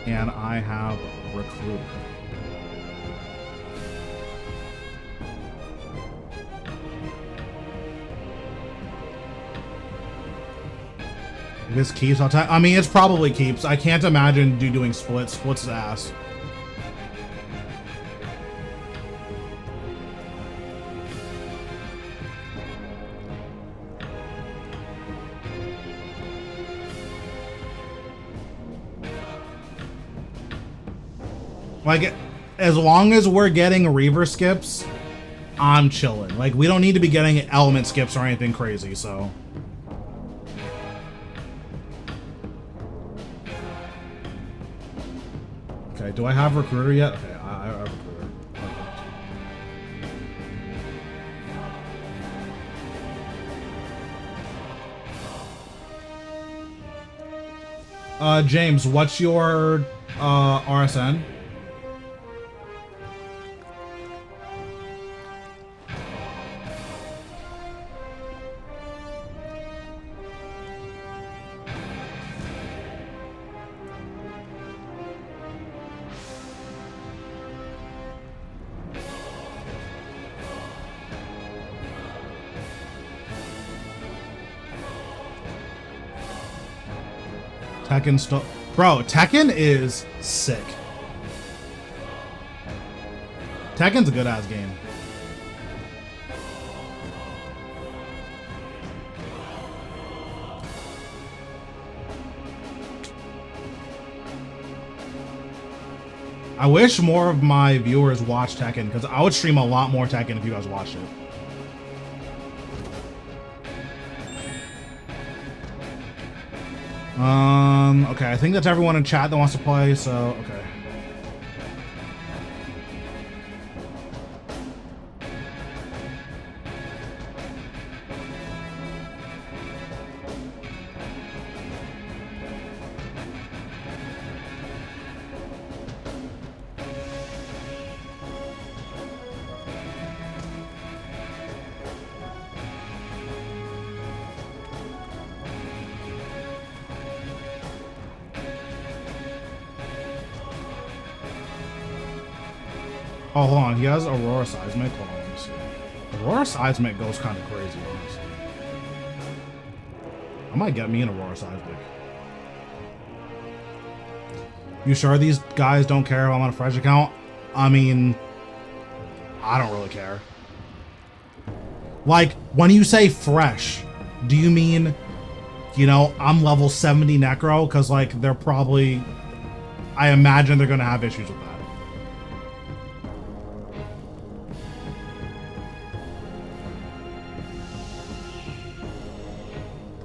And I have recruit. This keeps all time. I mean, it's probably keeps. I can't imagine doing splits. Splits is ass. Like, as long as we're getting Reaver skips, I'm chilling. Like, we don't need to be getting element skips or anything crazy, so. Okay, do I have recruiter yet? Okay, I have recruiter. Okay. James, what's your RSN? Tekken still, bro. Tekken is sick. Tekken's a good ass game. I wish more of my viewers watch Tekken, because I would stream a lot more Tekken if you guys watched it. Okay, I think that's everyone in chat that wants to play, so, okay. Oh, hold on. He has Aurora Seismic. Hold on, let me see. Aurora Seismic goes kind of crazy, honestly. I might get me an Aurora Seismic. You sure these guys don't care if I'm on a fresh account? I mean, I don't really care. Like, when you say fresh, do you mean, you know, I'm level 70 Necro? Because, like, they're probably... I imagine they're going to have issues with that.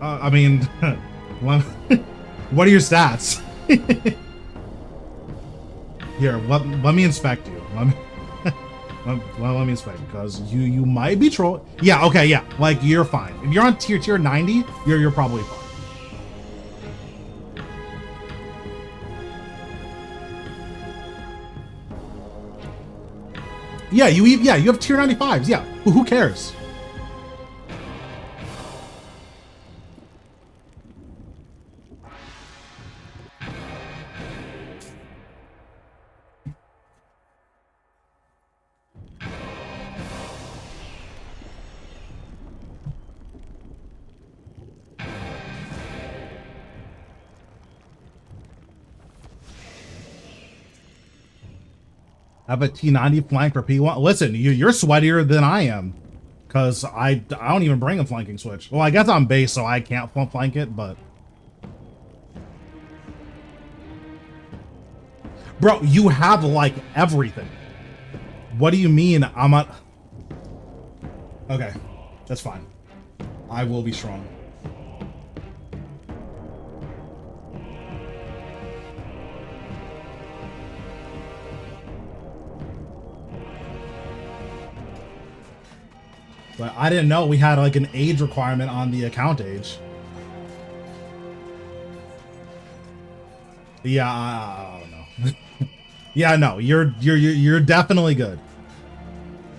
I mean, what are your stats? Here, let me inspect you. Let me inspect you, because you might be troll. Yeah, okay, yeah. Like, you're fine. If you're on tier 90, you're probably fine. Yeah, you have tier 95s. Yeah, who cares? have a T90 flank for P1. Listen, you're sweatier than I am. Because I don't even bring a flanking switch. Well, I guess I'm base, so I can't flank it, but... Bro, you have, like, everything. What do you mean I'm not... Okay, that's fine. I will be strong. But I didn't know we had like an age requirement on the account age. Yeah, I don't know. Yeah, no, you're definitely good.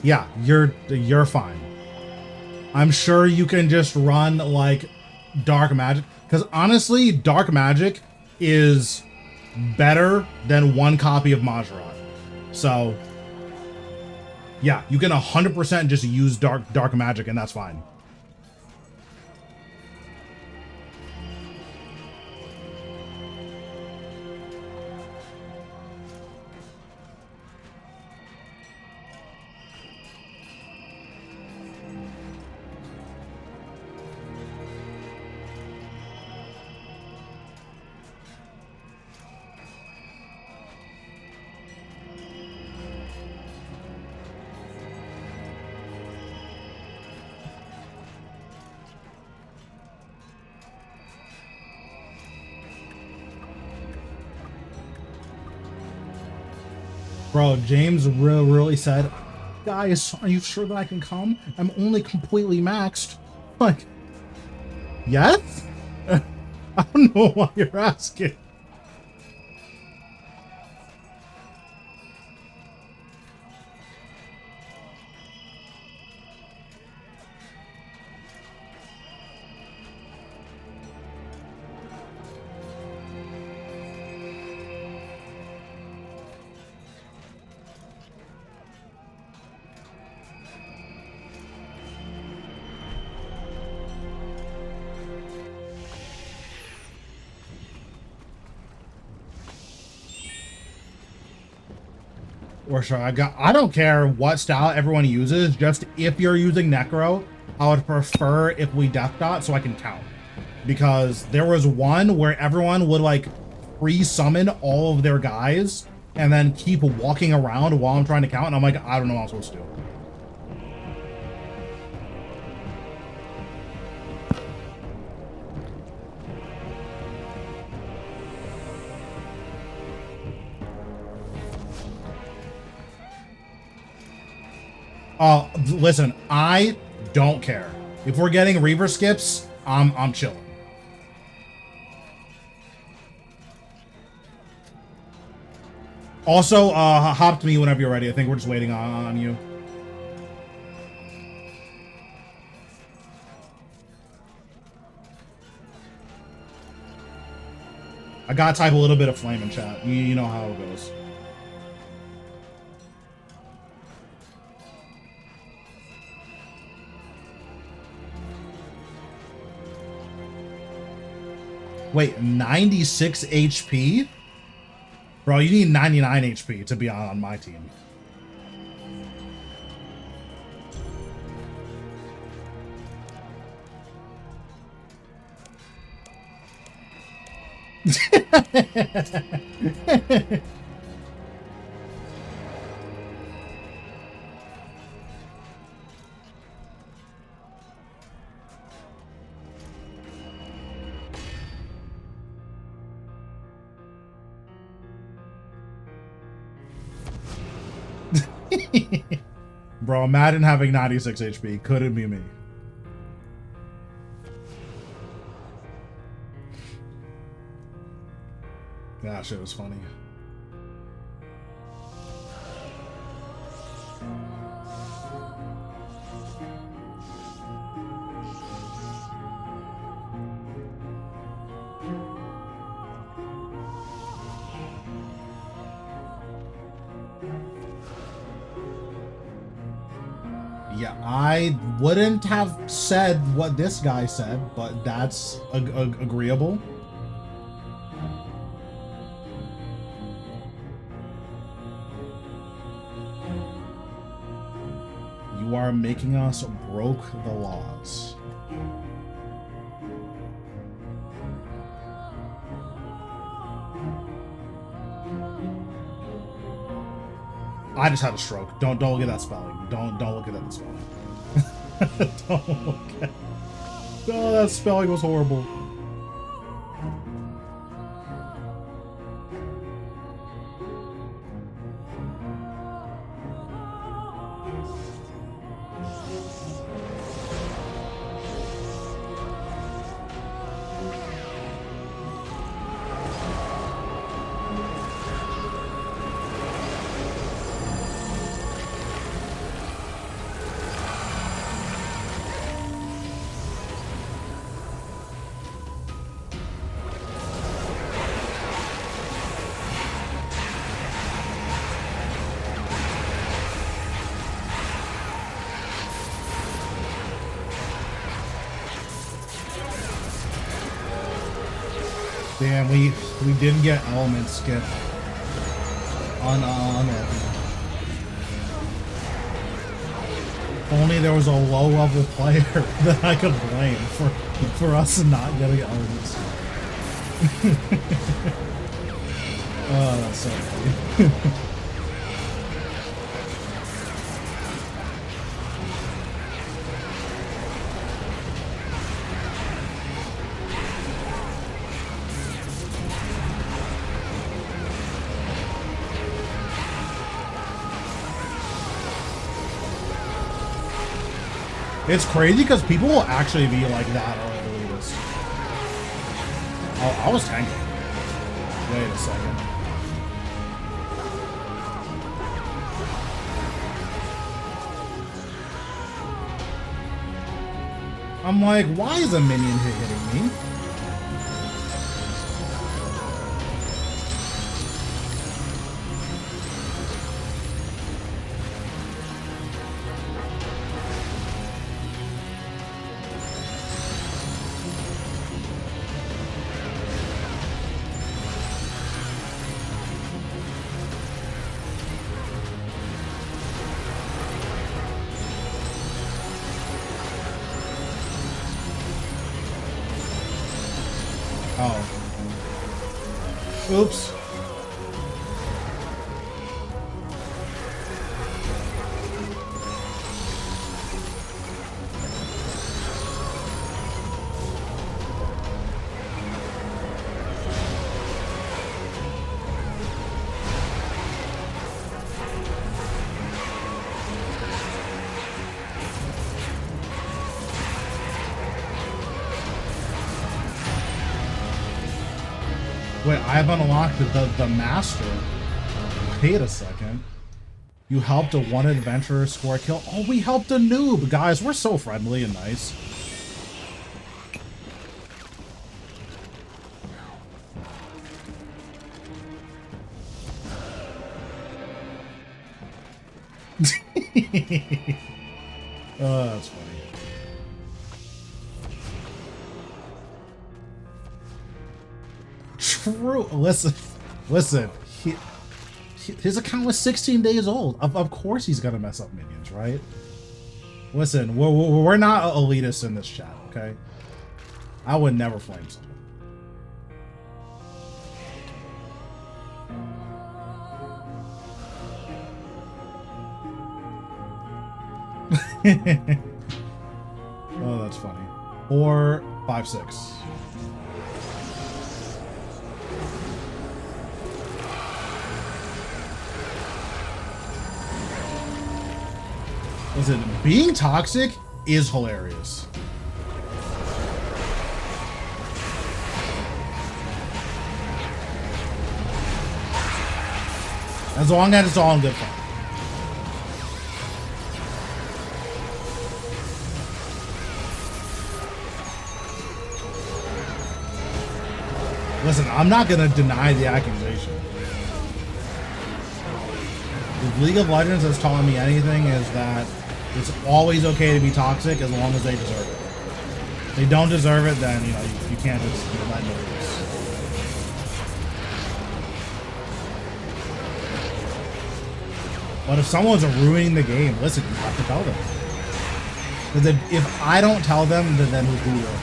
Yeah, you're fine. I'm sure you can just run like dark magic, because honestly, dark magic is better than one copy of Majorat. So yeah, you can 100% just use dark magic, and that's fine. Bro, James really said, guys, are you sure that I can come? I'm only completely maxed. Like, yes? I don't know why you're asking. Or sure, I don't care what style everyone uses, just if you're using Necro, I would prefer if we death dot so I can count. Because there was one where everyone would like pre-summon all of their guys and then keep walking around while I'm trying to count, and I'm like, I don't know what I'm supposed to do. Listen, I don't care. If we're getting Reaver skips, I'm chilling. Also, hop to me whenever you're ready. I think we're just waiting on you. I gotta type a little bit of flame in chat. You know how it goes. Wait, 96 HP? Bro, you need 99 HP to be on my team. Bro, Madden having 96 HP couldn't be me. That shit was funny. Yeah, I wouldn't have said what this guy said, but that's agreeable. You are making us broke the laws. I just had a stroke. Don't look at that spelling. Don't look at that spelling. Don't look at. Oh, that spelling was horrible. Damn, we didn't get element skip on it. If only there was a low level player that I could blame for us not getting elements. Oh, that's so funny. It's crazy because people will actually be like that or elitist. Oh, I was tanking. Wait a second. I'm like, why is a minion hitting me? Oh. Oops. Wait, I have unlocked the master. Wait a second. You helped a wanted adventurer score a kill. Oh, we helped a noob. Guys, we're so friendly and nice. Oh, that's funny. True. Listen. His account was 16 days old. Of course he's gonna mess up minions, right? Listen, we're not elitists in this chat, okay? I would never flame someone. Oh, that's funny. 4, 5, 6. Listen, being toxic is hilarious. As long as it's all in good fun. Listen, I'm not gonna deny the accusation. If League of Legends has taught me anything is that it's always okay to be toxic as long as they deserve it. If they don't deserve it, then you can't just let them loose. But if someone's ruining the game, listen, you have to tell them. Because if I don't tell them, then who will?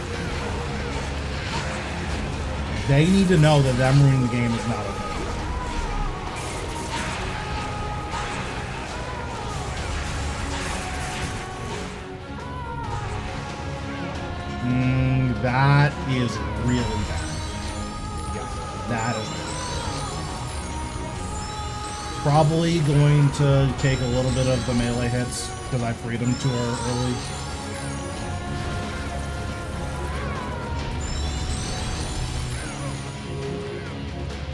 They need to know that them ruining the game is not okay. That is really bad. Yeah, that is bad. Probably going to take a little bit of the melee hits because I freed him too early.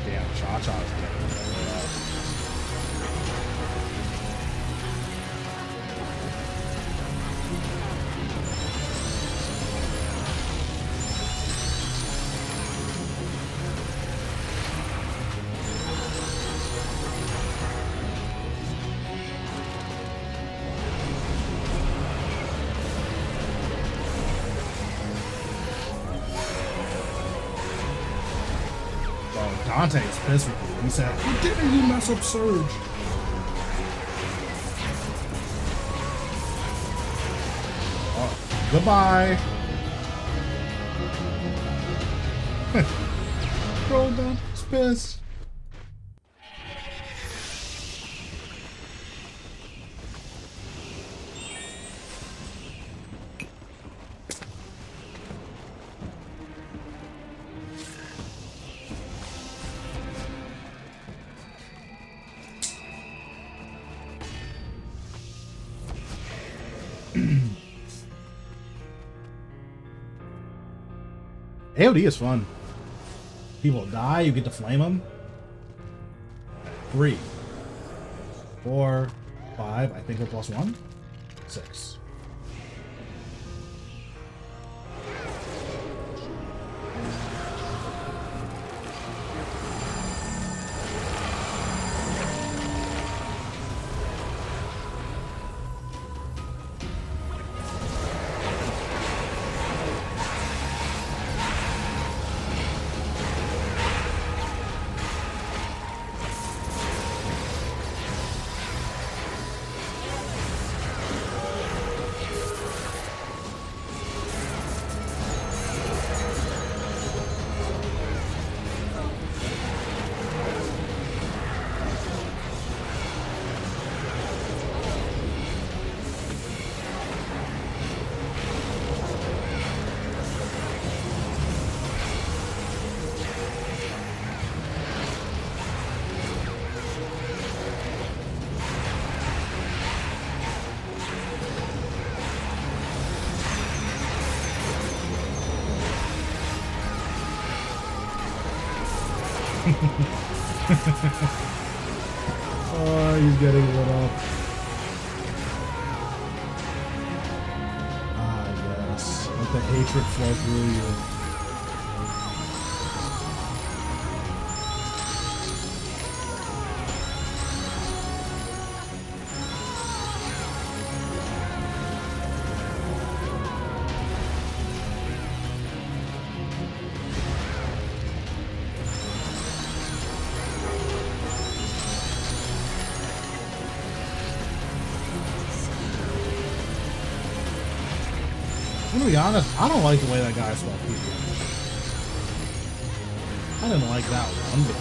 Damn, Cha-Cha's getting it up. Dante's pissed with me. He said, "How dare you mess up Surge?" Oh, goodbye. Roll down. He's pissed. AOD is fun. People die, you get to flame them. 3, 4, 5, I think we're +1. 6. Oh, he's getting lit up. Ah, yes. Let the hatred flow through you. I'm gonna be honest, I don't like the way that guy swapped people. I didn't like that one bit.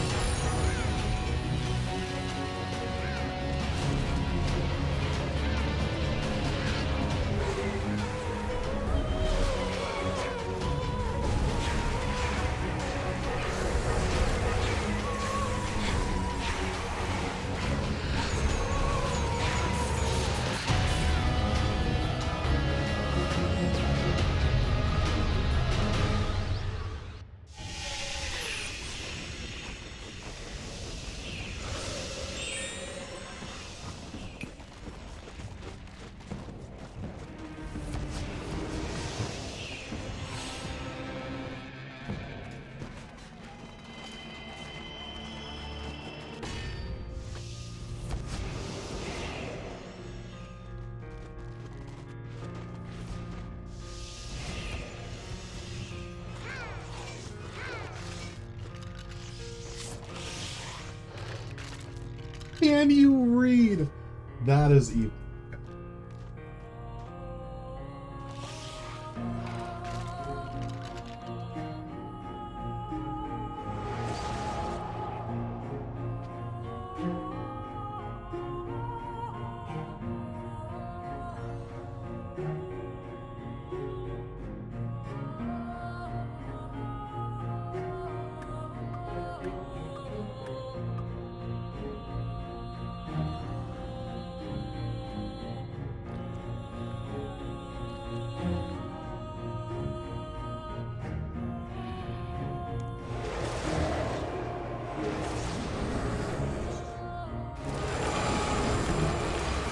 Can you read? That is evil.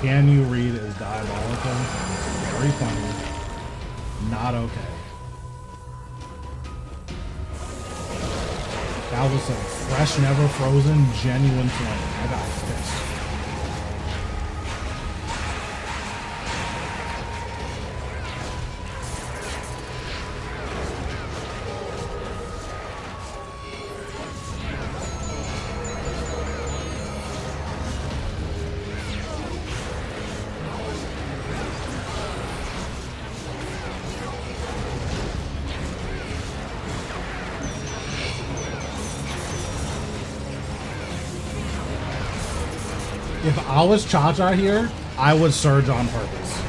Can you read is diabolical? Very funny. Not okay. That was a fresh, never frozen, genuine flame. I got pissed. If I was Cha-Cha here, I would surge on purpose.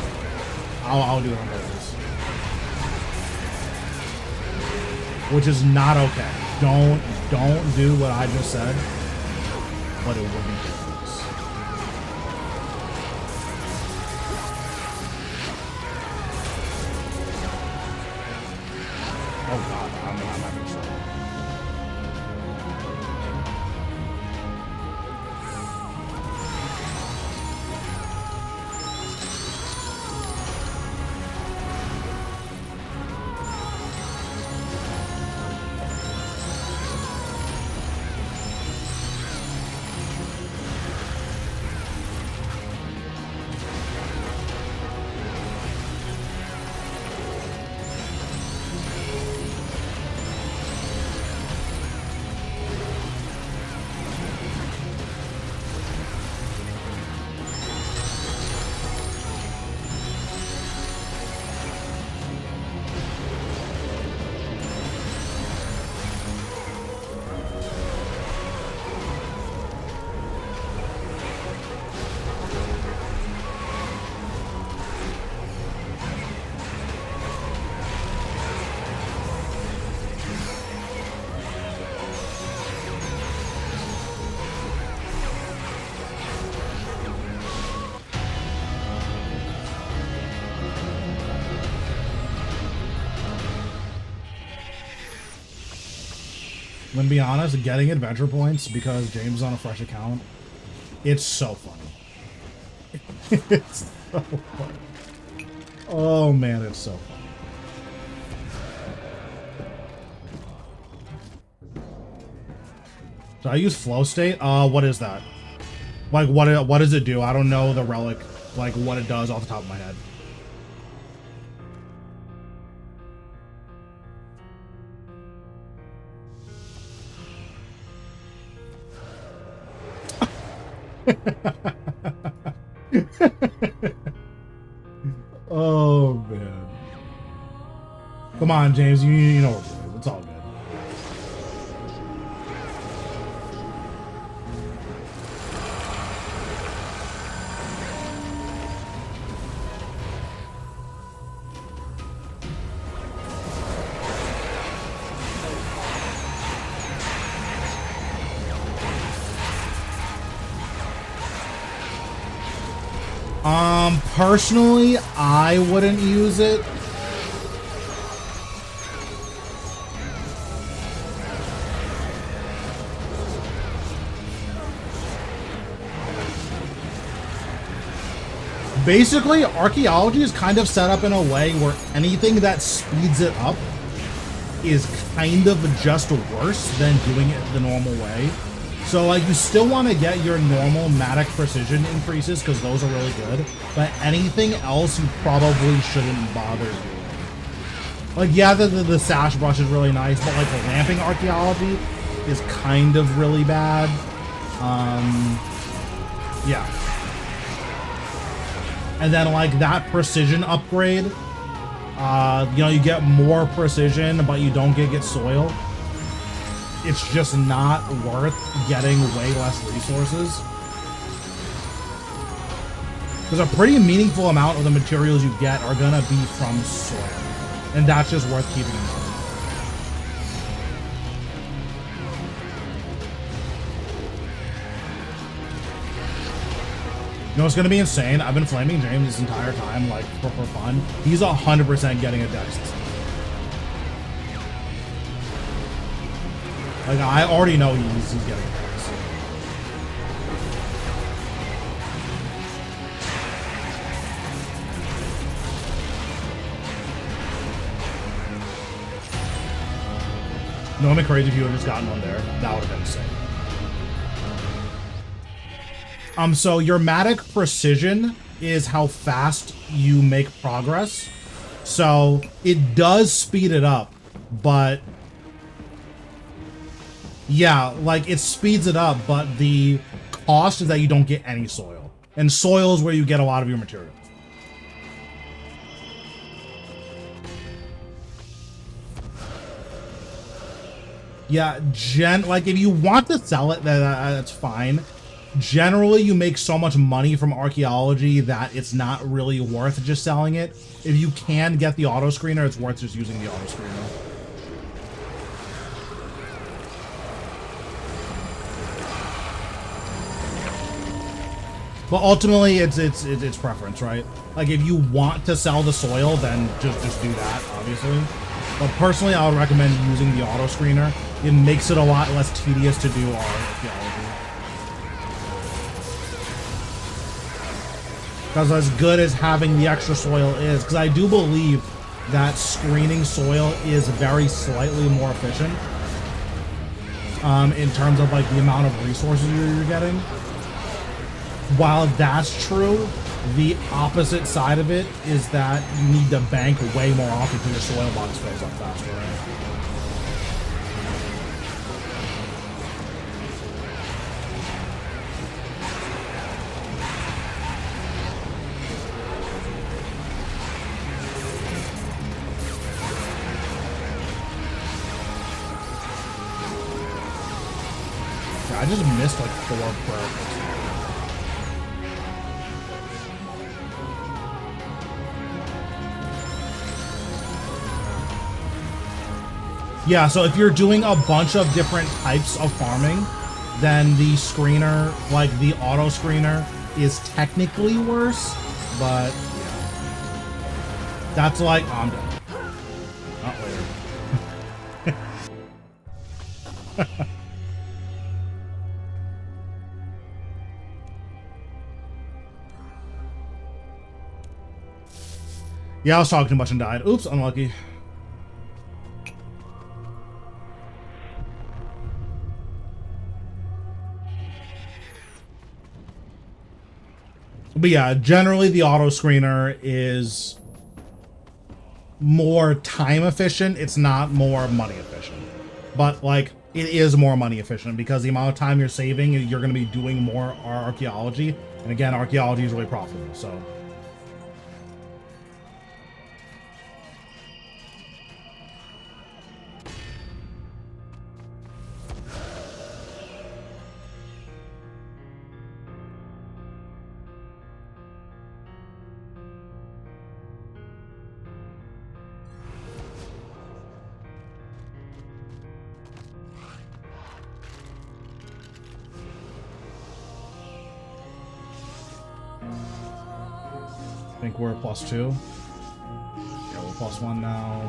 I'll do it on purpose. Which is not okay. Don't do what I just said. But it would be purpose. Oh god, I'm having trouble. I'm gonna be honest, getting adventure points because James is on a fresh account, it's so funny. It's so funny. Oh man, it's so funny. So I use flow state. What is that? Like what does it do? I don't know the relic, like what it does off the top of my head. Oh man, come on James, you know what it is. It's all good. Personally, I wouldn't use it. Basically, archaeology is kind of set up in a way where anything that speeds it up is kind of just worse than doing it the normal way. So, like, you still want to get your normal matic precision increases because those are really good. But anything else you probably shouldn't bother doing. Like, yeah, the sash brush is really nice, but, like, the lamping archaeology is kind of really bad. Yeah. And then like that precision upgrade, you know, you get more precision, but you don't get soil. It's just not worth getting way less resources. Because a pretty meaningful amount of the materials you get are gonna be from soil. And that's just worth keeping in mind. You know what's gonna be insane? I've been flaming James this entire time, like, for fun. He's 100% getting a dex. Like, I already know he's getting a dex. No, it'd be crazy if you would have just gotten one there. That would have been insane. So your Matic precision is how fast you make progress. So it does speed it up, but yeah, like it speeds it up, but the cost is that you don't get any soil. And soil is where you get a lot of your materials. Yeah, like if you want to sell it, that's fine. Generally, you make so much money from archaeology that it's not really worth just selling it. If you can get the auto screener, it's worth just using the auto screener. But ultimately, it's preference, right? Like if you want to sell the soil, then just do that, obviously. But personally, I would recommend using the auto screener. It makes it a lot less tedious to do our archaeology. Because as good as having the extra soil is, because I do believe that screening soil is very slightly more efficient in terms of like the amount of resources you're getting. While that's true, the opposite side of it is that you need to bank way more often because your soil box fills up faster, right? Yeah, I just missed like 4 purples. Yeah, so if you're doing a bunch of different types of farming, then the screener, like the auto screener, is technically worse, but yeah. That's like, I'm done. Not later. Yeah, I was talking too much and died. Oops, unlucky. But yeah, generally the auto screener is more time efficient. It's not more money efficient. But like, it is more money efficient because the amount of time you're saving, you're going to be doing more archaeology. And again, archaeology is really profitable, so. I think we're +2. Yeah, we're +1 now.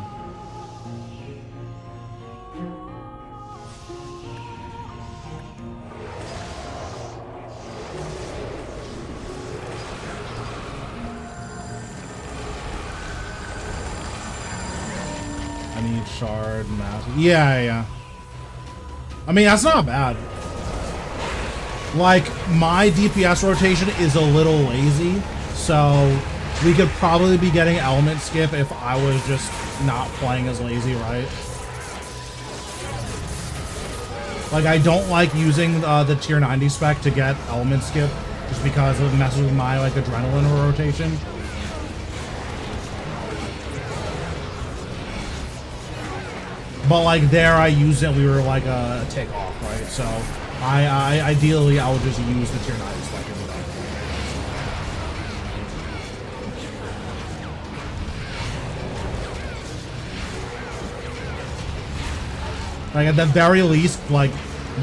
I need shard mass. Yeah. I mean, that's not bad. Like, my DPS rotation is a little lazy, so we could probably be getting element skip if I was just not playing as lazy, right? Like, I don't like using the tier 90 spec to get element skip just because it messes with my like adrenaline rotation. But like there, I used it. We were like a takeoff, right? So I ideally I would just use the tier 9 spike in that. Like at the very least, like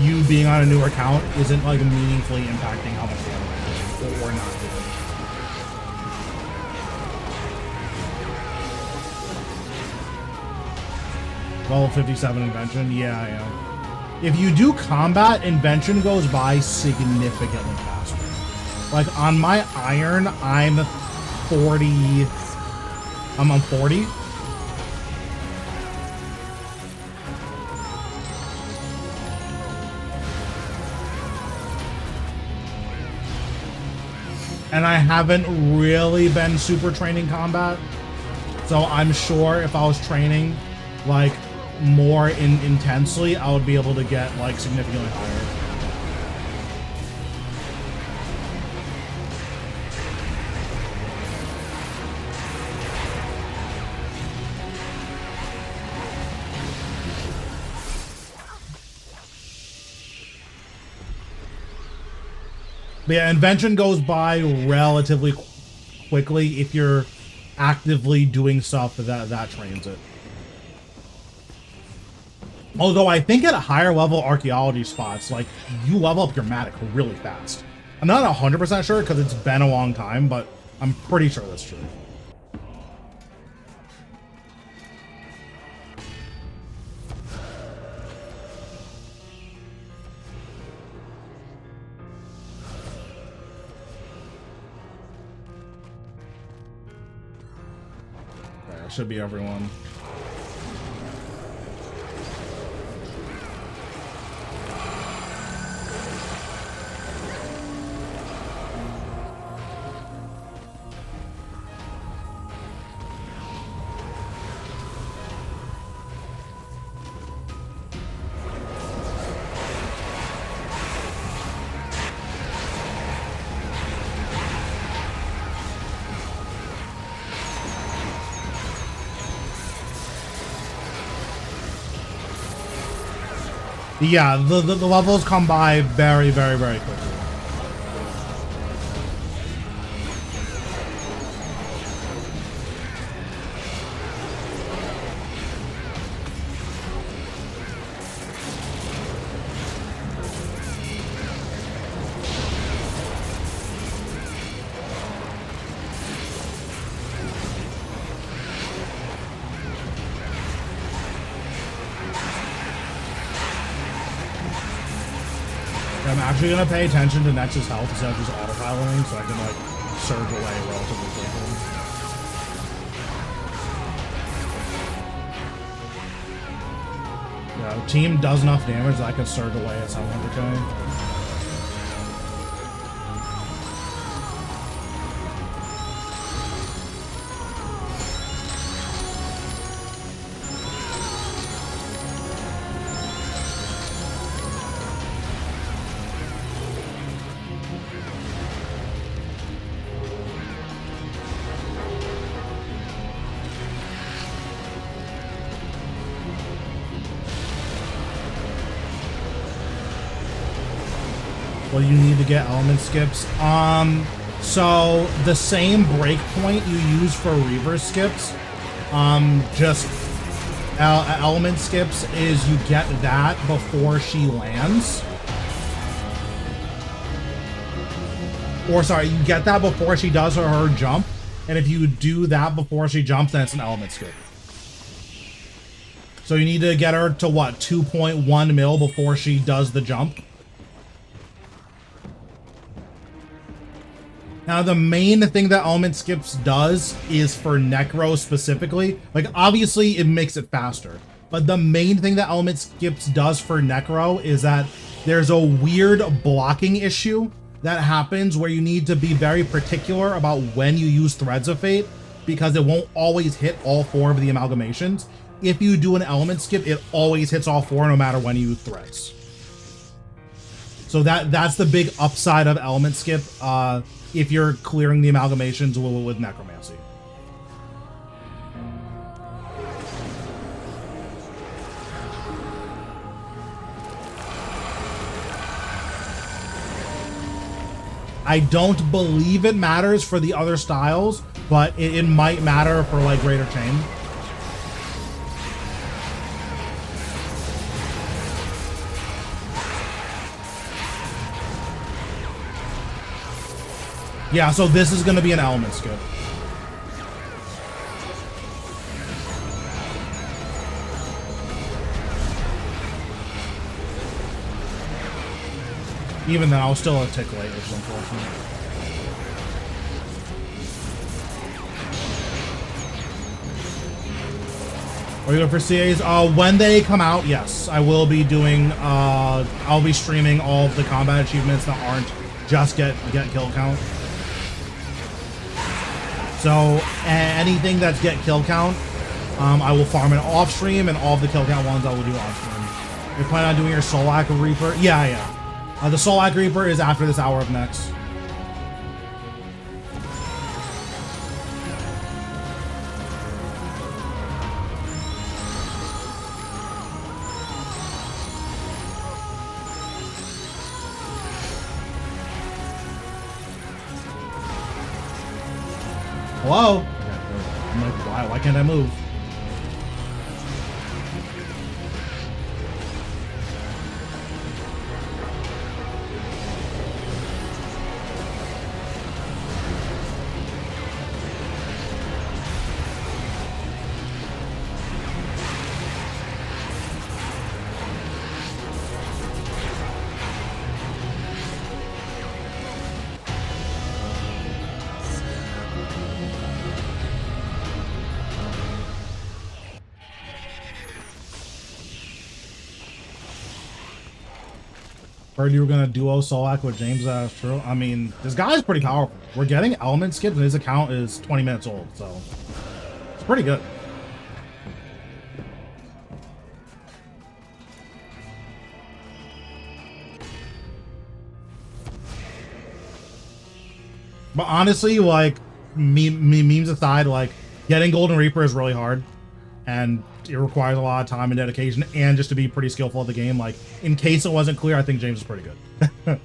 you being on a newer account isn't like meaningfully impacting how much damage or not doing. Level 57 invention, yeah. If you do combat, invention goes by significantly faster. Like on my iron, I'm 40. I'm on 40. And I haven't really been super training combat. So I'm sure if I was training like more intensely, I would be able to get like significantly higher. But yeah, invention goes by relatively quickly if you're actively doing stuff that trains it. Although I think at a higher level archaeology spots, like you level up your Matic really fast. I'm not 100% sure because it's been a long time, but I'm pretty sure that's true. Okay, that should be everyone. Yeah, the levels come by very, very, very quickly. I'm actually gonna pay attention to Nexus health instead of just autopiloting, so I can like surge away relatively quickly. Yeah, team does enough damage that I can surge away at 700k. Well, you need to get element skips. So the same breakpoint you use for reverse skips, just element skips is you get that before she lands. Or sorry, you get that before she does her jump. And if you do that before she jumps, then it's an element skip. So you need to get her to what, 2.1 mil before she does the jump. Now, the main thing that element skips does is for Necro specifically. Like, obviously, it makes it faster. But the main thing that element skips does for Necro is that there's a weird blocking issue that happens where you need to be very particular about when you use Threads of Fate, because it won't always hit all 4 of the amalgamations. If you do an element skip, it always hits all 4 no matter when you use Threads. So that's the big upside of element skip if you're clearing the amalgamations with necromancy. I don't believe it matters for the other styles, but it might matter for like Greater Chain. Yeah, so this is going to be an element skip. Even then, I'll still a tick late, which is unfortunate. Are you going for CAs? When they come out, yes. I will be doing, I'll be streaming all of the combat achievements that aren't just get kill count. So anything that's get kill count, I will farm it off stream, and all of the kill count ones I will do on stream. You're planning on doing your Solak Reaper? Yeah. The Solak Reaper is after this Hour of Next. Hello? I'm like, why can't I move? Heard you were gonna duo Solak with James. That's true. I mean, this guy's pretty powerful. We're getting element skips, and his account is 20 minutes old, so it's pretty good. But honestly, like memes aside, like getting Golden Reaper is really hard, and it requires a lot of time and dedication, and just to be pretty skillful at the game. Like, in case it wasn't clear, I think James is pretty good.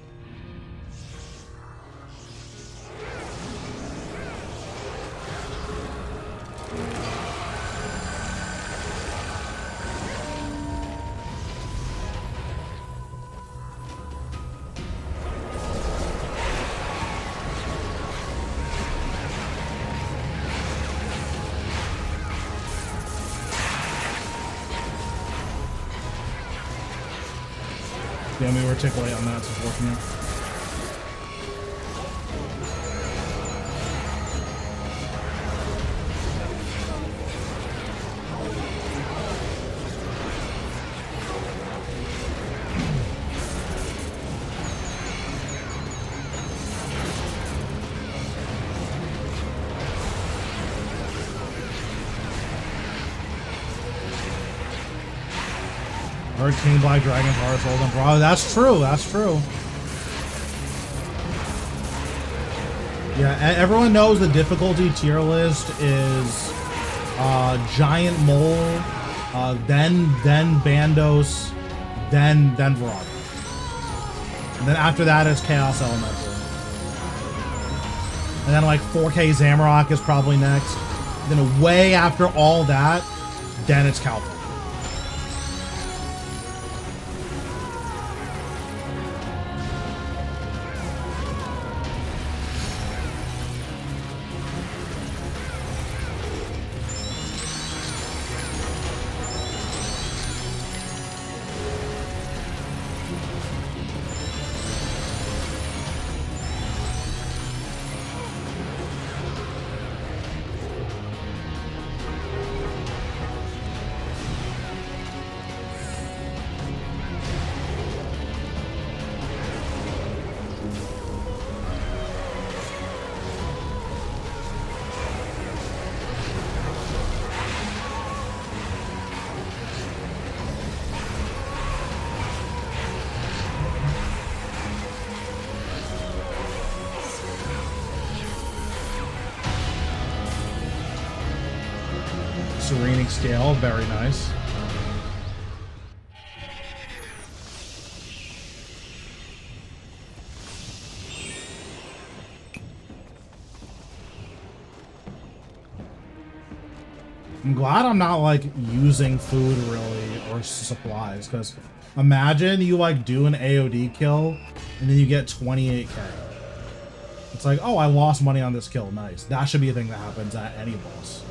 Yeah, we were tick late on that, so it's working out. Heard King Black Dragon's heart sold on bro. That's true. That's true. Yeah, everyone knows the difficulty tier list is Giant Mole, then Bandos, then Virago. And then after that is Chaos Elemental. And then like 4K Zamorak is probably next. Then way after all that, then it's Calvin. Serening scale, very nice. I'm glad I'm not like using food really or supplies, because imagine you like do an AOD kill and then you get 28k. It's like, oh, I lost money on this kill. Nice. That should be a thing that happens at any boss.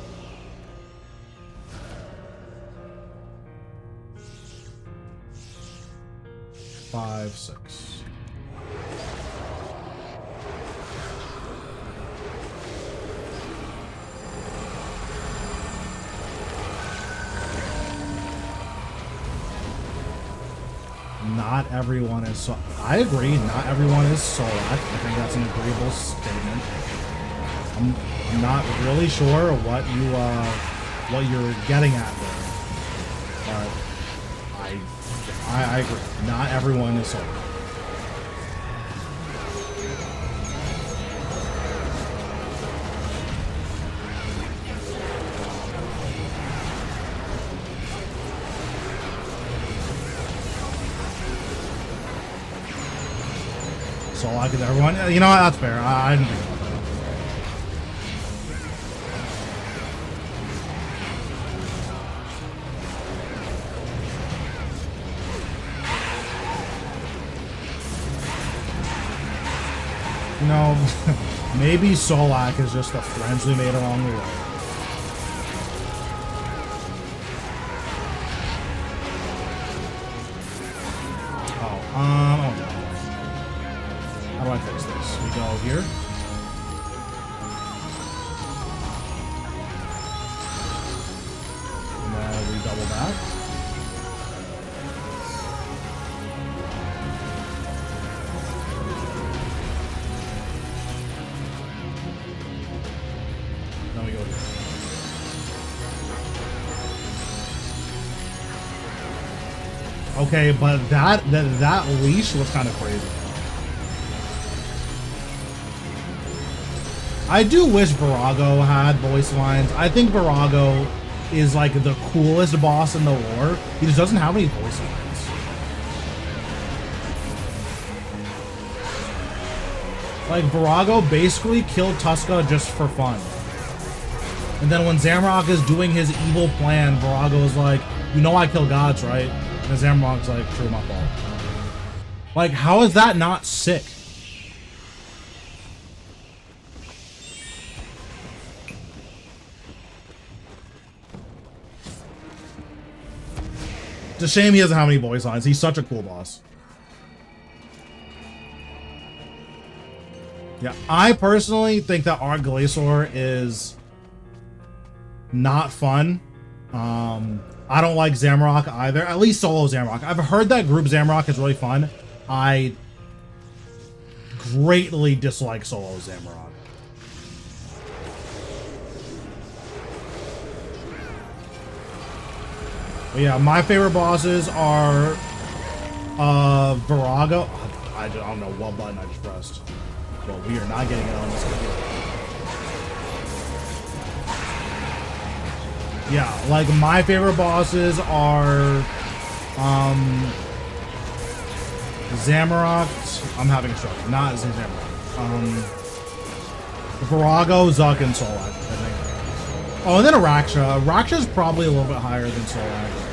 Five, six. Not everyone is so. I agree. Not everyone is Solak. I think that's an agreeable statement. I'm not really sure what you're getting at there, but I agree. Not everyone is Solak. Solak is everyone. You know what? That's fair. I didn't think about that. You know, maybe Solak is just the friends we made along the way. Oh no. How do I fix this? We go here. And then we double back. Then we go here. Okay, but that leash was kind of crazy. I do wish Virago had voice lines. I think Virago is like the coolest boss in the lore. He just doesn't have any voice lines. Like, Virago basically killed Tuska just for fun. And then when Zamrock is doing his evil plan, Virago is like, you know I kill gods, right? And Zamrock's like, true, my fault. Like, how is that not sick? It's a shame he doesn't have any voice lines. He's such a cool boss. Yeah, I personally think that Art Glacier is not fun. I don't like Zamrock either. At least solo Zamrock. I've heard that group Zamrock is really fun. I greatly dislike solo Zamrock. But yeah, my favorite bosses are Virago. I don't know what button I just pressed. Well, we are not getting it on this video. Yeah, like my favorite bosses are Zamorak. I'm having a stroke. Not Zamorak. Virago, Zuck, and Solak, I think. Oh, and then Araksha. Araksha is probably a little bit higher than Solak.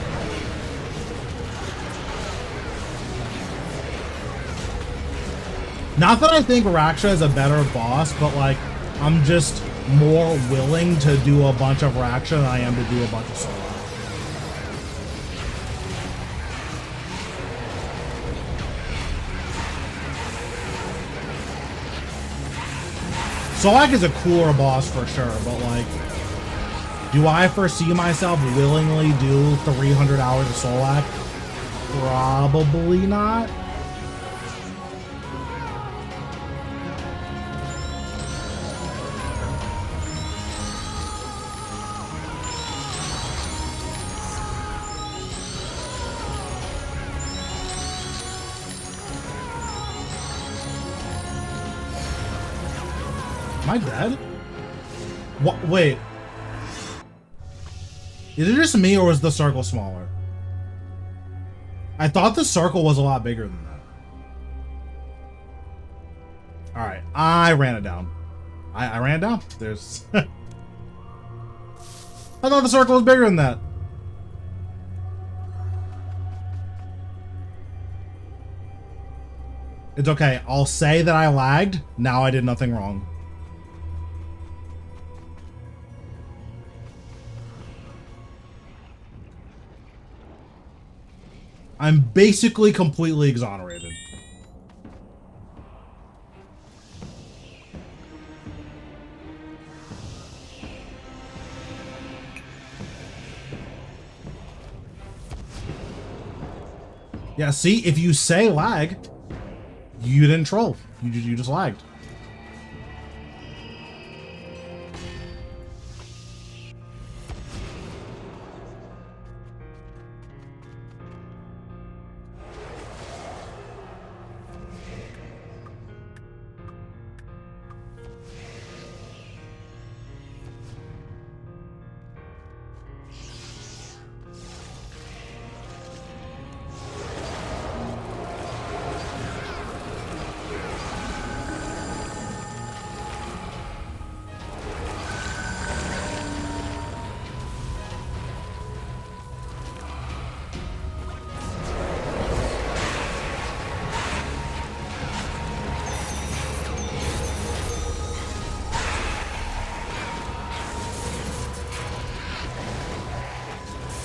Not that I think Araksha is a better boss, but like, I'm just more willing to do a bunch of Araksha than I am to do a bunch of Solak. Solak is a cooler boss for sure, but like, do I foresee myself willingly do 300 hours of Solak? Probably not. Am I dead? What? Wait. Is it just me or was the circle smaller? I thought the circle was a lot bigger than that. Alright, I ran it down. I ran it down. There's... I thought the circle was bigger than that. It's okay. I'll say that I lagged. Now I did nothing wrong. I'm basically completely exonerated. Yeah, see, if you say lag, you didn't troll. You just lagged.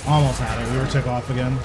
Almost had it. We were tick off again.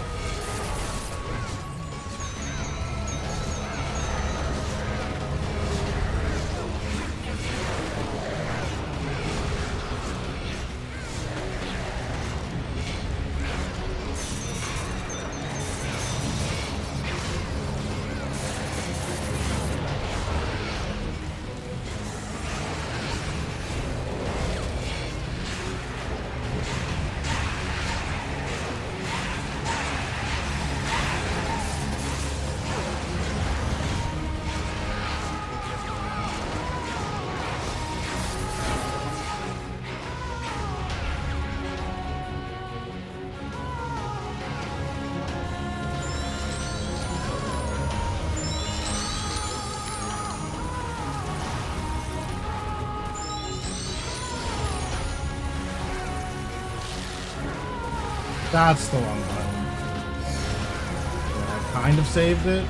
That's the wrong button. Yeah, I kind of saved it.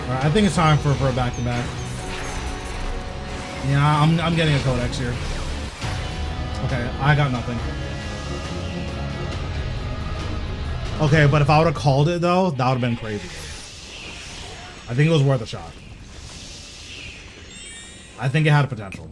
Alright, I think it's time for a back-to-back. Yeah, I'm getting a codex here. Okay, I got nothing. Okay, but if I would have called it though, that would have been crazy. I think it was worth a shot. I think it had potential.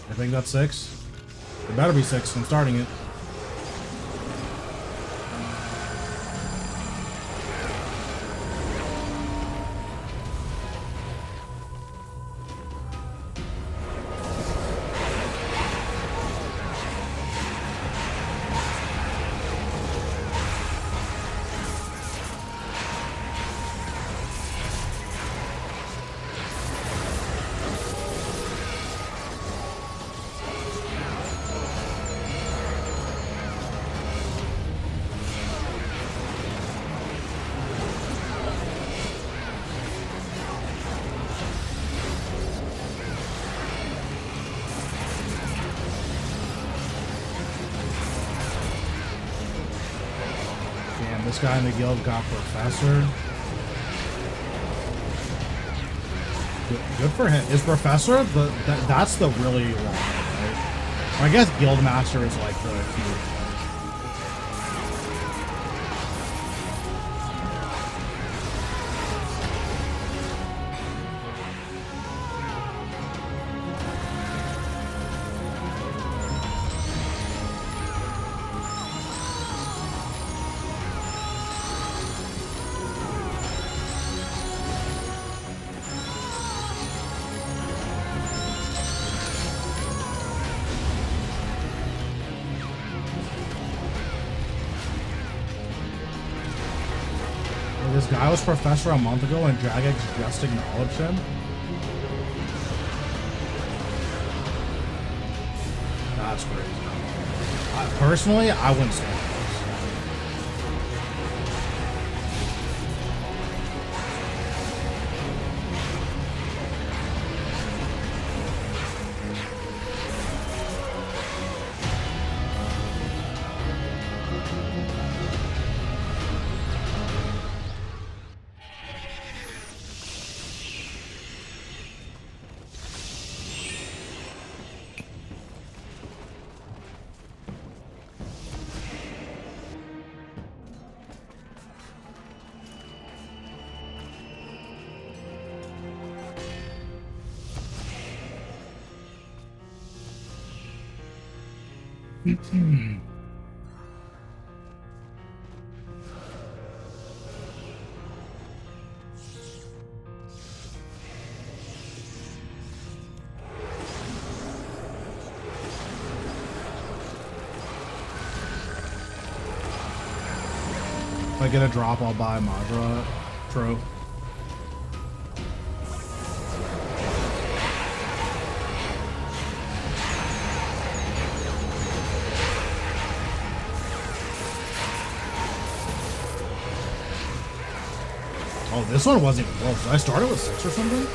I think that's 6. It better be 6. I'm starting it. This guy in the guild got Professor. Good for him. Is Professor that's the really long one, right? I guess Guildmaster is like the key. This guy was professor a month ago and Jagex just acknowledged him. That's crazy. Personally, I wouldn't stand this. If I get a drop, I'll buy Madra. True. Oh, this one wasn't even close. Did I start it with 6 or something?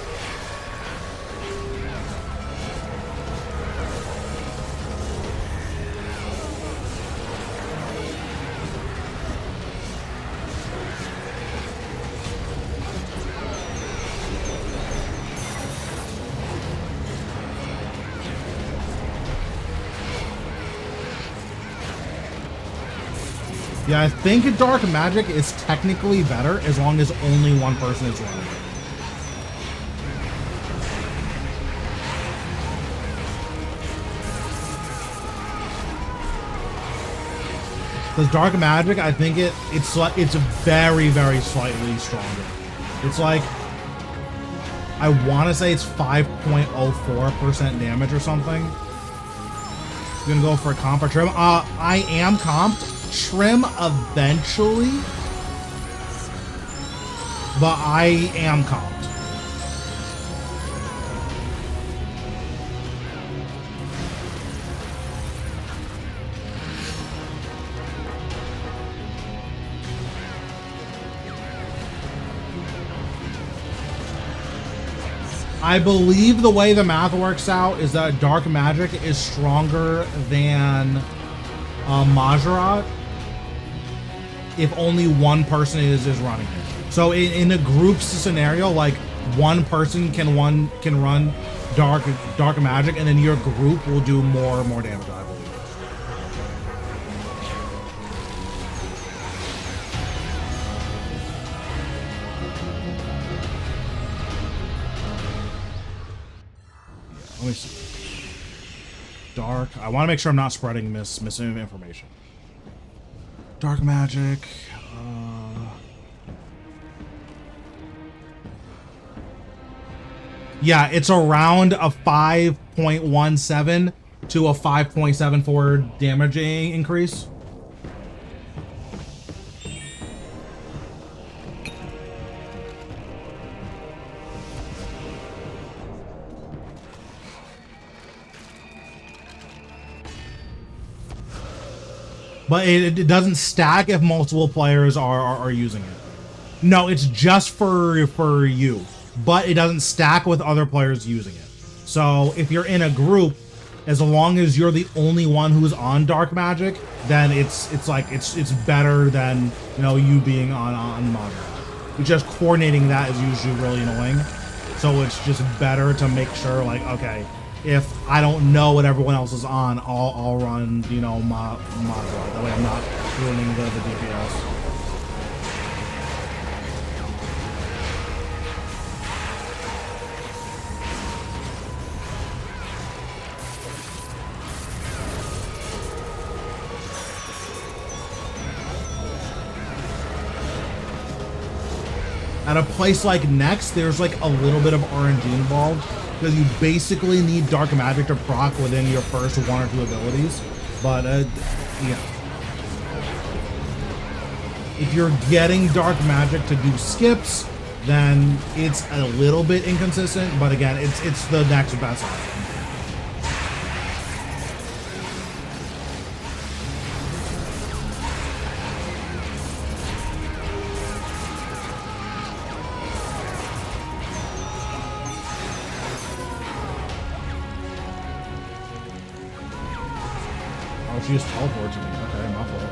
Yeah, I think Dark Magic is technically better as long as only one person is running it. Because Dark Magic, I think it's very, very slightly stronger. It's like, I want to say it's 5.04% damage or something. I'm gonna go for a comp or trim. I am comped. Trim eventually, but I am comped. I believe the way the math works out is that Dark Magic is stronger than Majorat if only one person is running it. So in a group scenario, like one person can run dark magic, and then your group will do more damage, I believe. Let me see. Dark. I want to make sure I'm not spreading misinformation. Dark magic. Yeah, it's around a 5.17 to a 5.74 damage increase. But it doesn't stack if multiple players are using it. No, it's just for you. But it doesn't stack with other players using it. So if you're in a group, as long as you're the only one who's on Dark Magic, then it's better than, you know, you being on Majorat. Just coordinating that is usually really annoying. So it's just better to make sure, like, okay, if I don't know what everyone else is on, I'll run, you know, my guard. That way I'm not ruining the DPS. At a place like Next, there's like a little bit of RNG involved because you basically need dark magic to proc within your first 1 or 2 abilities. But yeah, if you're getting dark magic to do skips, then it's a little bit inconsistent. But again, it's the next best option. She just teleported to me. Okay, my fault.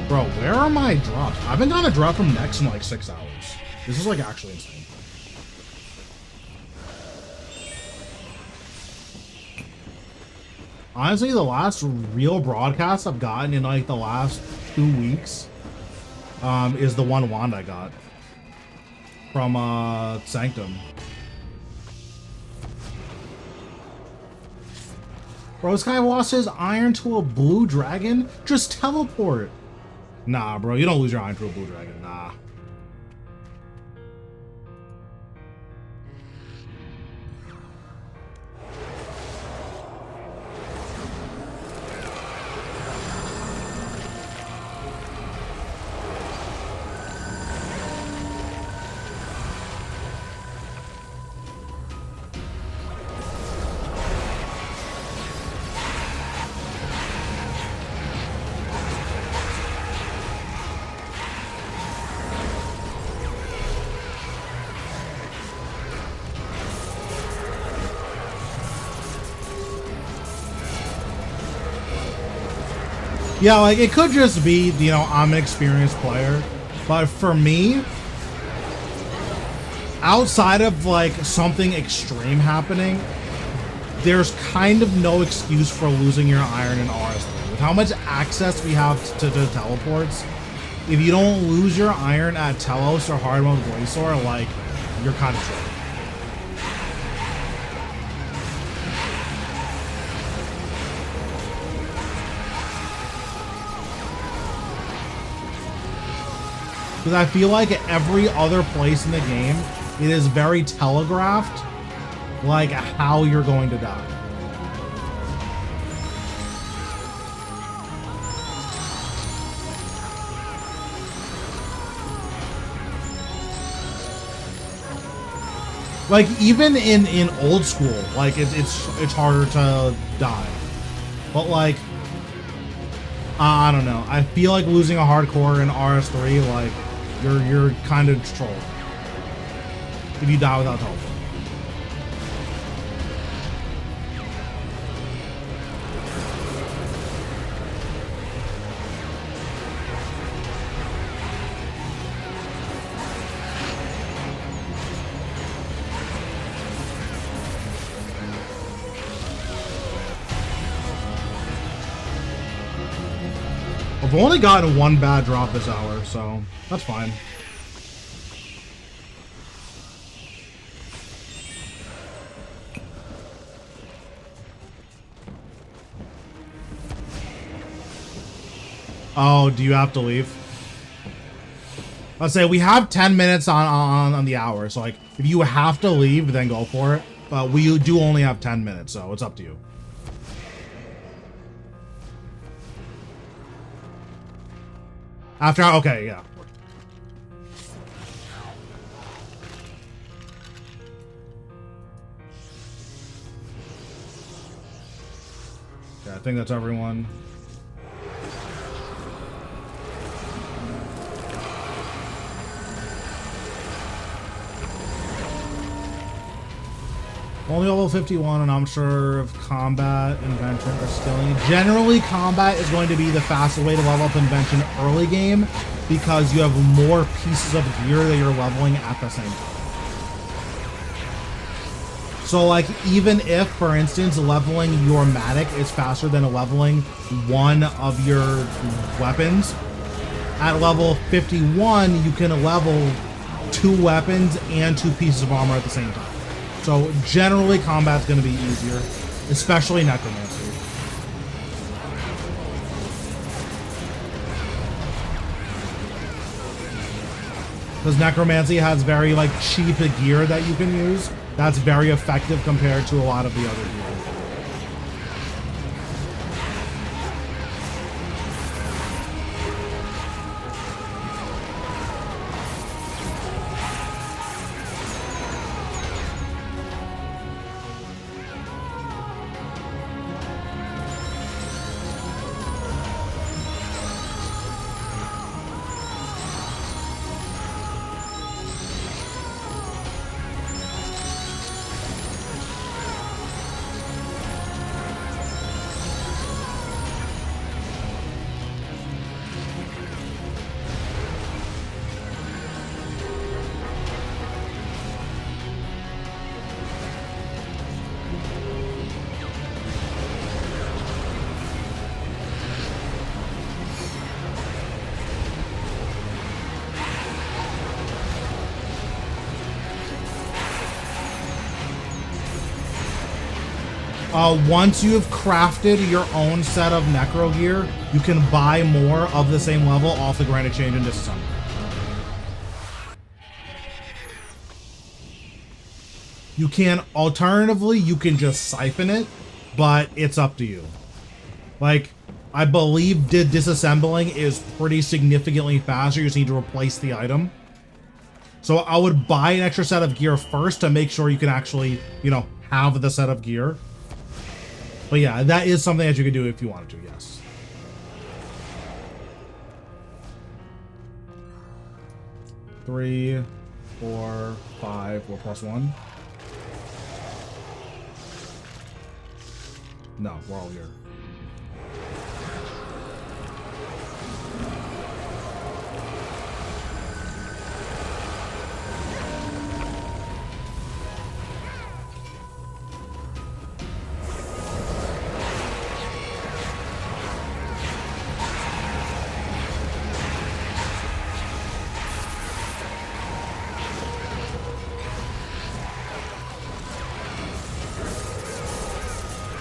Bro, where are my drops? I haven't gotten a drop from Next in like 6 hours. This is like actually insane. Honestly, the last real broadcast I've gotten in like the last 2 weeks is the one wand I got from Sanctum. Bro, this guy lost his iron to a blue dragon? Just teleport. Nah, bro, you don't lose your iron to a blue dragon. Nah. Yeah, like, it could just be, you know, I'm an experienced player. But for me, outside of, like, something extreme happening, there's kind of no excuse for losing your iron in RS3. With how much access we have to teleports, if you don't lose your iron at Telos or hard mode Glacier, like, you're kind of tricked. Because I feel like at every other place in the game, it is very telegraphed, like, how you're going to die. Like, even in old school, like, it's harder to die. But, like, I don't know. I feel like losing a hardcore in RS3, like, you're kind of trolled if you die without teleport. I've only gotten one bad drop this hour, so that's fine. Oh, do you have to leave? Let's say we have 10 minutes on the hour, so like if you have to leave, then go for it. But we do only have 10 minutes, so it's up to you. After, okay, yeah. Okay, I think that's everyone. Only level 51, and I'm sure if combat, invention, or skilling. Generally, combat is going to be the fastest way to level up invention early game because you have more pieces of gear that you're leveling at the same time. So, like, even if, for instance, leveling your Matic is faster than leveling one of your weapons, at level 51, you can level 2 weapons and 2 pieces of armor at the same time. So generally combat's going to be easier, especially Necromancy. Because Necromancy has very like cheap gear that you can use. That's very effective compared to a lot of the other gear. Once you've crafted your own set of Necro gear, you can buy more of the same level off the Grand Exchange and Disassemble. You can, alternatively, you can just siphon it, but it's up to you. Like, I believe disassembling is pretty significantly faster. You just need to replace the item. So I would buy an extra set of gear first to make sure you can actually, you know, have the set of gear. But yeah, that is something that you could do if you wanted to, yes. Three, 4, 5, we're +1. No, we're all here.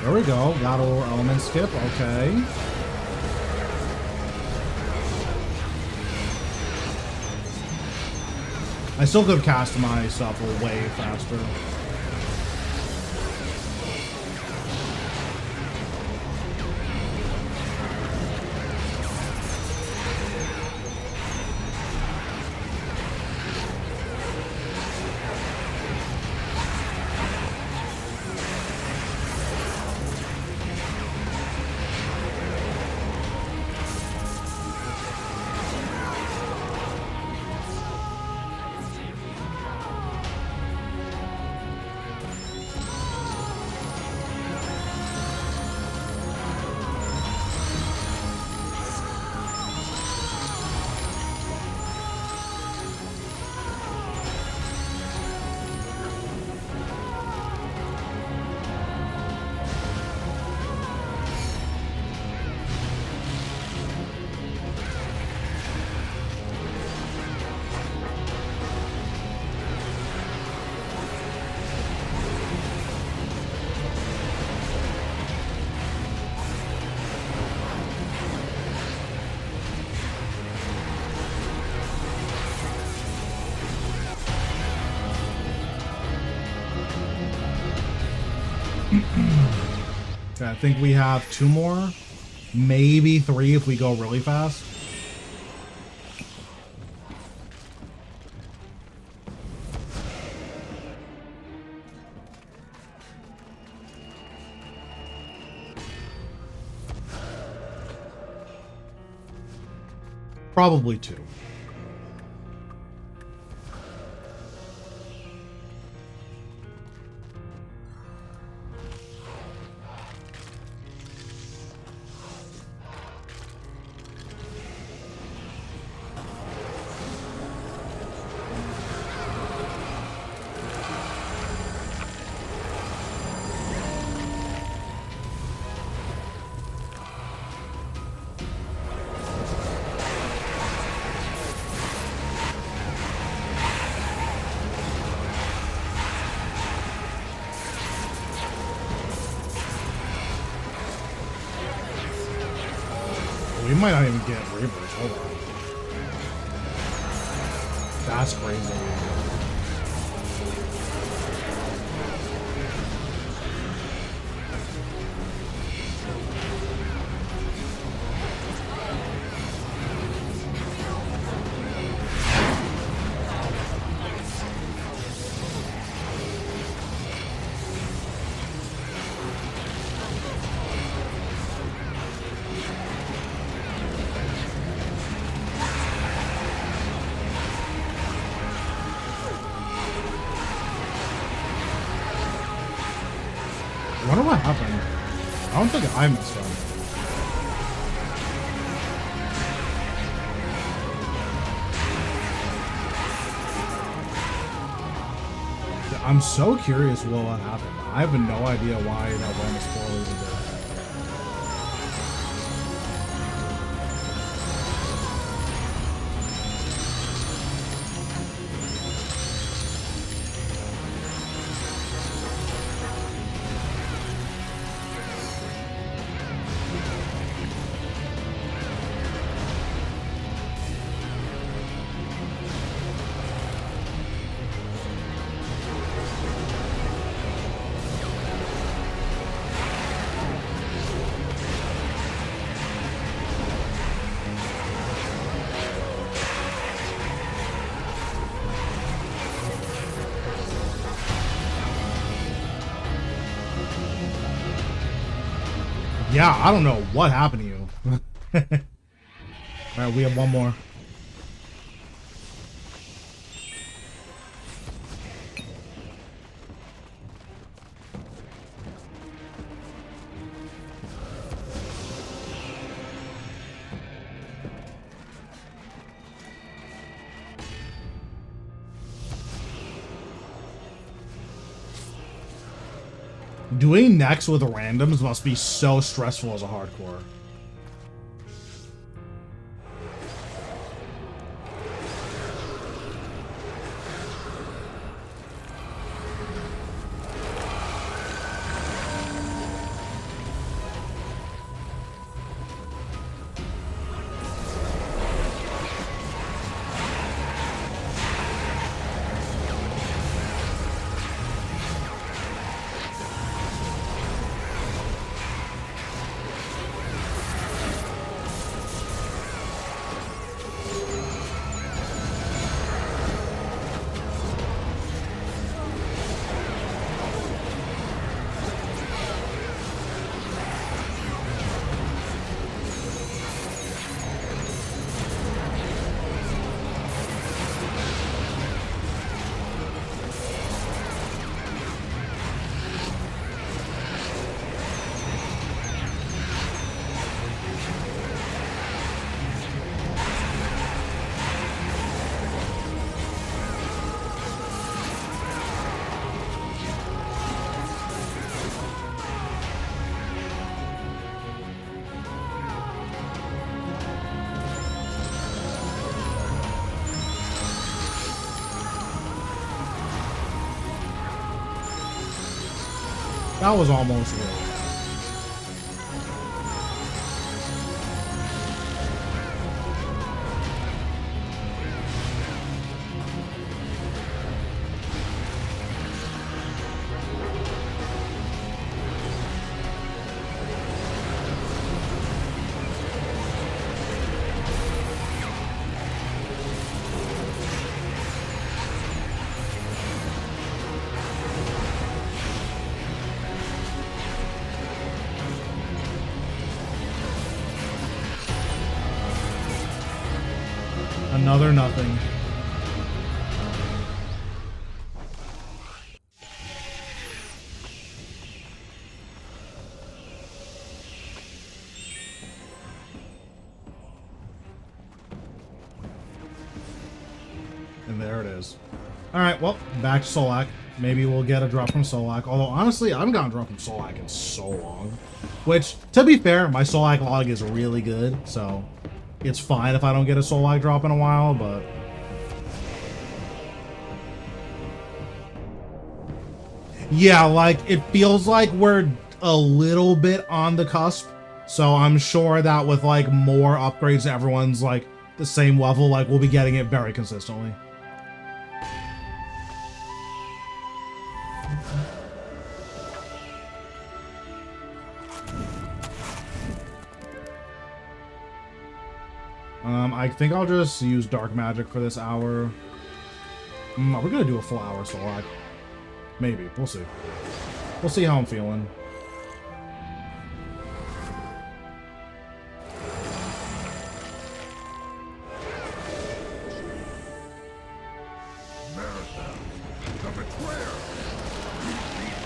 There we go. Got a little element skip. Okay. I still could cast my stuff way faster. Okay, I think we have 2 more, maybe 3 if we go really fast. Probably 2. We might not even get Reapers. Hold on. That's crazy. I wonder what happened. I don't think I messed up. I'm so curious what happened. I have no idea why that one was poorly did. Yeah, I don't know what happened to you. Alright, we have 1 more. Doing next with randoms must be so stressful as a hardcore. That was almost it. Another nothing. And there it is. Alright, well, back to Solak. Maybe we'll get a drop from Solak. Although, honestly, I haven't gotten a drop from Solak in so long. Which, to be fair, my Solak log is really good, so it's fine if I don't get a Solak drop in a while, but... yeah, like, it feels like we're a little bit on the cusp. So I'm sure that with, like, more upgrades, everyone's, like, the same level, like, we'll be getting it very consistently. I think I'll just use Dark Magic for this hour. We're gonna do a full hour, so like, maybe. We'll see. We'll see how I'm feeling.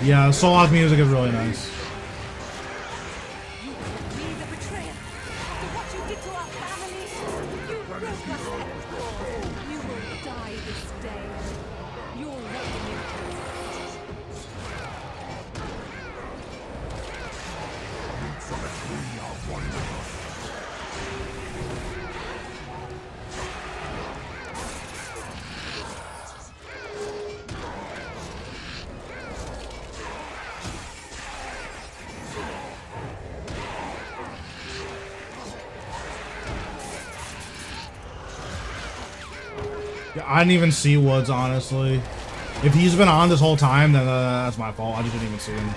Yeah, Solak music is really nice. I didn't even see Woods, honestly. If he's been on this whole time, then that's my fault. I just didn't even see him.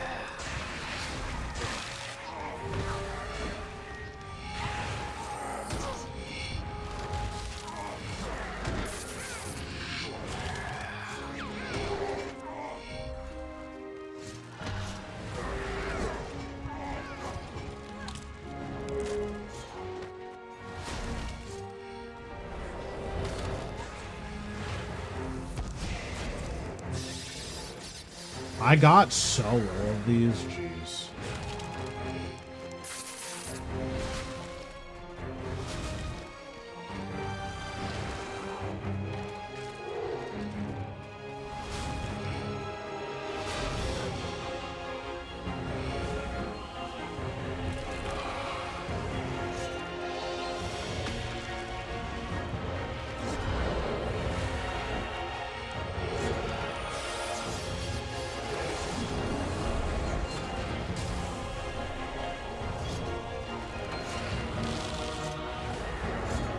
I got so low of these, jeez.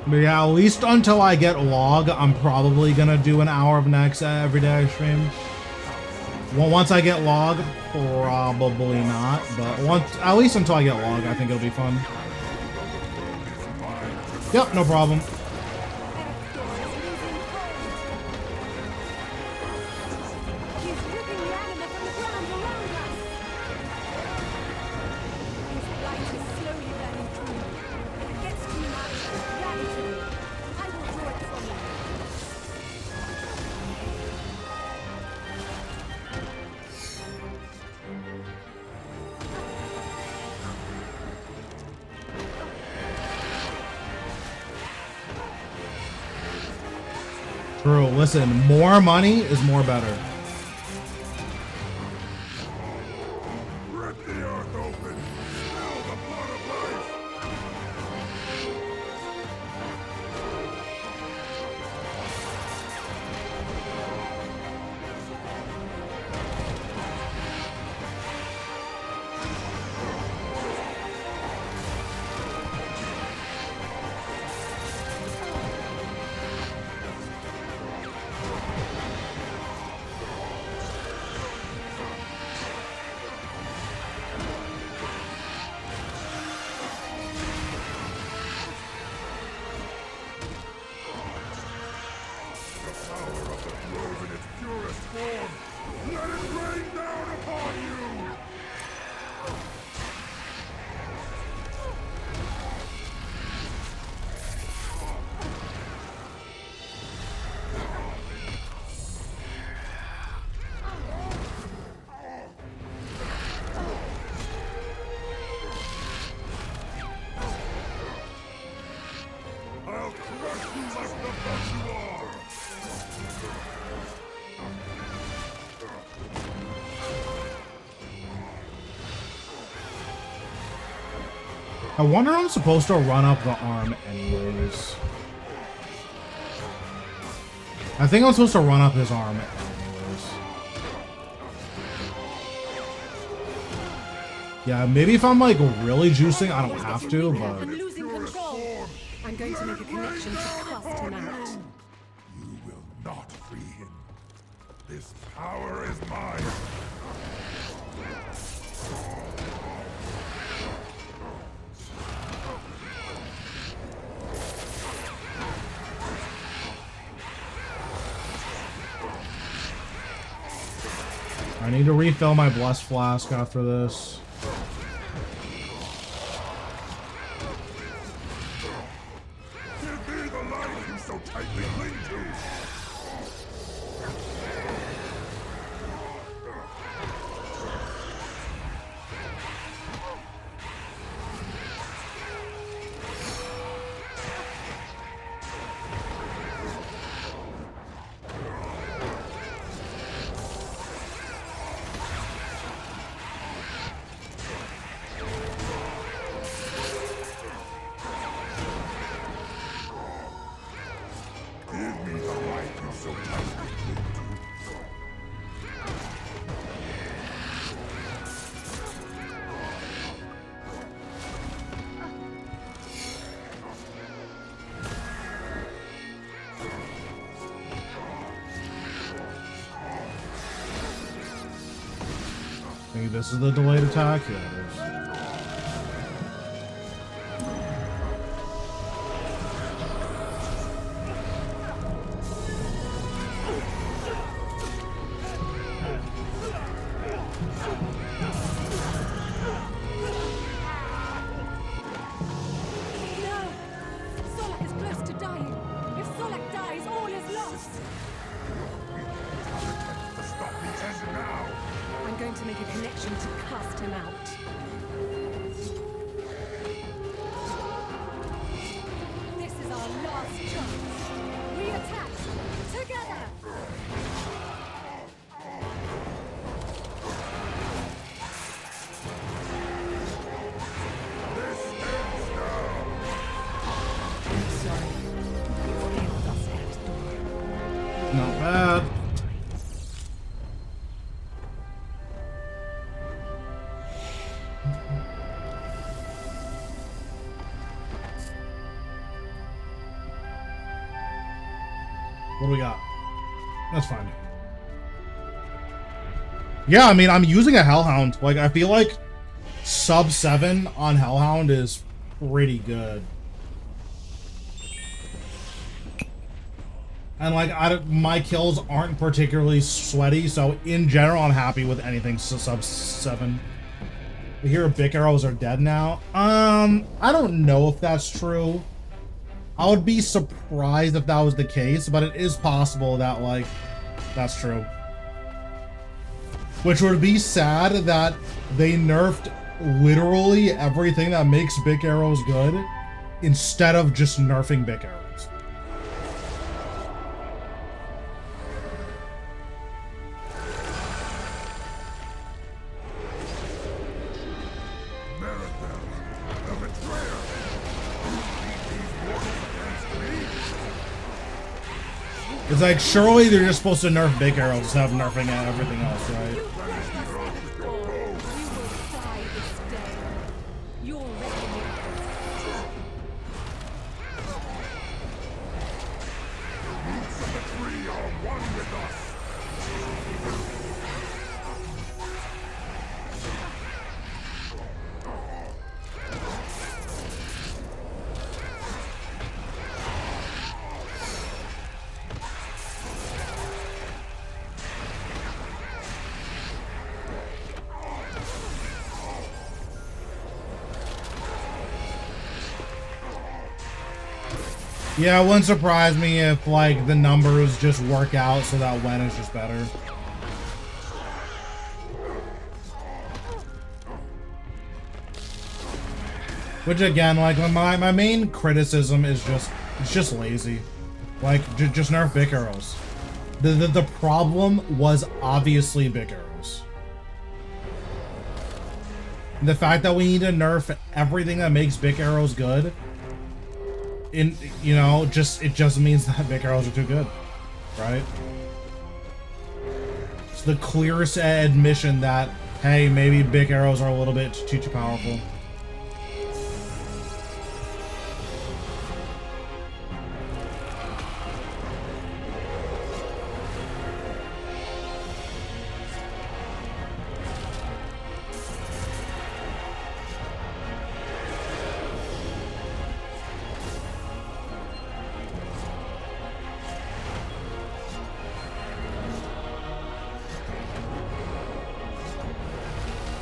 But yeah, at least until I get log, I'm probably gonna do an hour of next every day I stream. Well, once I get log, probably not. But at least until I get log, I think it'll be fun. Yep, no problem. True, listen, more money is more better. Rip the earth open. Spill the blood of life. I wonder if I'm supposed to run up the arm anyways. I think I'm supposed to run up his arm anyways. Yeah, maybe if I'm like really juicing, I don't have to, but... I'm losing control. I'm going to make a connection to cast him out. You will not free him. This power is mine. I need to refill my Blessed Flask after this. Give me the life you so tightly cling to. Give me the life you so tightly cling to. Maybe this is the delayed attack? Yeah, it is. No! Solak is close to dying. If Solak dies, all is lost. To stop me and now. I'm going to make a connection to cast him out. This is our last chance. We attack together. I'm sorry. You failed us, Hector. Not bad. What do we got? That's fine. Yeah, I mean, I'm using a Hellhound. Like, I feel like sub 7 on Hellhound is pretty good. And like, my kills aren't particularly sweaty, so in general, I'm happy with anything sub 7. We hear Bic arrows are dead now. I don't know if that's true. I would be surprised if that was the case, but it is possible that, like, that's true. Which would be sad that they nerfed literally everything that makes Bic arrows good instead of just nerfing Bic arrows. It's like, surely they're just supposed to nerf Bic arrows instead of nerfing everything else, right? You will die this day. Your reckoning. Roots of the tree are one with us. Yeah, it wouldn't surprise me if, like, the numbers just work out so that Wen is just better. Which, again, like, my main criticism is just, it's just lazy. Like, just nerf Bic arrows. The problem was obviously Bic arrows. And the fact that we need to nerf everything that makes big arrows good, it just means that big arrows are too good, right? It's the clearest admission that, hey, maybe big arrows are a little bit too powerful.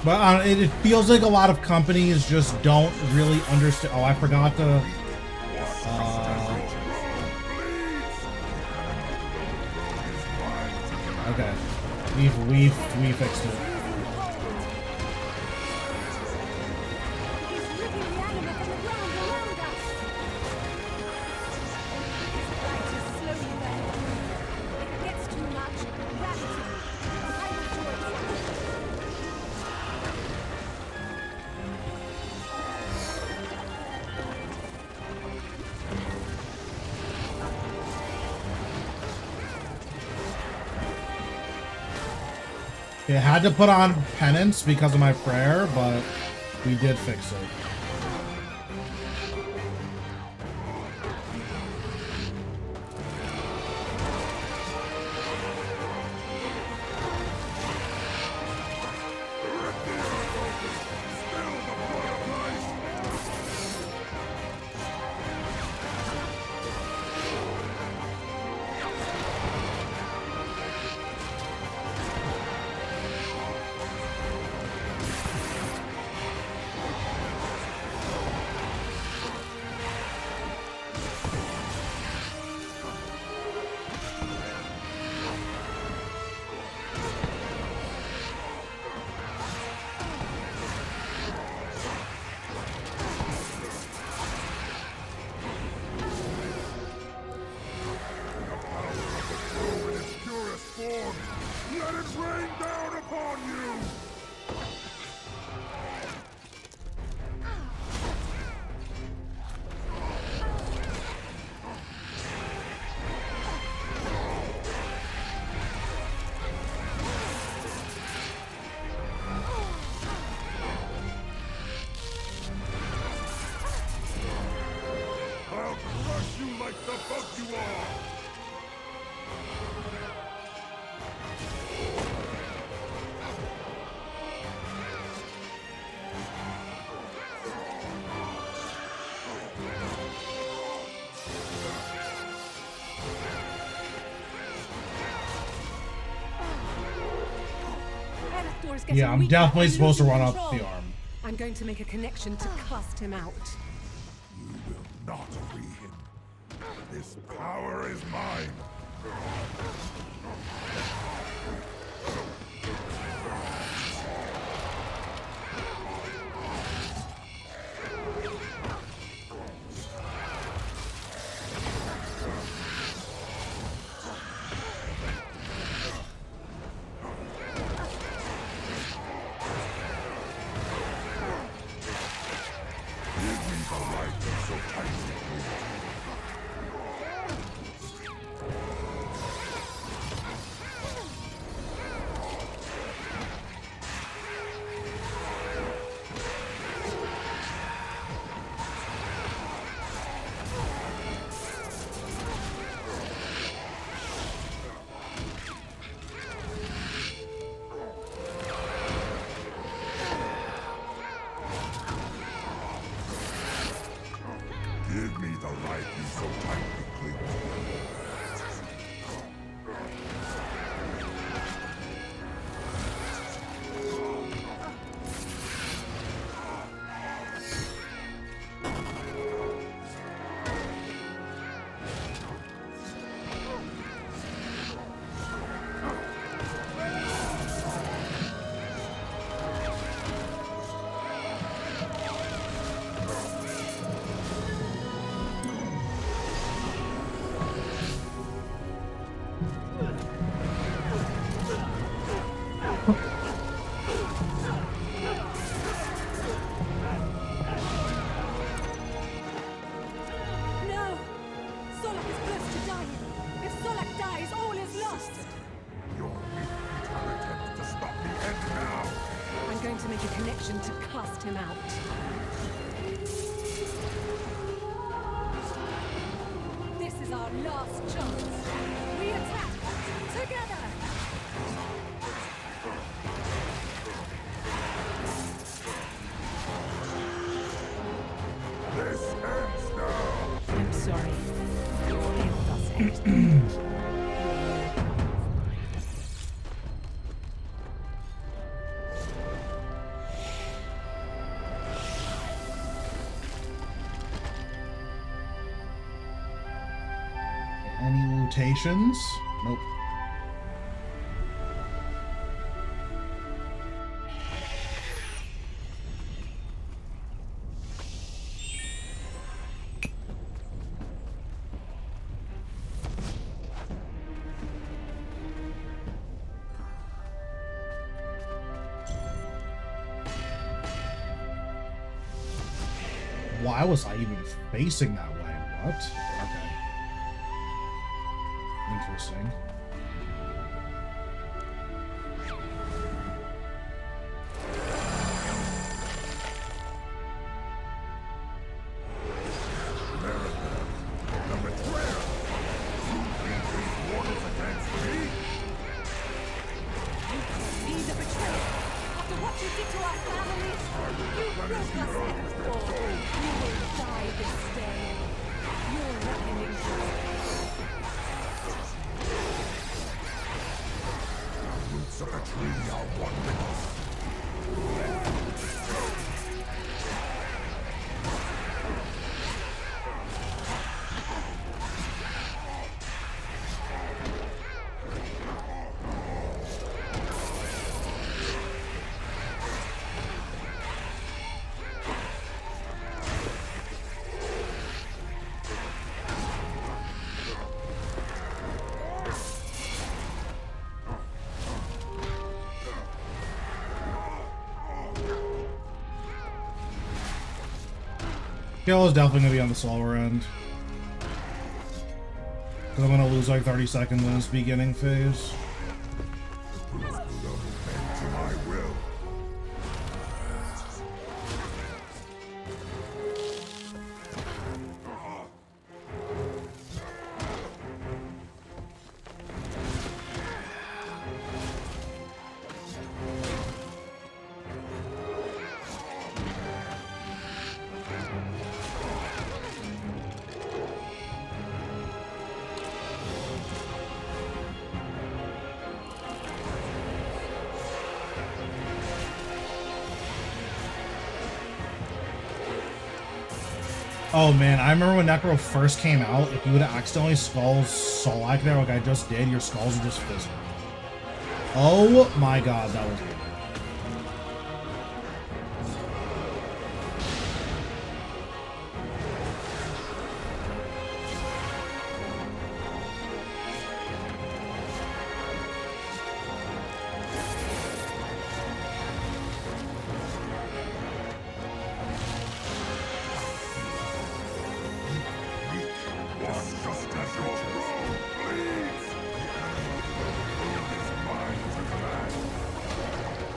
But it feels like a lot of companies just don't really understand. Oh, I forgot to. Okay, we fixed it. It had to put on penance because of my prayer, but we did fix it. Yeah, I'm definitely supposed to run up the arm. I'm going to make a connection to cast him out. You will not free him. This power is mine. the connection to cast him out. This is our last chance. We attack together. This ends now. I'm sorry. You failed us, Hector. Any mutations? Nope. Why was I even facing that way? What? Okay. Interesting. The betrayer! You think these mortals against me? You can't be the betrayer. After what you did to our families, you broke us before. You will die this day. Your reckoning. The roots of the tree are one with us. Kill is definitely going to be on the slower end. Because I'm going to lose like 30 seconds in this beginning phase. Bend to my will. Oh man, I remember when Necro first came out, if you would have accidentally skulled Solak there like I just did, your skulls would just fizzle. Oh my god, that was good. Just as your throne bleeds! His mind to command.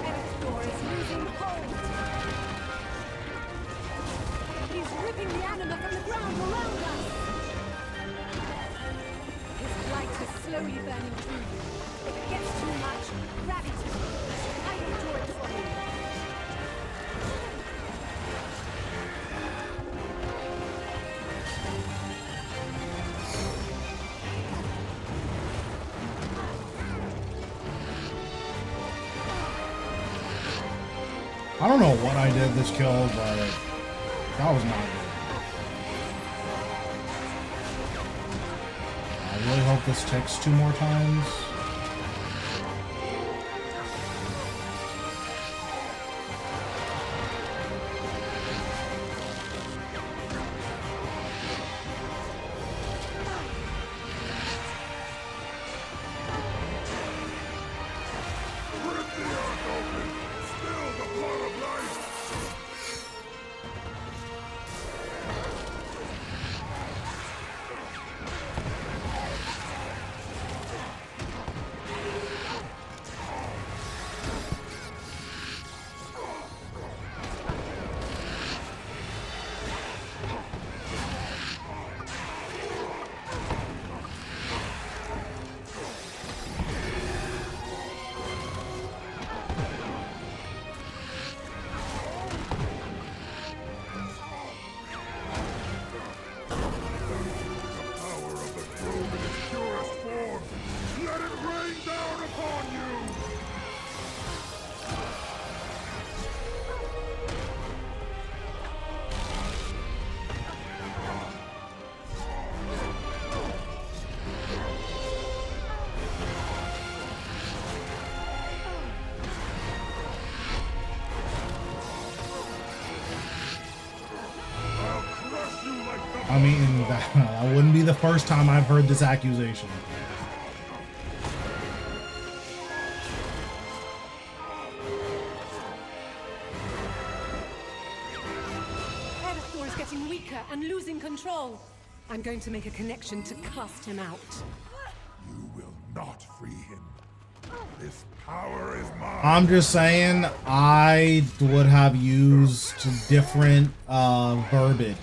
Hector is losing hold. He's ripping the anima from the ground around us. His light is slowly burning through you. If it gets too much, grab it. I will draw it from you. I don't know what I did this kill, but that was not good. I really hope this takes 2 more times. Rip the earth open! Still the blood of life! I mean, that wouldn't be the first time I've heard this accusation. Thor is getting weaker and losing control. I'm going to make a connection to cast him out. You will not free him. This power is mine. I'm just saying, I would have used different verbiage,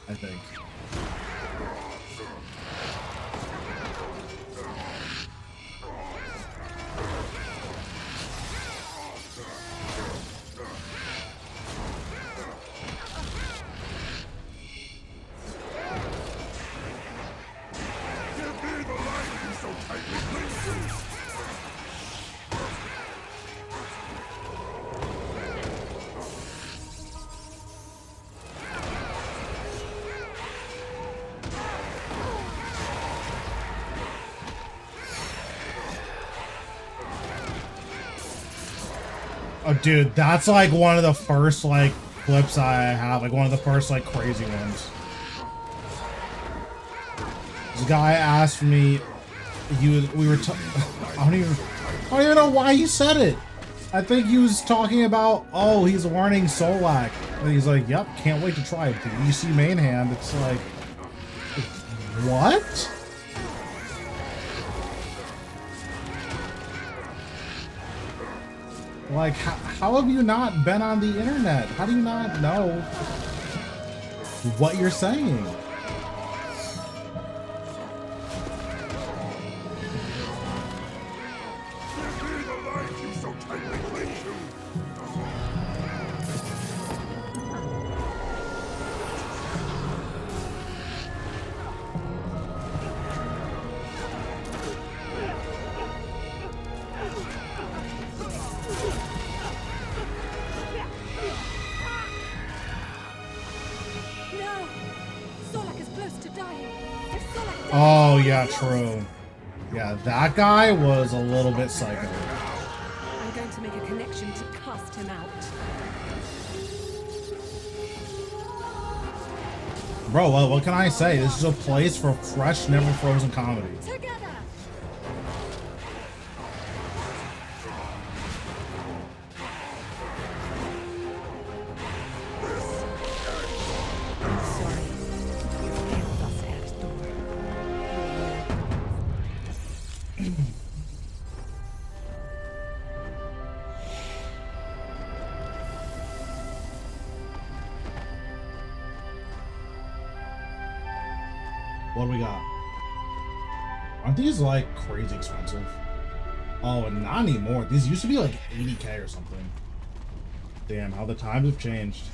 I think. Give me the light you so tightly cling to. Oh, dude, that's like one of the first like clips I have, like one of the first like crazy ones. This guy asked me, we were I don't even know why he said it. I think he was talking about, oh, he's learning Solak. And he's like, yep, can't wait to try it. DC main hand. It's like, what? Like, how have you not been on the internet? How do you not know what you're saying? Give me the light you so tightly cling to. No! Solak is close to dying. If Solak dies, Oh, yeah, true. Yeah, that guy was a little bit psycho. I'm going to make a connection to cast him out. Bro, well, what can I say? This is a place for fresh, never frozen comedy. Together! I'm sorry. You failed us, Archaeology. What do we got? Aren't these like crazy expensive? Oh, and not anymore. These used to be like 80K or something. Damn, how the times have changed.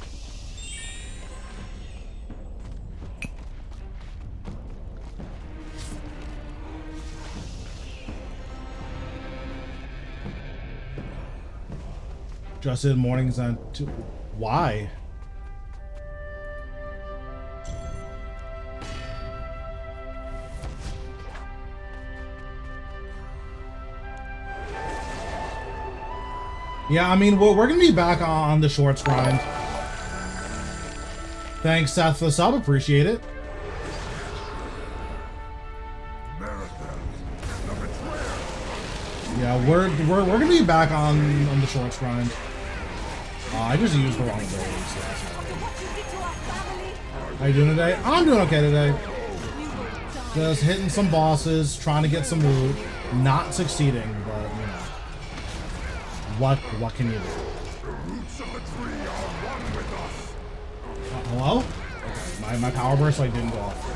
Just in mornings on two. Why? Yeah, I mean, we're gonna be back on the shorts grind. Thanks, Seth, for the sub. Appreciate it. Marathon, the betrayer. Yeah, we're gonna be back on the shorts grind. I just used the wrong abilities. So that's why. After what you did to our family, How you doing today? I'm doing okay today. you will die. Just hitting some bosses, trying to get some loot, not succeeding, but you know, what can you do? The roots of the tree are one with us. Hello? Okay, my power burst like didn't go off.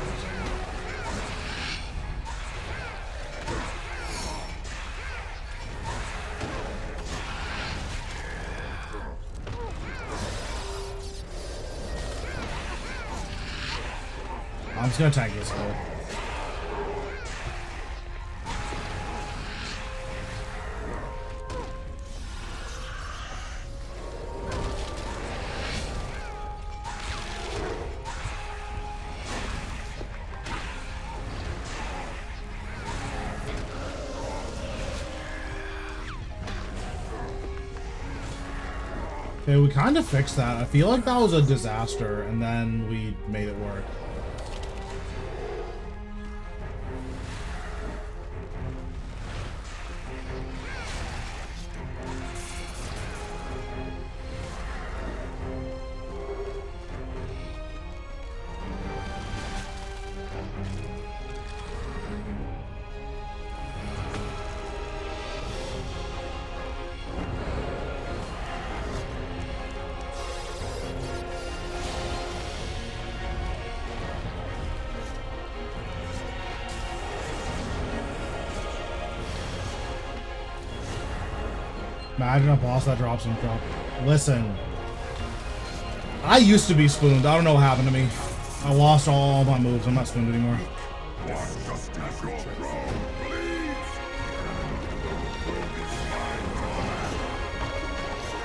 I'm just gonna tank this guy. Okay, we kind of fixed that. I feel like that was a disaster, and then we made it work. Imagine a boss that drops him drop. Listen. I used to be spooned. I don't know what happened to me. I lost all my moves. I'm not spooned anymore. Just as your throne bleeds.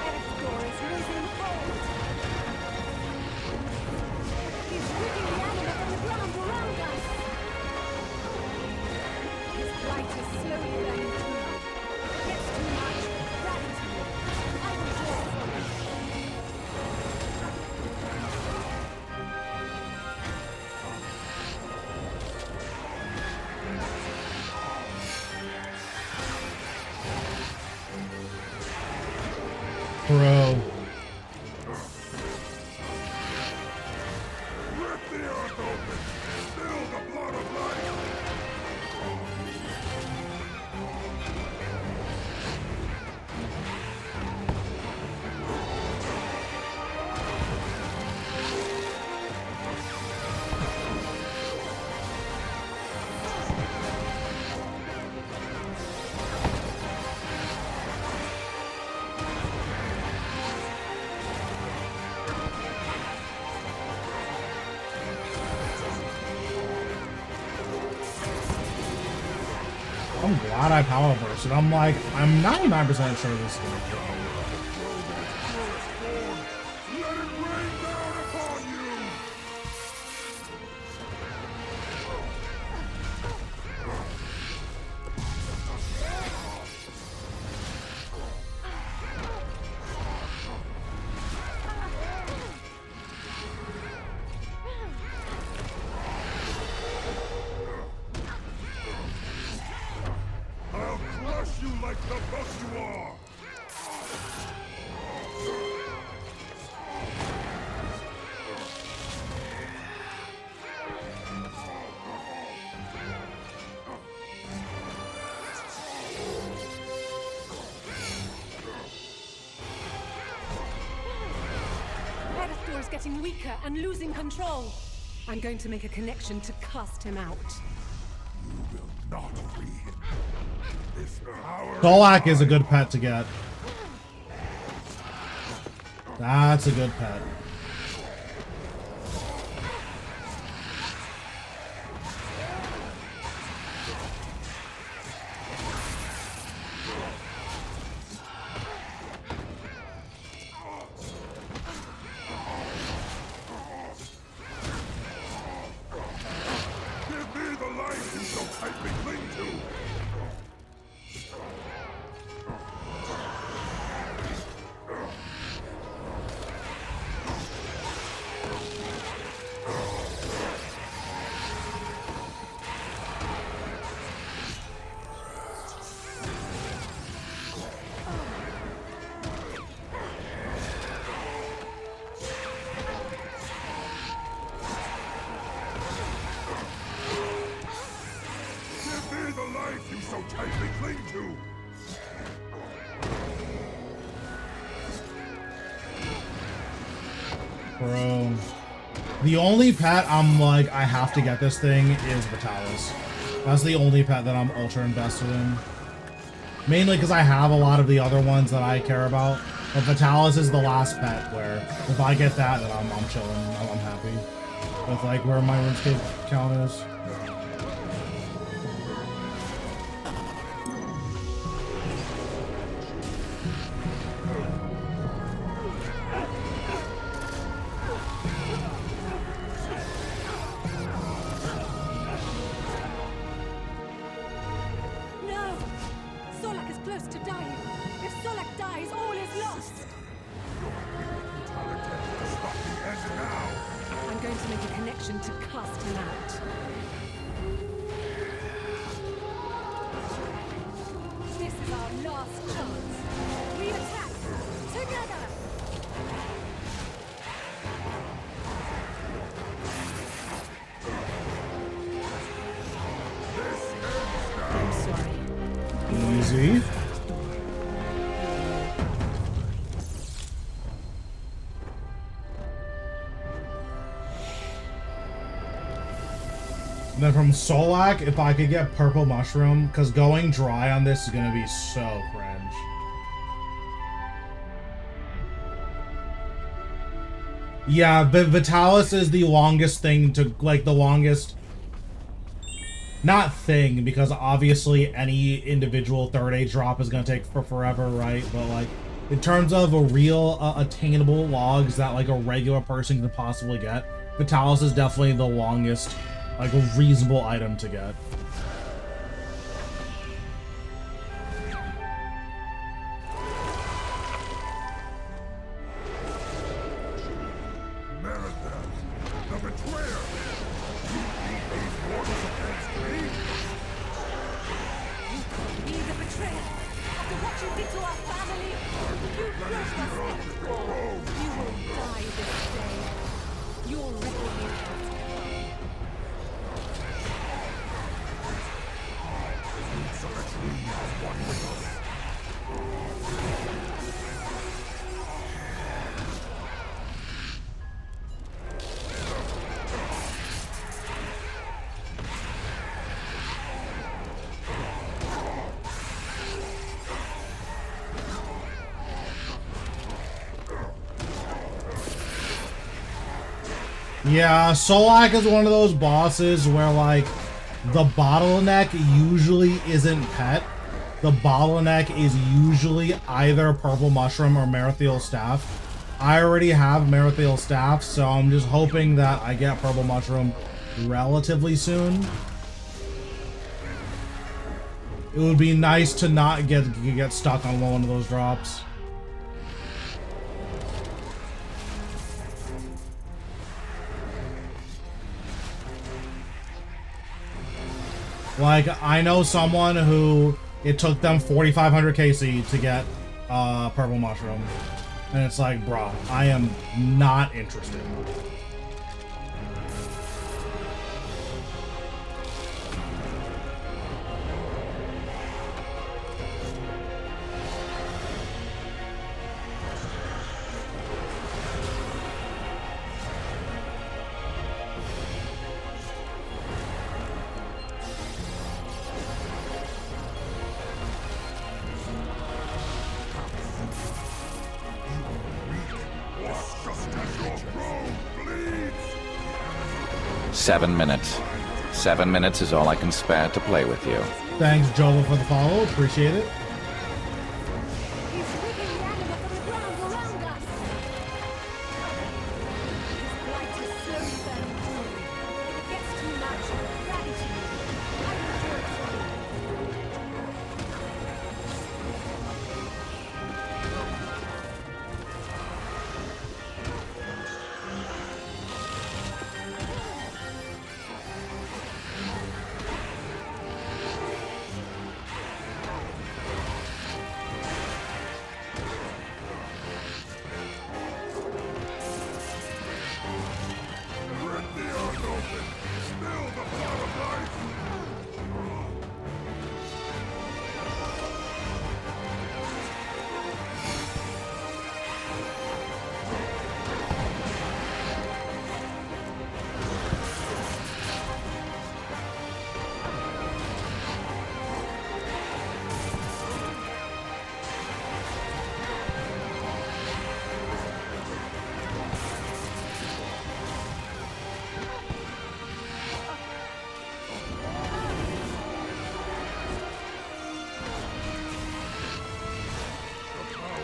Eric's door is losing hold. He's ripping the animate on the ground around us. His light is slowly burning through. Gets too much. Gravity. I will draw from it. Bro. Rip the earth open. Spill the blood of life. I'm glad I power bursted. I'm 99% sure this is gonna kill. Let it rain down upon you. I'll crush you like the book you are. Eric's door is getting weaker and losing control. I'm going to make a connection to cast him out. You will not free him. This power. Solak is a good pet to get. That's a good pet. Give me the life you so tightly cling to. Give me the life you so tightly cling to. Bro. The only pet I'm like, I have to get this thing is Vitalis. That's the only pet that I'm ultra invested in. Mainly because I have a lot of the other ones that I care about. But Vitalis is the last pet where if I get that, then I'm chilling. I'm happy with like where my RuneScape count is. No! Solak is close to dying. If Solak dies, all is lost. Stop the end now. I'm going to make a connection to cast him out. This is our last chance. We attack together. I'm sorry. Easy. And then from Solak, if I could get Purple Mushroom, because going dry on this is going to be so cringe. Yeah, Vitalis is the longest thing to, like, the longest... Not thing, because obviously any individual third age drop is going to take forever, right? But, like, in terms of a real attainable logs that, like, a regular person can possibly get, Vitalis is definitely the longest, like, a reasonable item to get. Yeah, Solak is one of those bosses where, like, the bottleneck usually isn't pet. The bottleneck is usually either Purple Mushroom or Merithiel Staff. I already have Merithiel Staff, so I'm just hoping that I get Purple Mushroom relatively soon. It would be nice to not get stuck on one of those drops. Like, I know someone who it took them 4,500 KC to get Purple Mushroom. And it's like, bro, I am not interested. Seven minutes. 7 minutes is all I can spare to play with you. Thanks, Jova, for the follow. Appreciate it. He's ripping the anima from the ground around us. His light is slowly burning through. If it gets too much, grab it. I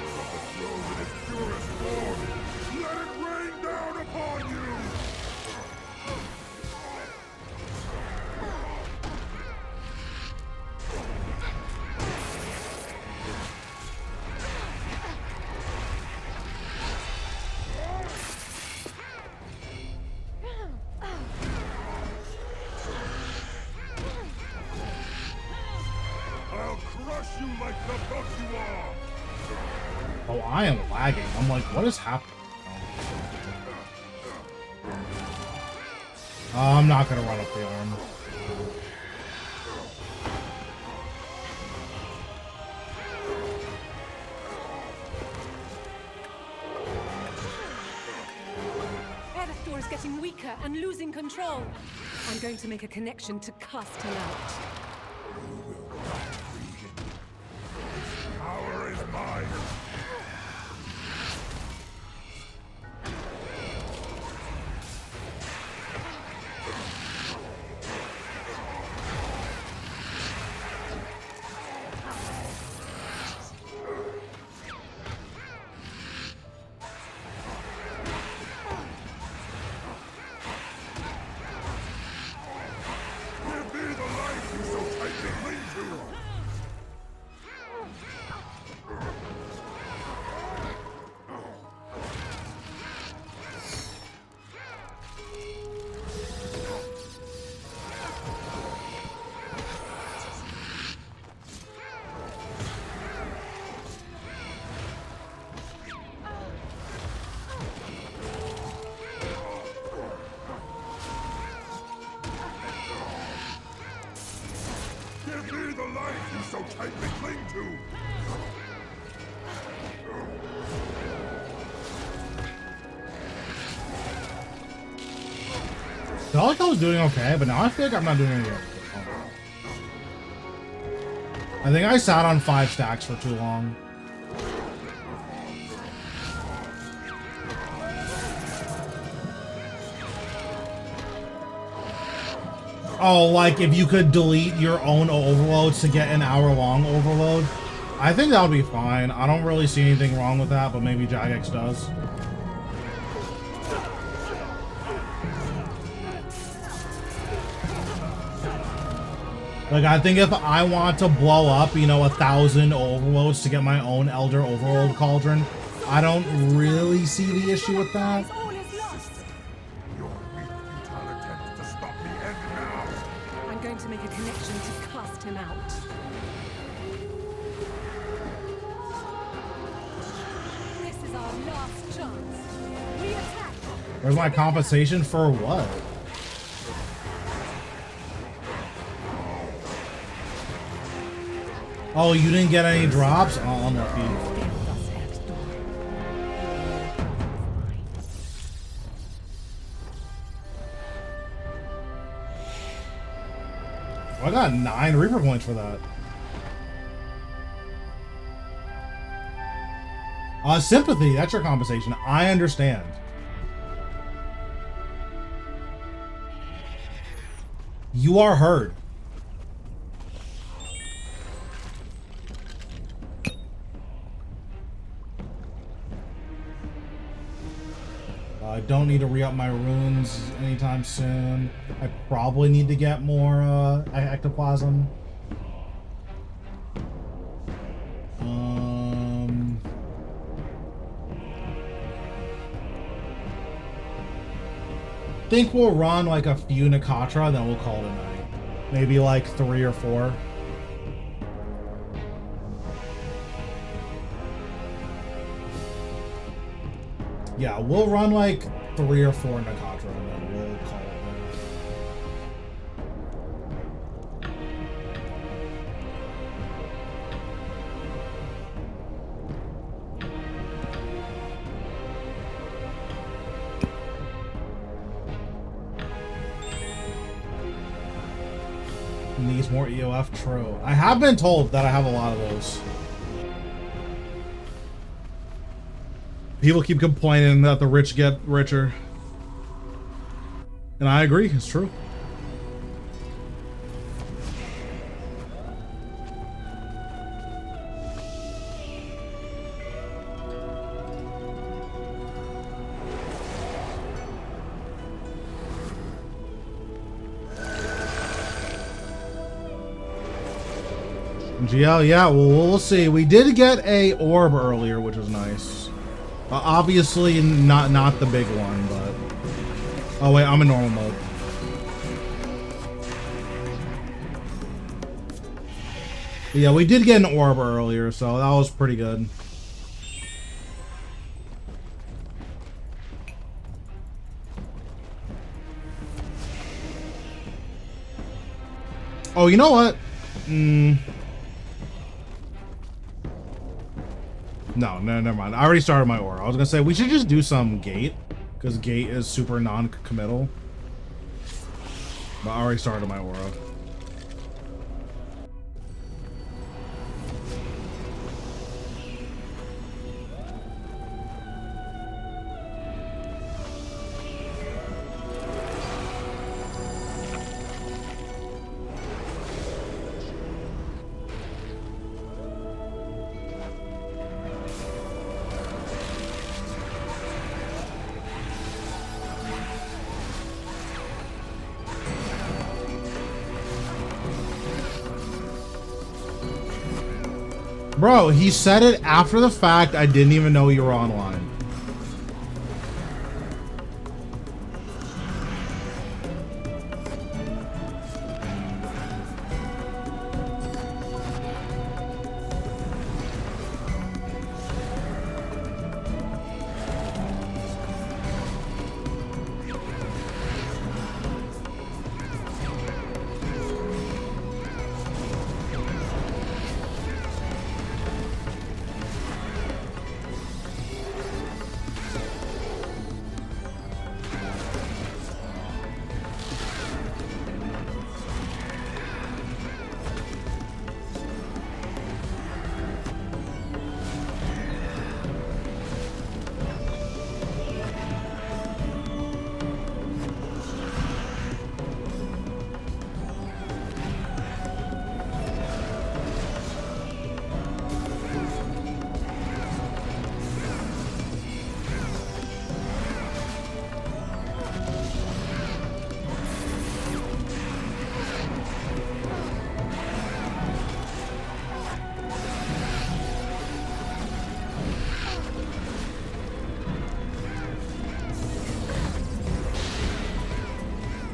will do it for you. You like the buck you are! Oh, I am lagging. I'm like, what is happening? I'm not gonna run up the arm. Erethdor is getting weaker and losing control. I'm going to make a connection to cast him out. Power is mine! felt like I was doing okay, but now I feel like I'm not doing any good. I think I sat on 5 stacks for too long. Oh, like if you could delete your own overloads to get an hour-long overload, I think that would be fine. I don't really see anything wrong with that, but maybe Jagex does. Like, I think if I want to blow up, you know, 1,000 overloads to get my own Elder Overload Cauldron, I don't really see the issue with that. All is lost. Your weak, futile attempt to stop the end now. I'm going to make a connection to cast him out. This is our last chance. We attack. Where's my compensation for what? Oh, you didn't get any drops? Oh, unlucky. I got 9 Reaper points for that. Sympathy, that's your compensation. I understand. You are heard. I don't need to re-up my runes anytime soon. I probably need to get more ectoplasm. Think we'll run like a few Nakatra, then we'll call it a night. Maybe like 3 or 4. Yeah, we'll run like 3 or 4 Nakatra and then we'll call it there. Needs more EOF, true. I have been told that I have a lot of those. People keep complaining that the rich get richer. And I agree, it's true. GL, yeah, well, we'll see. We did get a orb earlier, which was nice. Obviously, not the big one, but... Oh, wait, I'm in normal mode. But yeah, we did get an orb earlier, so that was pretty good. Oh, you know what? No, never mind. I already started my aura. I was gonna say we should just do some gate, because gate is super non-committal. But I already started my aura. Bro, he said it after the fact. I didn't even know you were online.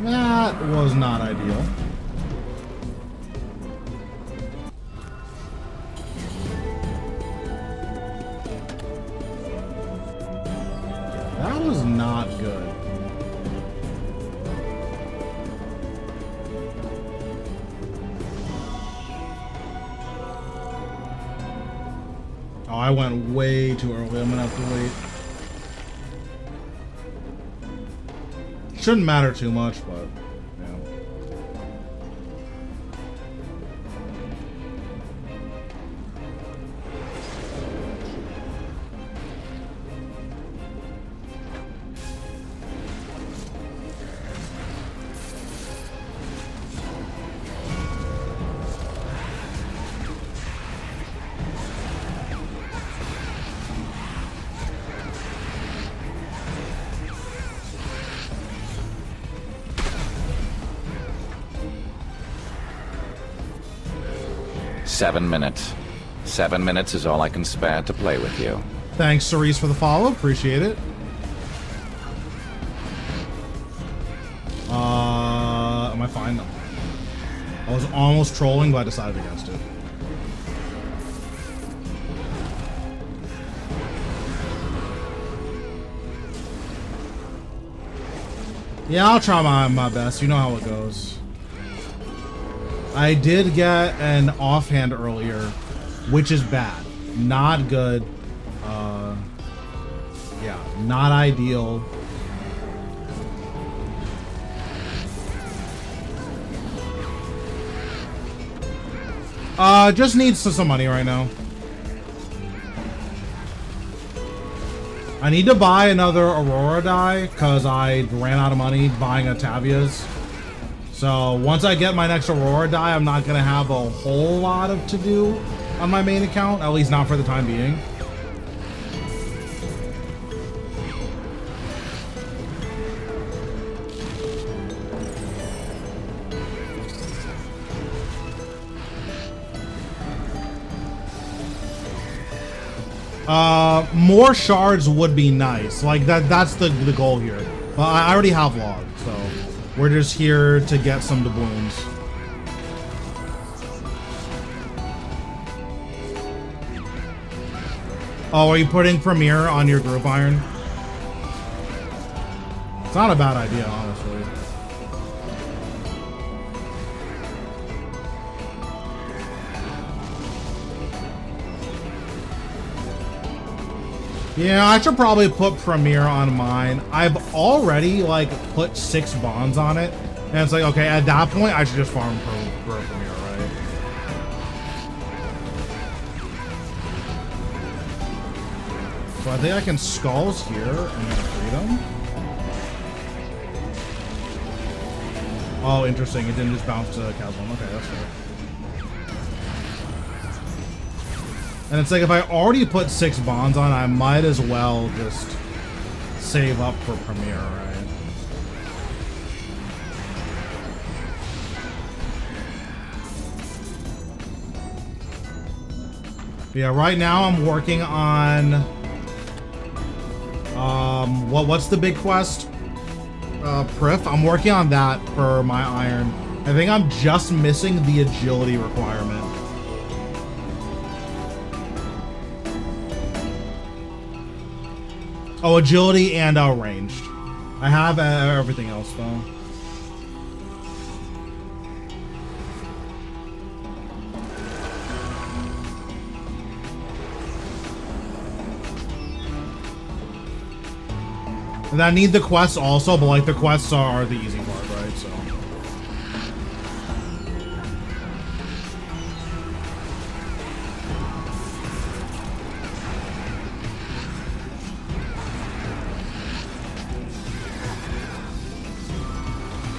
That was not ideal. That was not good. Oh, I went way too early. I'm gonna have to wait. Shouldn't matter too much, but yeah. Seven minutes. 7 minutes is all I can spare to play with you. Thanks, Cerise, for the follow. Appreciate it. Am I fine? No. I was almost trolling, but I decided against it. Yeah, I'll try my best. You know how it goes. I did get an offhand earlier, which is bad. Not good. Yeah, not ideal. Just needs some money right now. I need to buy another Aurora die because I ran out of money buying Atavia's. So once I get my next Aurora die, I'm not gonna have a whole lot of to do on my main account, at least not for the time being. More shards would be nice. Like that's the goal here. But I already have logs, so we're just here to get some doubloons. Oh, are you putting Premiere on your group iron? It's not a bad idea, honestly. Yeah, I should probably put Premiere on mine. I've already, like, put 6 bonds on it. And it's like, okay, at that point, I should just farm for Premiere, right? So I think I can Skulls here and then Freedom. Oh, interesting. It didn't just bounce to Chasm. Okay, that's fair. And it's like, if I already put 6 bonds on, I might as well just save up for Premiere, right? Yeah, right now I'm working on, what's the big quest? Prif. I'm working on that for my iron. I think I'm just missing the agility requirement. Oh, agility and ranged. I have everything else though. And I need the quests also, but like the quests are the easy part, right? So.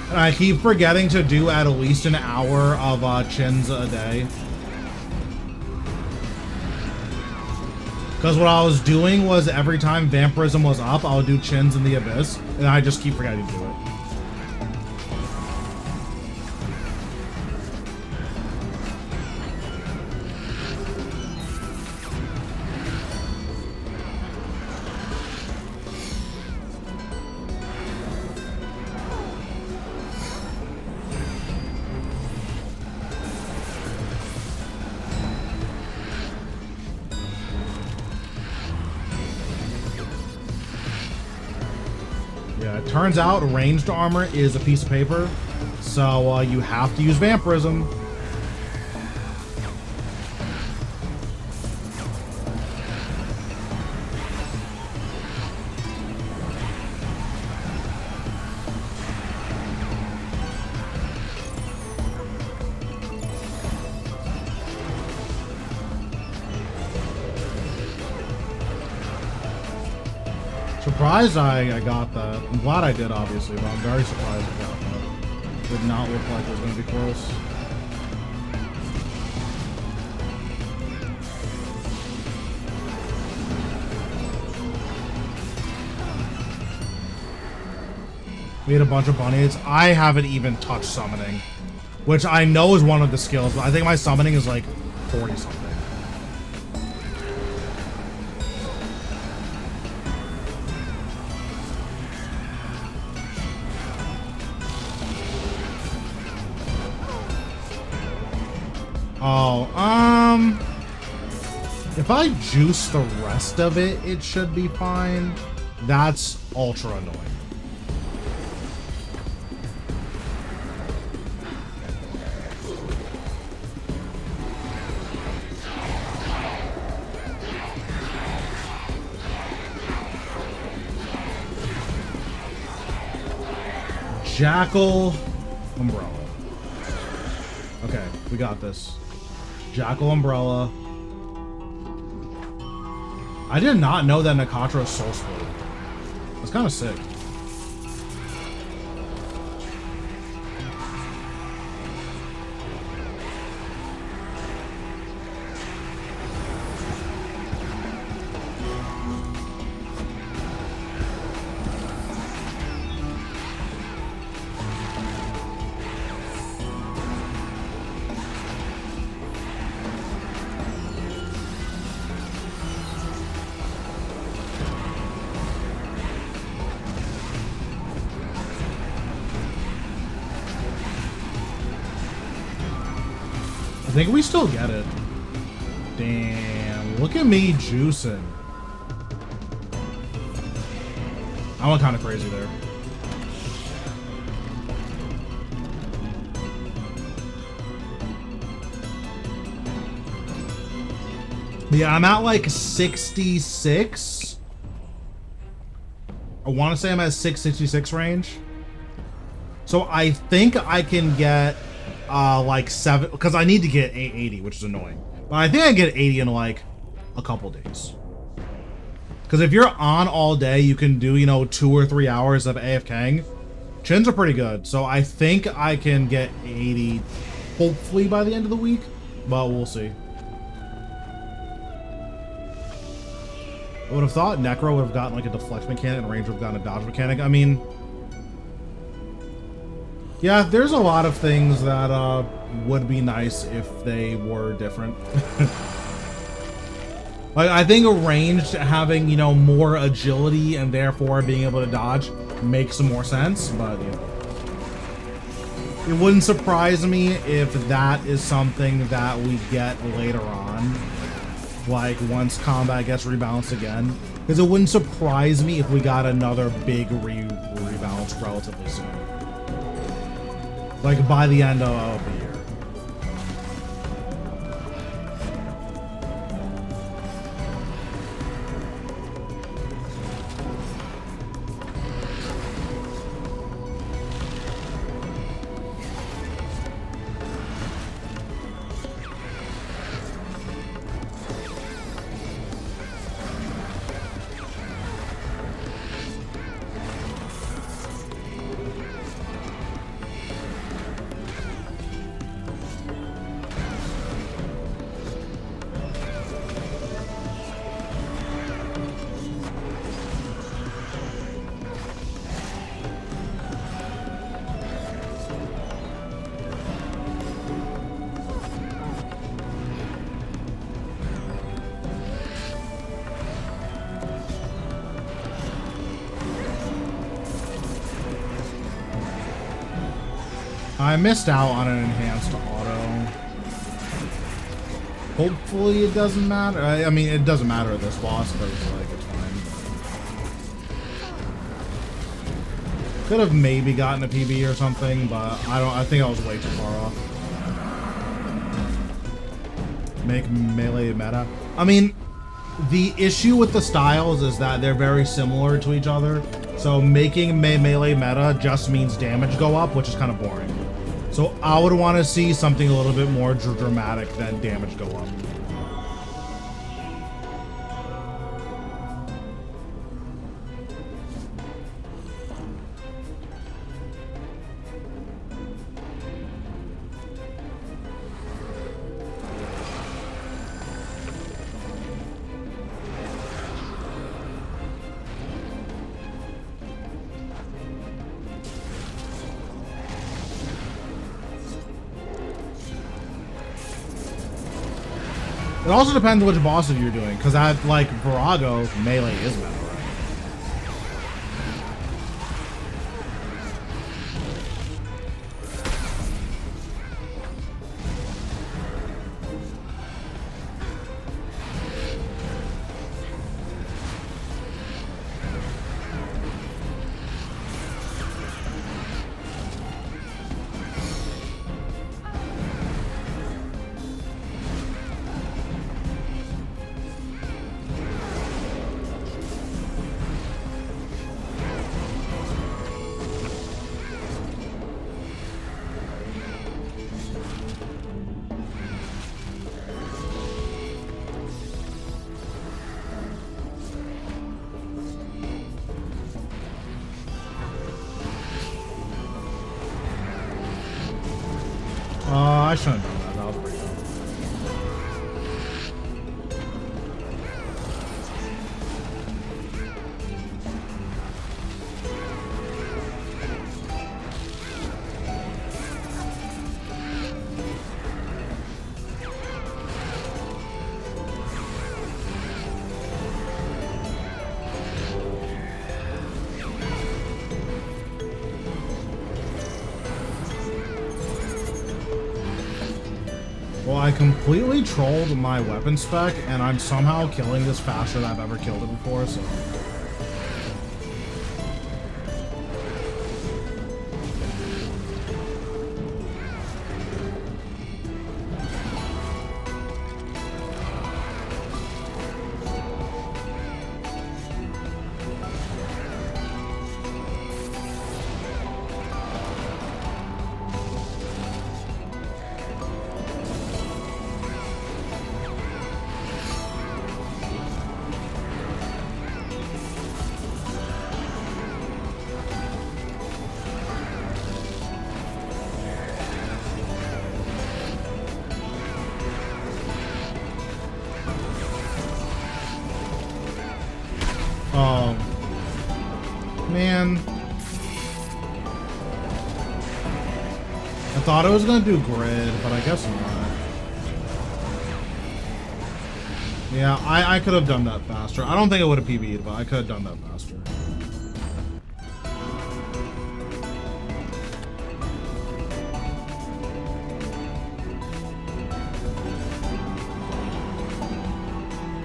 And I keep forgetting to do at least an hour of chins a day. Because what I was doing was every time Vampirism was up, I would do chins in the Abyss, and I just keep forgetting to do it. Yeah, it turns out ranged armor is a piece of paper, so you have to use vampirism. Surprised I got that. I'm glad I did, obviously, but I'm very surprised I got that. Did not look like it was going to be close. We had a bunch of bunnies. I haven't even touched summoning, which I know is one of the skills, but I think my summoning is like 40 something. Oh, if I juice the rest of it, it should be fine. That's ultra annoying. Jackal Umbrella. Okay, we got this. Jackal Umbrella. I did not know that Nakatra is soul split. That's kind of sick. I think we still get it. Damn, look at me juicing. I went kind of crazy there. Yeah, I'm at like 66. I want to say I'm at 666 range. So I think I can get like 7, because I need to get 880, which is annoying. But I think I can get 80 in like a couple days. Because if you're on all day, you can do, you know, 2 or 3 hours of AFKing. Chins are pretty good, so I think I can get 80 hopefully by the end of the week, but we'll see. I would have thought Necro would have gotten like a deflect mechanic and Range would have gotten a dodge mechanic. I mean, yeah, there's a lot of things that would be nice if they were different. Like, I think a ranged having, you know, more agility and therefore being able to dodge makes some more sense, but you know, it wouldn't surprise me if that is something that we get later on, like once combat gets rebalanced again, because it wouldn't surprise me if we got another big rebalance relatively soon. Like by the end of the year. I missed out on an enhanced auto. Hopefully it doesn't matter. I mean, it doesn't matter at this boss, but it's like, it's fine. Could have maybe gotten a PB or something, but I think I was way too far off. Make melee meta. I mean, the issue with the styles is that they're very similar to each other. So making melee meta just means damage go up, which is kind of boring. So I would want to see something a little bit more dramatic than damage go up. It also depends which bosses you're doing, because at like Virago, melee is meta, right? I shouldn't have done that. That was pretty dumb. Well, I completely trolled my weapon spec, and I'm somehow killing this faster than I've ever killed it before, so... Man. I thought I was gonna do grid, but I guess not. Yeah, I could have done that faster. I don't think I would have PB'd, but I could have done that faster.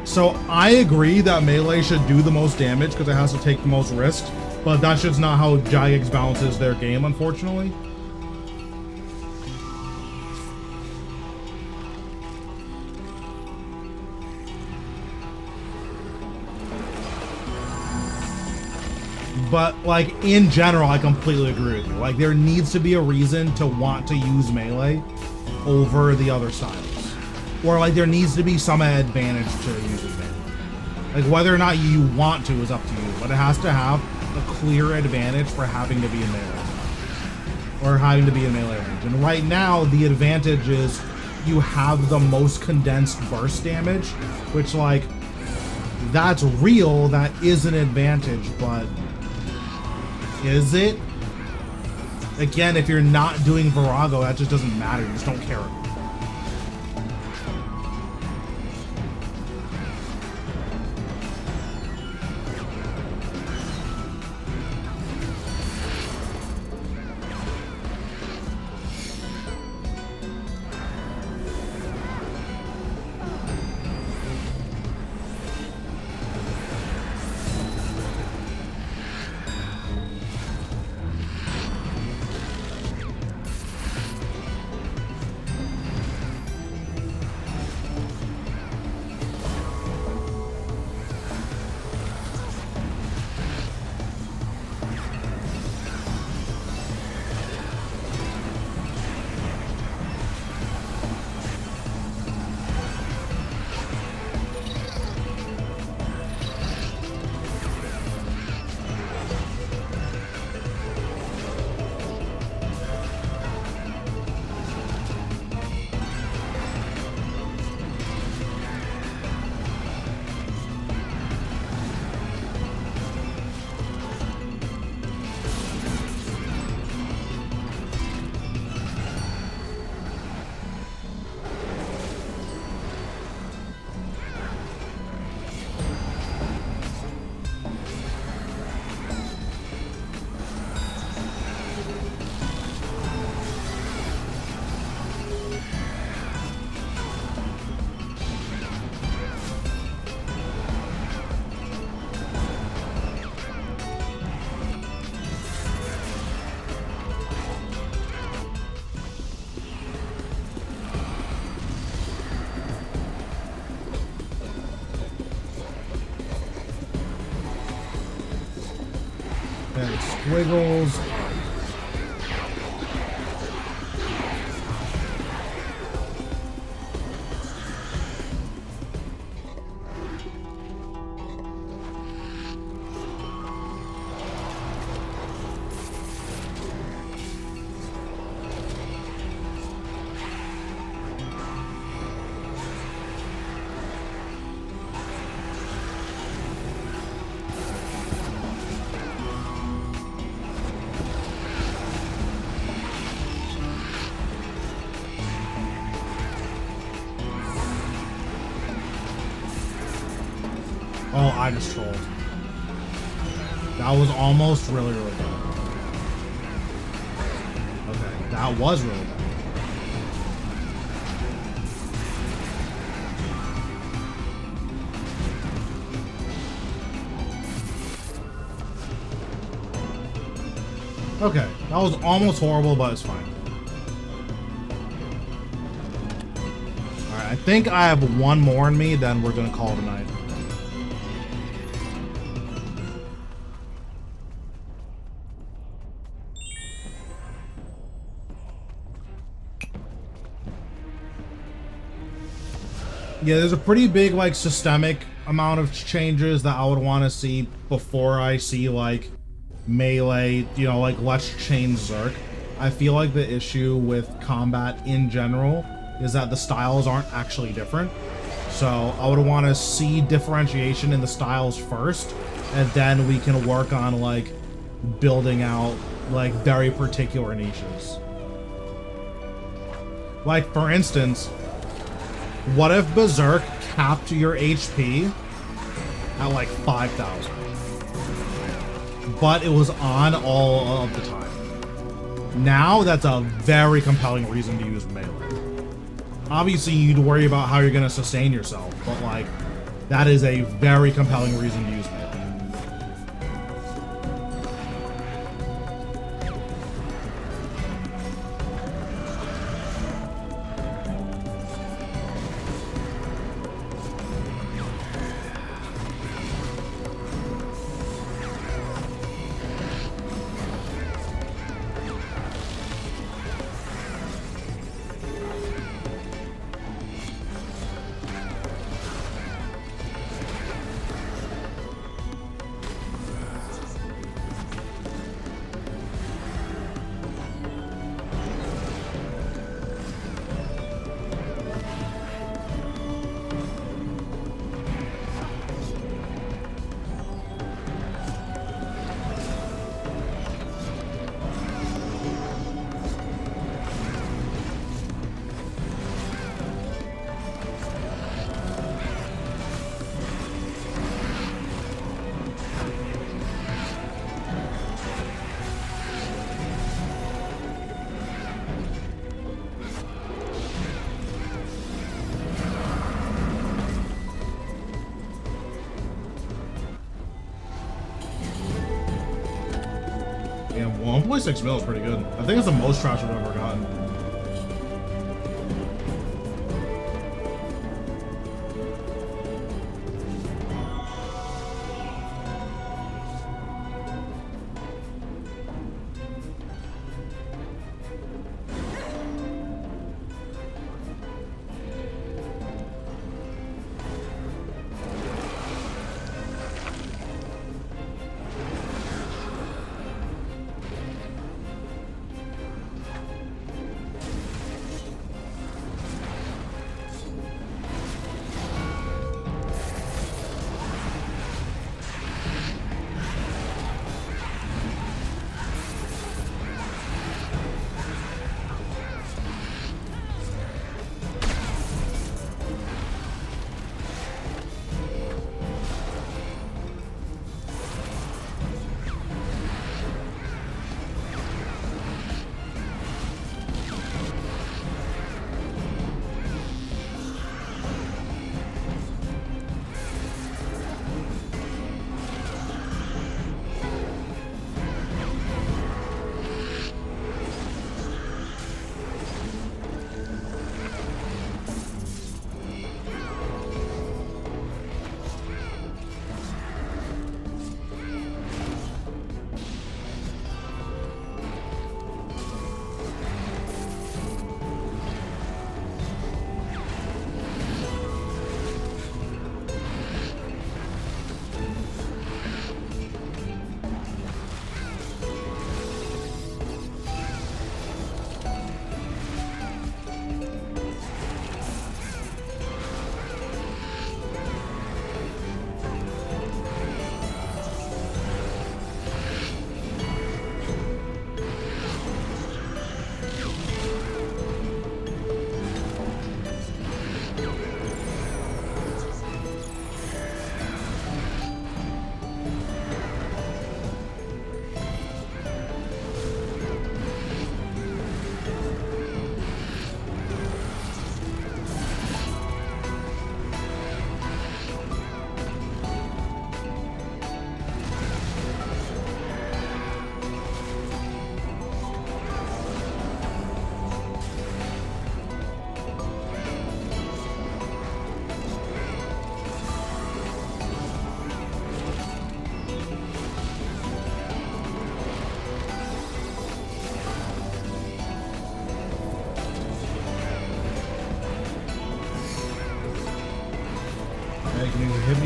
So I agree that melee should do the most damage because it has to take the most risk, but that's just not how Jagex balances their game, unfortunately. But like in general, I completely agree with you. Like there needs to be a reason to want to use melee over the other styles. Or like there needs to be some advantage to using melee. Like whether or not you want to is up to you, but it has to have a clear advantage for having to be in melee. Or having to be in melee range. And right now the advantage is you have the most condensed burst damage, which like that's real, that is an advantage, but is it? Again, if you're not doing Virago, that just doesn't matter, you just don't care. squiggles. Oh, I just trolled. That was almost really, really bad. Okay, that was really bad. Okay, that was almost horrible, but it's fine. Alright, I think I have one more in me, then we're gonna call it a night. Yeah, there's a pretty big, like, systemic amount of changes that I would want to see before I see, like, melee, you know, like, let's change Zerk. I feel like the issue with combat in general is that the styles aren't actually different. So I would want to see differentiation in the styles first, and then we can work on, like, building out, like, very particular niches. Like, for instance, what if Berserk capped your HP at like 5,000? But it was on all of the time. Now that's a very compelling reason to use melee. Obviously you'd worry about how you're gonna sustain yourself, but like, that is a very compelling reason to use melee. Yeah, 1.6 mil is pretty good. I think it's the most trash I've ever gotten.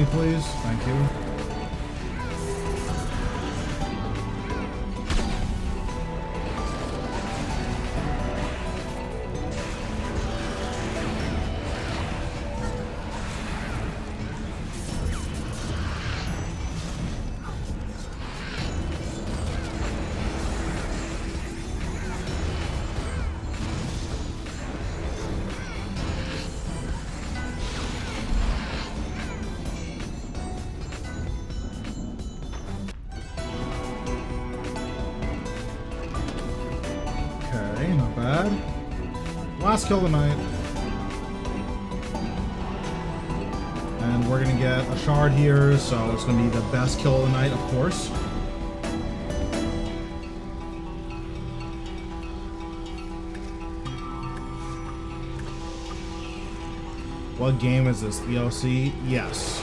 me, please? Thank you. Okay, not bad. Last kill of the night. And we're gonna get a shard here, so it's gonna be the best kill of the night, of course. What game is this? EOC? Yes.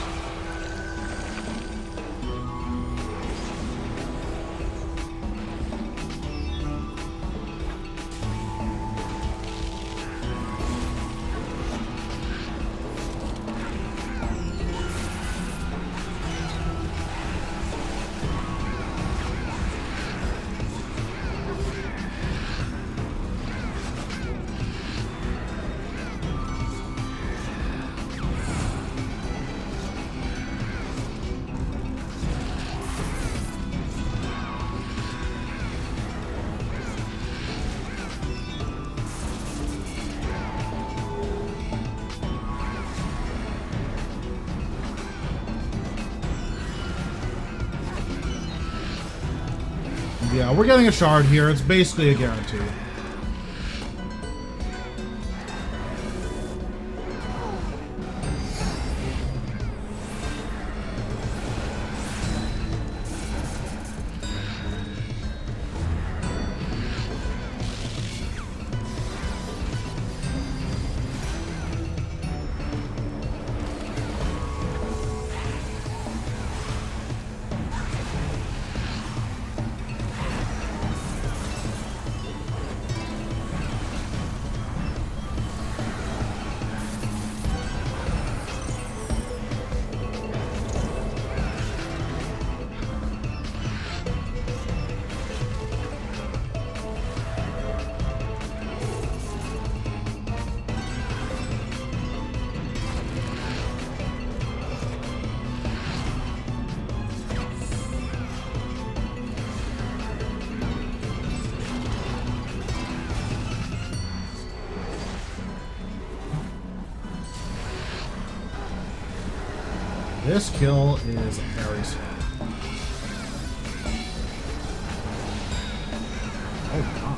Yeah, we're getting a shard here. It's basically a guarantee. This kill is very slow. Oh, wow.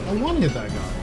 I want to hit that guy.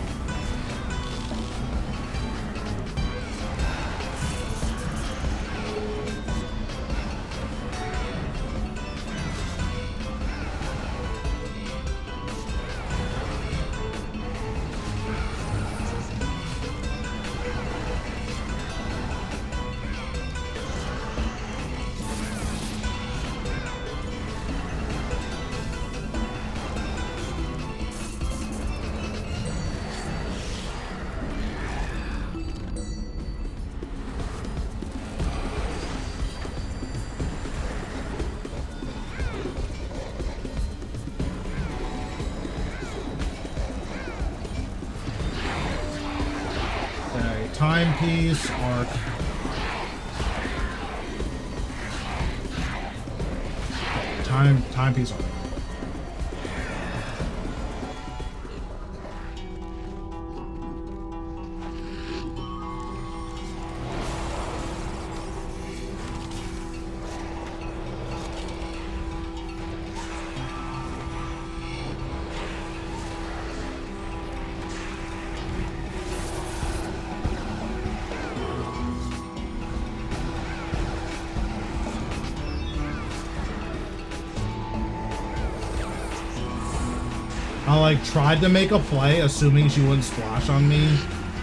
Timepiece, arc. Timepiece, arc. I like tried to make a play assuming she wouldn't splash on me,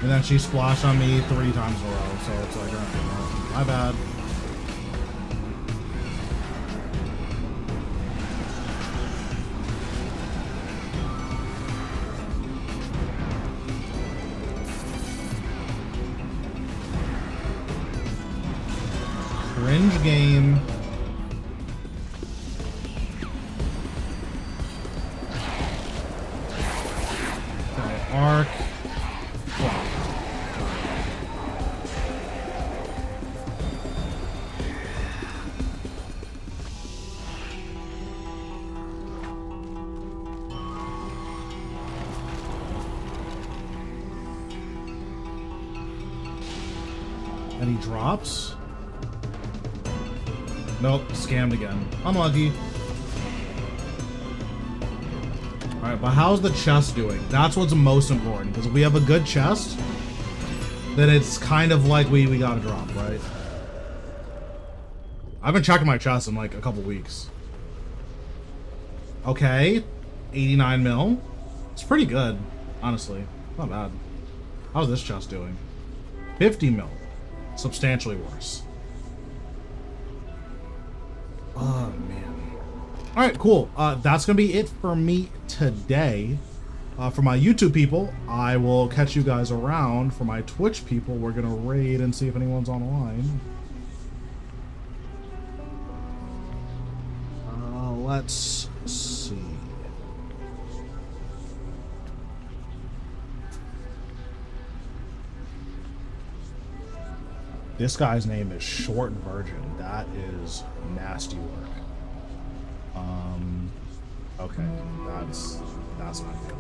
and then she splashed on me 3 times in a row, so it's like, oh, my bad. game. Okay, arc. Block. And he drops. Nope, scammed again. Unlucky. Alright, but how's the chest doing? That's what's most important. Because if we have a good chest, then it's kind of like we gotta drop, right? I've been checking my chest in like a couple weeks. Okay. 89 mil. It's pretty good, honestly. Not bad. How's this chest doing? 50 mil. Substantially worse. Oh, man. Alright, cool. That's going to be it for me today. For my YouTube people, I will catch you guys around. For my Twitch people, we're going to raid and see if anyone's online. Let's see. This guy's name is Short Virgin. That is nasty work. Okay, that's not good.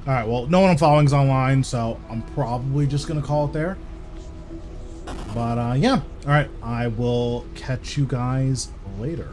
All right, well, no one I'm following is online, so I'm probably just gonna call it there. But yeah, all right, I will catch you guys later.